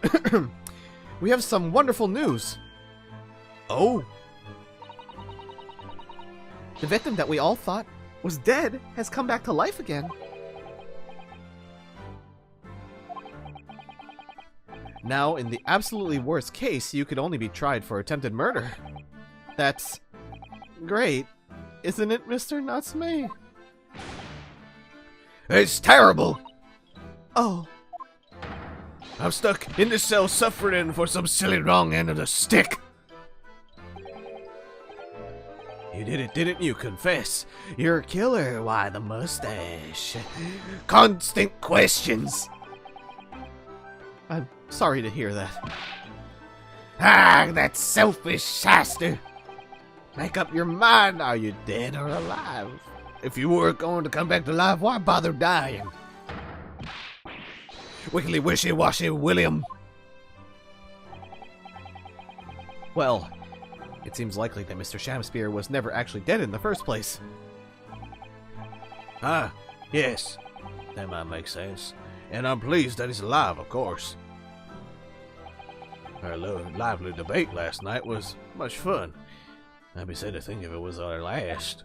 We have some wonderful news. Oh? The victim that we all thought was dead has come back to life again. Now, in the absolutely worst case, you could only be tried for attempted murder. That's great, isn't it, Mr. Natsume? It's terrible. Oh. I'm stuck in this cell suffering for some silly wrong end of the stick. You did it, didn't you? Confess. You're a killer. Why the mustache? Constant questions. I'm sorry to hear that. Ah, that selfish shaster. Make up your mind. Are you dead or alive? If you were going to come back to life, why bother dying? Wiggly wishy-washy William. Well, it seems likely that Mr. Shamspear was never actually dead in the first place. Ah, yes. That might make sense. And I'm pleased that he's alive, of course. Our lively debate last night was much fun. I'd be sad to think if it was our last.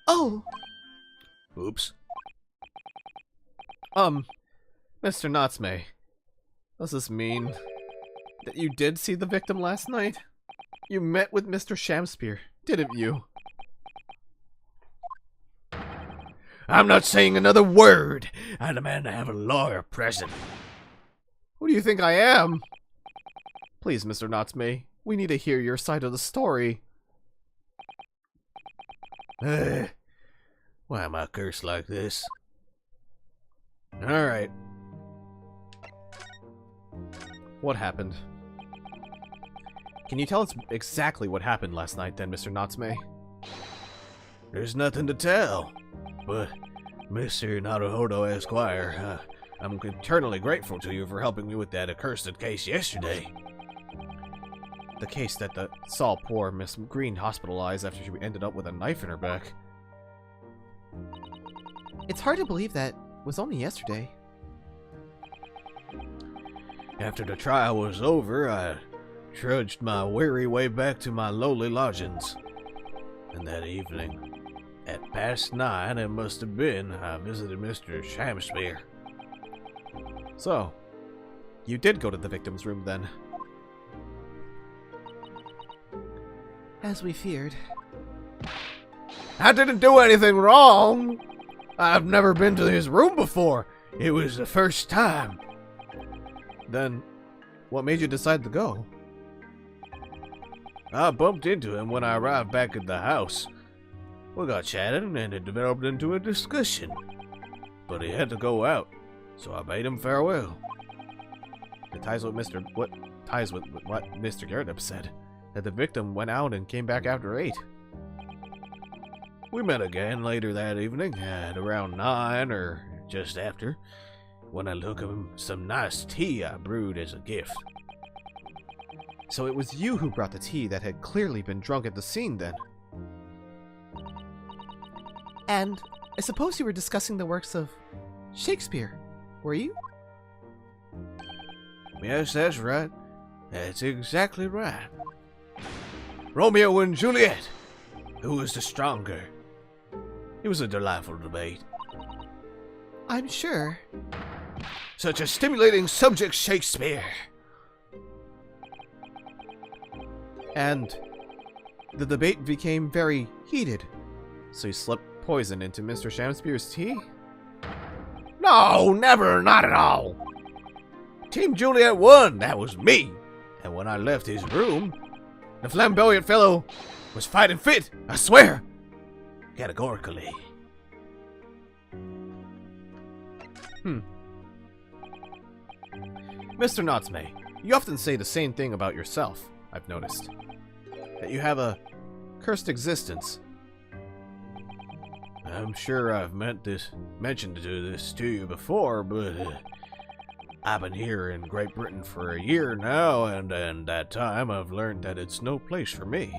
Oh! Oops. Mr. Natsume, does this mean that you did see the victim last night? You met with Mr. Shamspear, didn't you? I'm not saying another word. I demand to have a lawyer present. Who do you think I am? Please, Mr. Natsume, we need to hear your side of the story. Why am I cursed like this? Alright. What happened? Can you tell us exactly what happened last night then, Mr. Natsume? There's nothing to tell. But, Mr. Naruhodo Esquire, I'm eternally grateful to you for helping me with that accursed case yesterday. The case that saw poor Miss Green hospitalized after she ended up with a knife in her back. It's hard to believe that was only yesterday. After the trial was over, I trudged my weary way back to my lowly lodgings. And that evening, at past 9 it must have been, I visited Mr. Shamspear. So, you did go to the victim's room then? As we feared. I didn't do anything wrong. I've never been to his room before. It was the first time. Then, what made you decide to go? I bumped into him when I arrived back at the house. We got chatting and it developed into a discussion. But he had to go out, so I bade him farewell. It ties with what Mr. Garrett said, that the victim went out and came back after 8. We met again later that evening at around 9 or just after, when I took him some nice tea I brewed as a gift. So it was you who brought the tea that had clearly been drunk at the scene then? And I suppose you were discussing the works of Shakespeare, were you? Yes, that's right. That's exactly right. Romeo and Juliet. Who was the stronger? It was a delightful debate. I'm sure. Such a stimulating subject, Shakespeare. And the debate became very heated. So you slipped poison into Mr. Shamspear's tea? No, never, not at all. Team Juliet won, that was me. And when I left his room, the flamboyant fellow was fighting fit, I swear. Categorically. Mr. Natsume, you often say the same thing about yourself, I've noticed. That you have a cursed existence. I'm sure I've mentioned this to you before, but I've been here in Great Britain for a year now, and in that time I've learned that it's no place for me.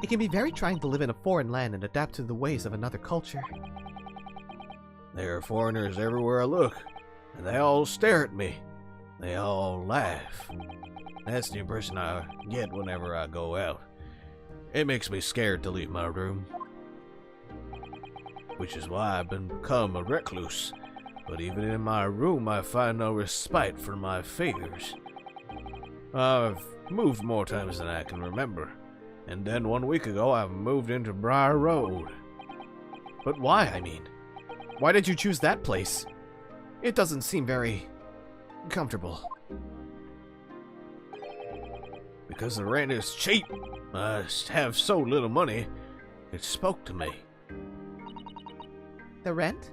It can be very trying to live in a foreign land and adapt to the ways of another culture. There are foreigners everywhere I look, and they all stare at me. They all laugh. That's the impression I get whenever I go out. It makes me scared to leave my room. Which is why I've become a recluse. But even in my room I find no respite for my fears. I've moved more times than I can remember. And then 1 week ago I moved into Briar Road. But why, I mean? Why did you choose that place? It doesn't seem very comfortable. Because the rent is cheap. I have so little money, it spoke to me. The rent?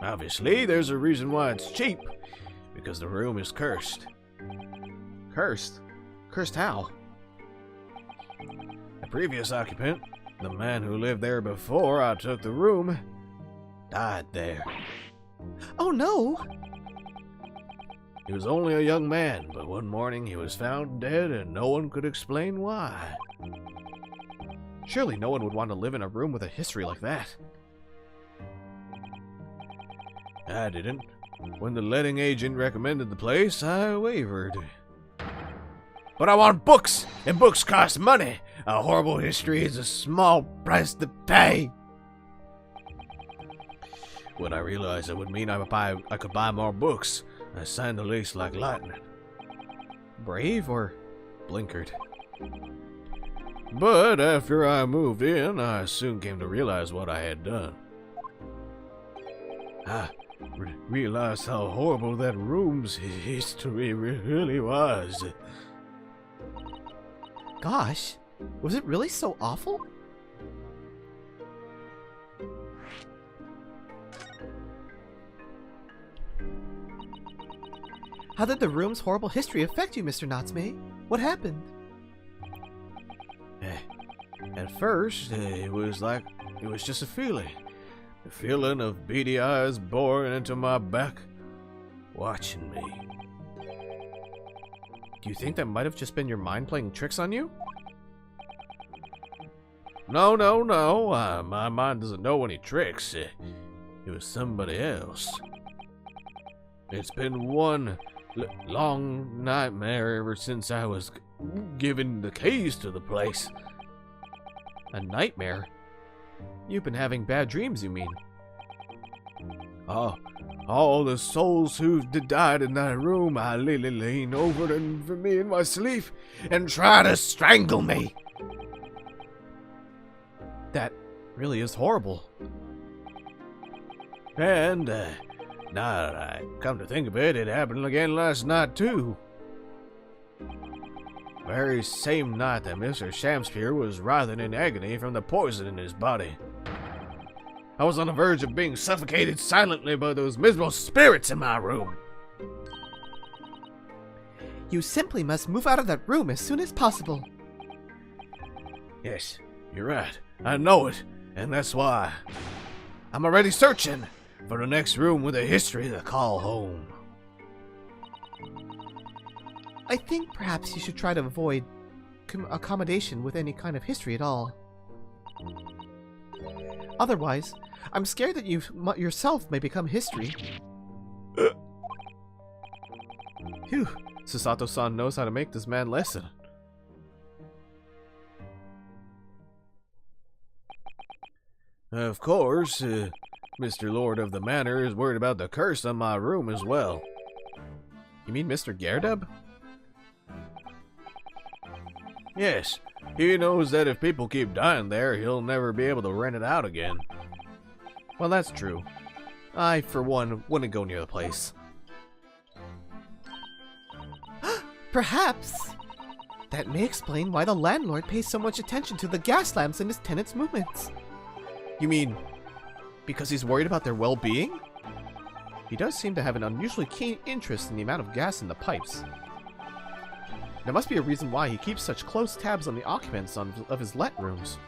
Obviously, there's a reason why it's cheap. Because the room is cursed. Cursed? Cursed how? The previous occupant, the man who lived there before I took the room, died there. Oh no! He was only a young man, but one morning he was found dead and no one could explain why. Surely no one would want to live in a room with a history like that. I didn't. When the letting agent recommended the place, I wavered. But I want books, and books cost money. A horrible history is a small price to pay. When I realized it would mean I could buy more books, I signed the lease like lightning. Brave or blinkered? But after I moved in, I soon came to realize what I had done. I realized how horrible that room's history really was. Gosh, was it really so awful? How did the room's horrible history affect you, Mr. Natsume? What happened? At first, it was just a feeling. The feeling of beady eyes boring into my back, watching me. Do you think that might have just been your mind playing tricks on you? No. My mind doesn't know any tricks. It was somebody else. It's been one long nightmare ever since I was given the keys to the place. A nightmare? You've been having bad dreams, you mean? All the souls who died in that room, I lean over them for me in my sleep and try to strangle me. That really is horrible. And now that I come to think of it, it happened again last night too. Very same night that Mr. Shamspeare was writhing in agony from the poison in his body. I was on the verge of being suffocated silently by those miserable spirits in my room. You simply must move out of that room as soon as possible. Yes, you're right. I know it, and that's why I'm already searching for the next room with a history to call home. I think perhaps you should try to avoid accommodation with any kind of history at all. Otherwise, I'm scared that you yourself may become history. Phew, Susato-san knows how to make this man listen. Of course, Mr. Lord of the Manor is worried about the curse on my room as well. You mean Mr. Gerdeb? Yes, he knows that if people keep dying there, he'll never be able to rent it out again. Well, that's true. I, for one, wouldn't go near the place. Perhaps! That may explain why the landlord pays so much attention to the gas lamps in his tenants' movements. You mean because he's worried about their well-being? He does seem to have an unusually keen interest in the amount of gas in the pipes. There must be a reason why he keeps such close tabs on the occupants of his let rooms.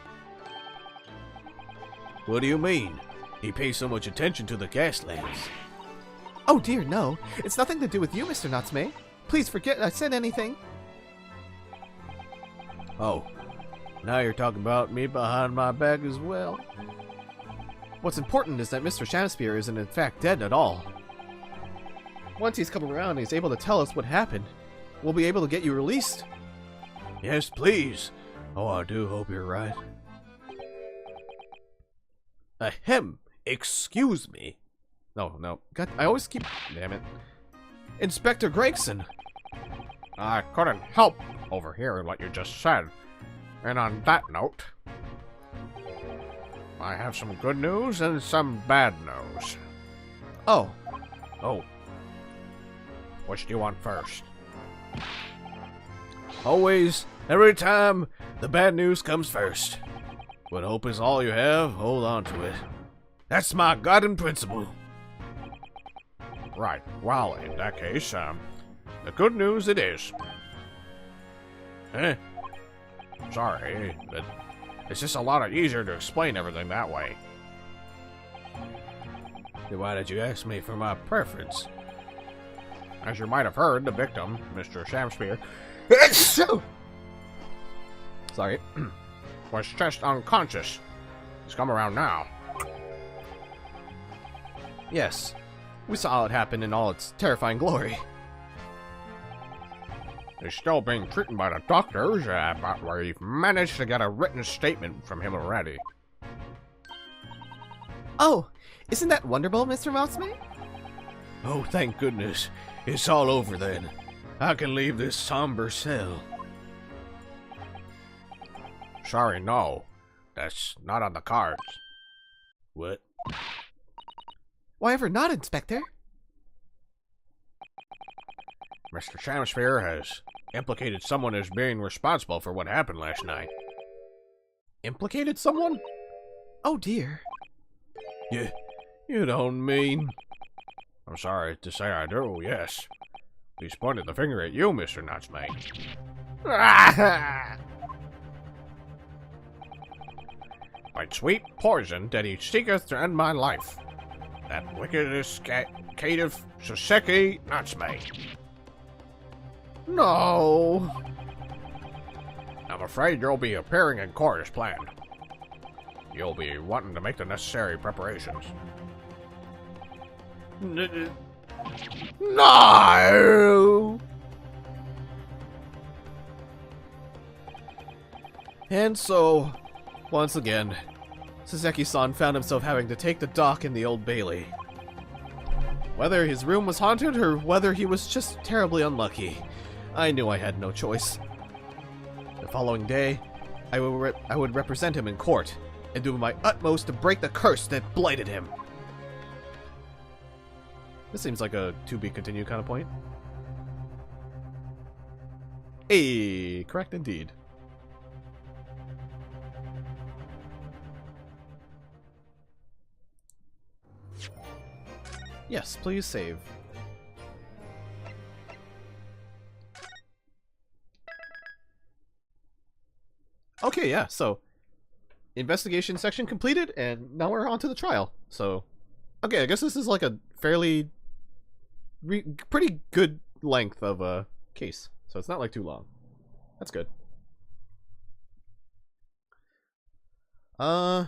What do you mean? He pays so much attention to the gas lamps. Oh dear, no. It's nothing to do with you, Mr. Natsume. Please forget I said anything. Oh, now you're talking about me behind my back as well? What's important is that Mr. Shamspear isn't in fact dead at all. Once he's come around and he's able to tell us what happened, we'll be able to get you released. Yes, please. Oh, I do hope you're right. Ahem. Excuse me. No. God, I always keep... Damn it. Inspector Gregson. I couldn't help overhearing what you just said. And on that note, I have some good news and some bad news. Oh. Which do you want first? Always, every time, the bad news comes first. When hope is all you have, hold on to it. That's my guiding principle. Right, well, in that case, the good news it is. Sorry, but it's just a lot easier to explain everything that way. Then why did you ask me for my preference? As you might have heard, the victim, Mr. Shamspear, Sorry. was just unconscious. He's come around now. Yes. We saw it happen in all its terrifying glory. He's still being treated by the doctors, but we've managed to get a written statement from him already. Oh, isn't that wonderful, Mr. Natsume? Oh, thank goodness. It's all over then. I can leave this somber cell. Sorry, no. That's not on the cards. What? Why ever not, Inspector? Mr. Shamspear has implicated someone as being responsible for what happened last night. Implicated someone? Oh dear. You don't mean... I'm sorry to say I do, yes. He's pointed the finger at you, Mr. Natsume. By sweet poison that he seeketh to end my life. That wicked escative Soseki Natsume. No. I'm afraid you'll be appearing in court as planned. You'll be wanting to make the necessary preparations. No! And so, once again, Soseki-san found himself having to take the dock in the Old Bailey. Whether his room was haunted or whether he was just terribly unlucky, I knew I had no choice. The following day, I would represent him in court and do my utmost to break the curse that blighted him. This seems like a to-be-continued kind of point. Hey, correct indeed. Yes, please save. Okay, yeah, so investigation section completed, and now we're on to the trial. So, okay, I guess this is like a fairly pretty good length of a case, so it's not like too long. That's good. Yeah,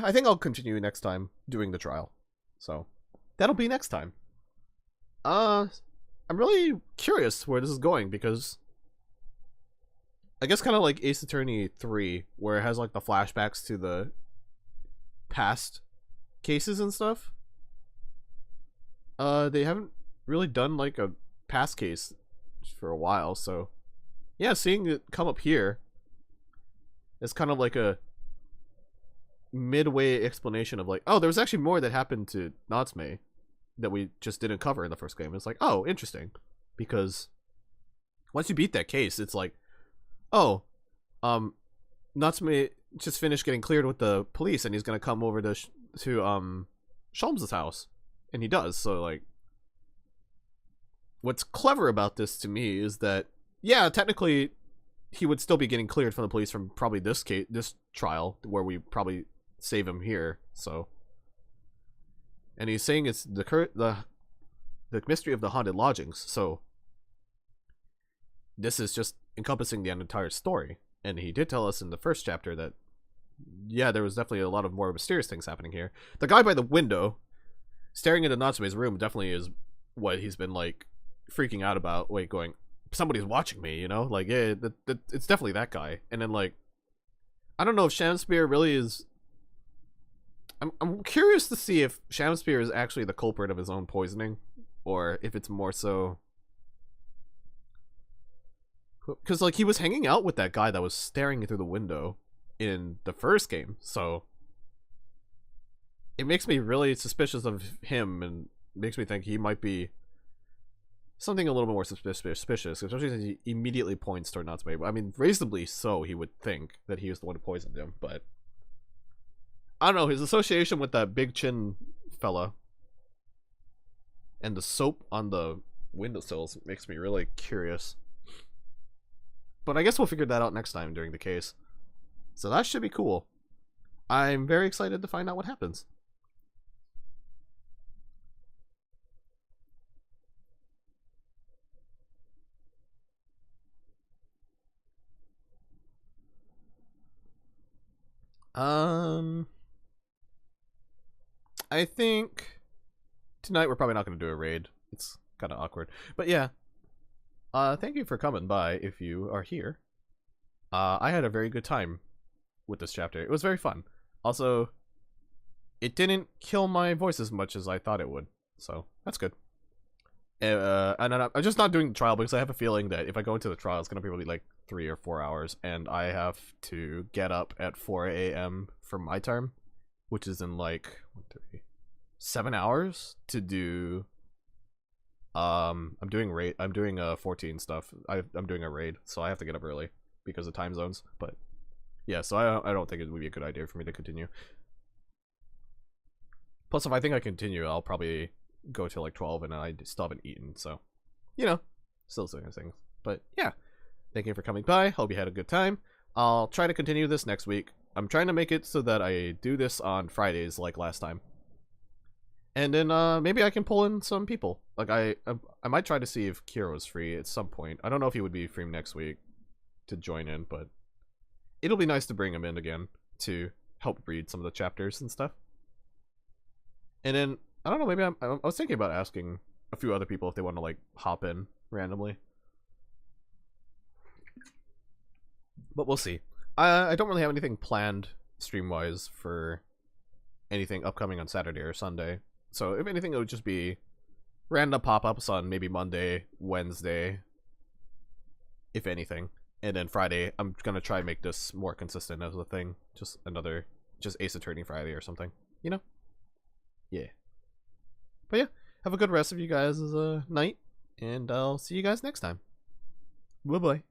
I think I'll continue next time doing the trial. So, that'll be next time. I'm really curious where this is going, because I guess kind of like Ace Attorney 3, where it has like the flashbacks to the past cases and stuff. They haven't really done like a past case for a while, so yeah, seeing it come up here is kind of like a midway explanation of like, oh, there was actually more that happened to Natsume that we just didn't cover in the first game. It's like, oh, interesting, because once you beat that case, it's like, oh, Natsume just finished getting cleared with the police, and he's gonna come over to Sholmes' house. And he does, so, like... What's clever about this to me is that, yeah, technically, he would still be getting cleared from the police from probably this trial, where we probably save him here, so... And he's saying it's the mystery of the haunted lodgings, so... This is just encompassing the entire story. And he did tell us in the first chapter that, yeah, there was definitely a lot of more mysterious things happening here. The guy by the window, staring into Natsume's room, definitely is what he's been, like, freaking out about. Wait, going, somebody's watching me, you know? Like, yeah, it's definitely that guy. And then, like, I don't know if Shamspear really is... I'm curious to see if Shamspear is actually the culprit of his own poisoning, or if it's more so... Because, like, he was hanging out with that guy that was staring through the window in the first game, so... It makes me really suspicious of him, and makes me think he might be something a little bit more suspicious, especially since he immediately points toward Natsume. I mean, reasonably so, he would think that he was the one who poisoned him, but... I don't know, his association with that big chin fella and the soap on the windowsills makes me really curious. But I guess we'll figure that out next time during the case. So that should be cool. I'm very excited to find out what happens. I think tonight we're probably not going to do a raid. It's kind of awkward. But yeah. Thank you for coming by if you are here. I had a very good time with this chapter. It was very fun. Also, it didn't kill my voice as much as I thought it would. So, that's good. And I'm just not doing the trial because I have a feeling that if I go into the trial, it's going to be really like 3 or 4 hours. And I have to get up at 4 a.m. for my term, which is in like 7 hours to do... I'm doing 14 stuff. I'm doing a raid, so I have to get up early because of time zones. But yeah, so I don't think it would be a good idea for me to continue. Plus, if I think I continue, I'll probably go till like 12 and I still haven't eaten, so you know, still doing things. But yeah, thank you for coming by. Hope you had a good time. I'll try to continue this next week. I'm trying to make it so that I do this on Fridays like last time. And then maybe I can pull in some people. Like I might try to see if Kiro's free at some point. I don't know if he would be free next week to join in, but it'll be nice to bring him in again to help read some of the chapters and stuff. And then I don't know, maybe I was thinking about asking a few other people if they want to like hop in randomly. But we'll see. I don't really have anything planned stream-wise for anything upcoming on Saturday or Sunday. So if anything, it would just be random pop-ups on maybe Monday, Wednesday, if anything. And then Friday, I'm going to try and make this more consistent as a thing. Just Ace Attorney Friday or something. You know? Yeah. But yeah, have a good rest of you guys' night. And I'll see you guys next time. Bye-bye.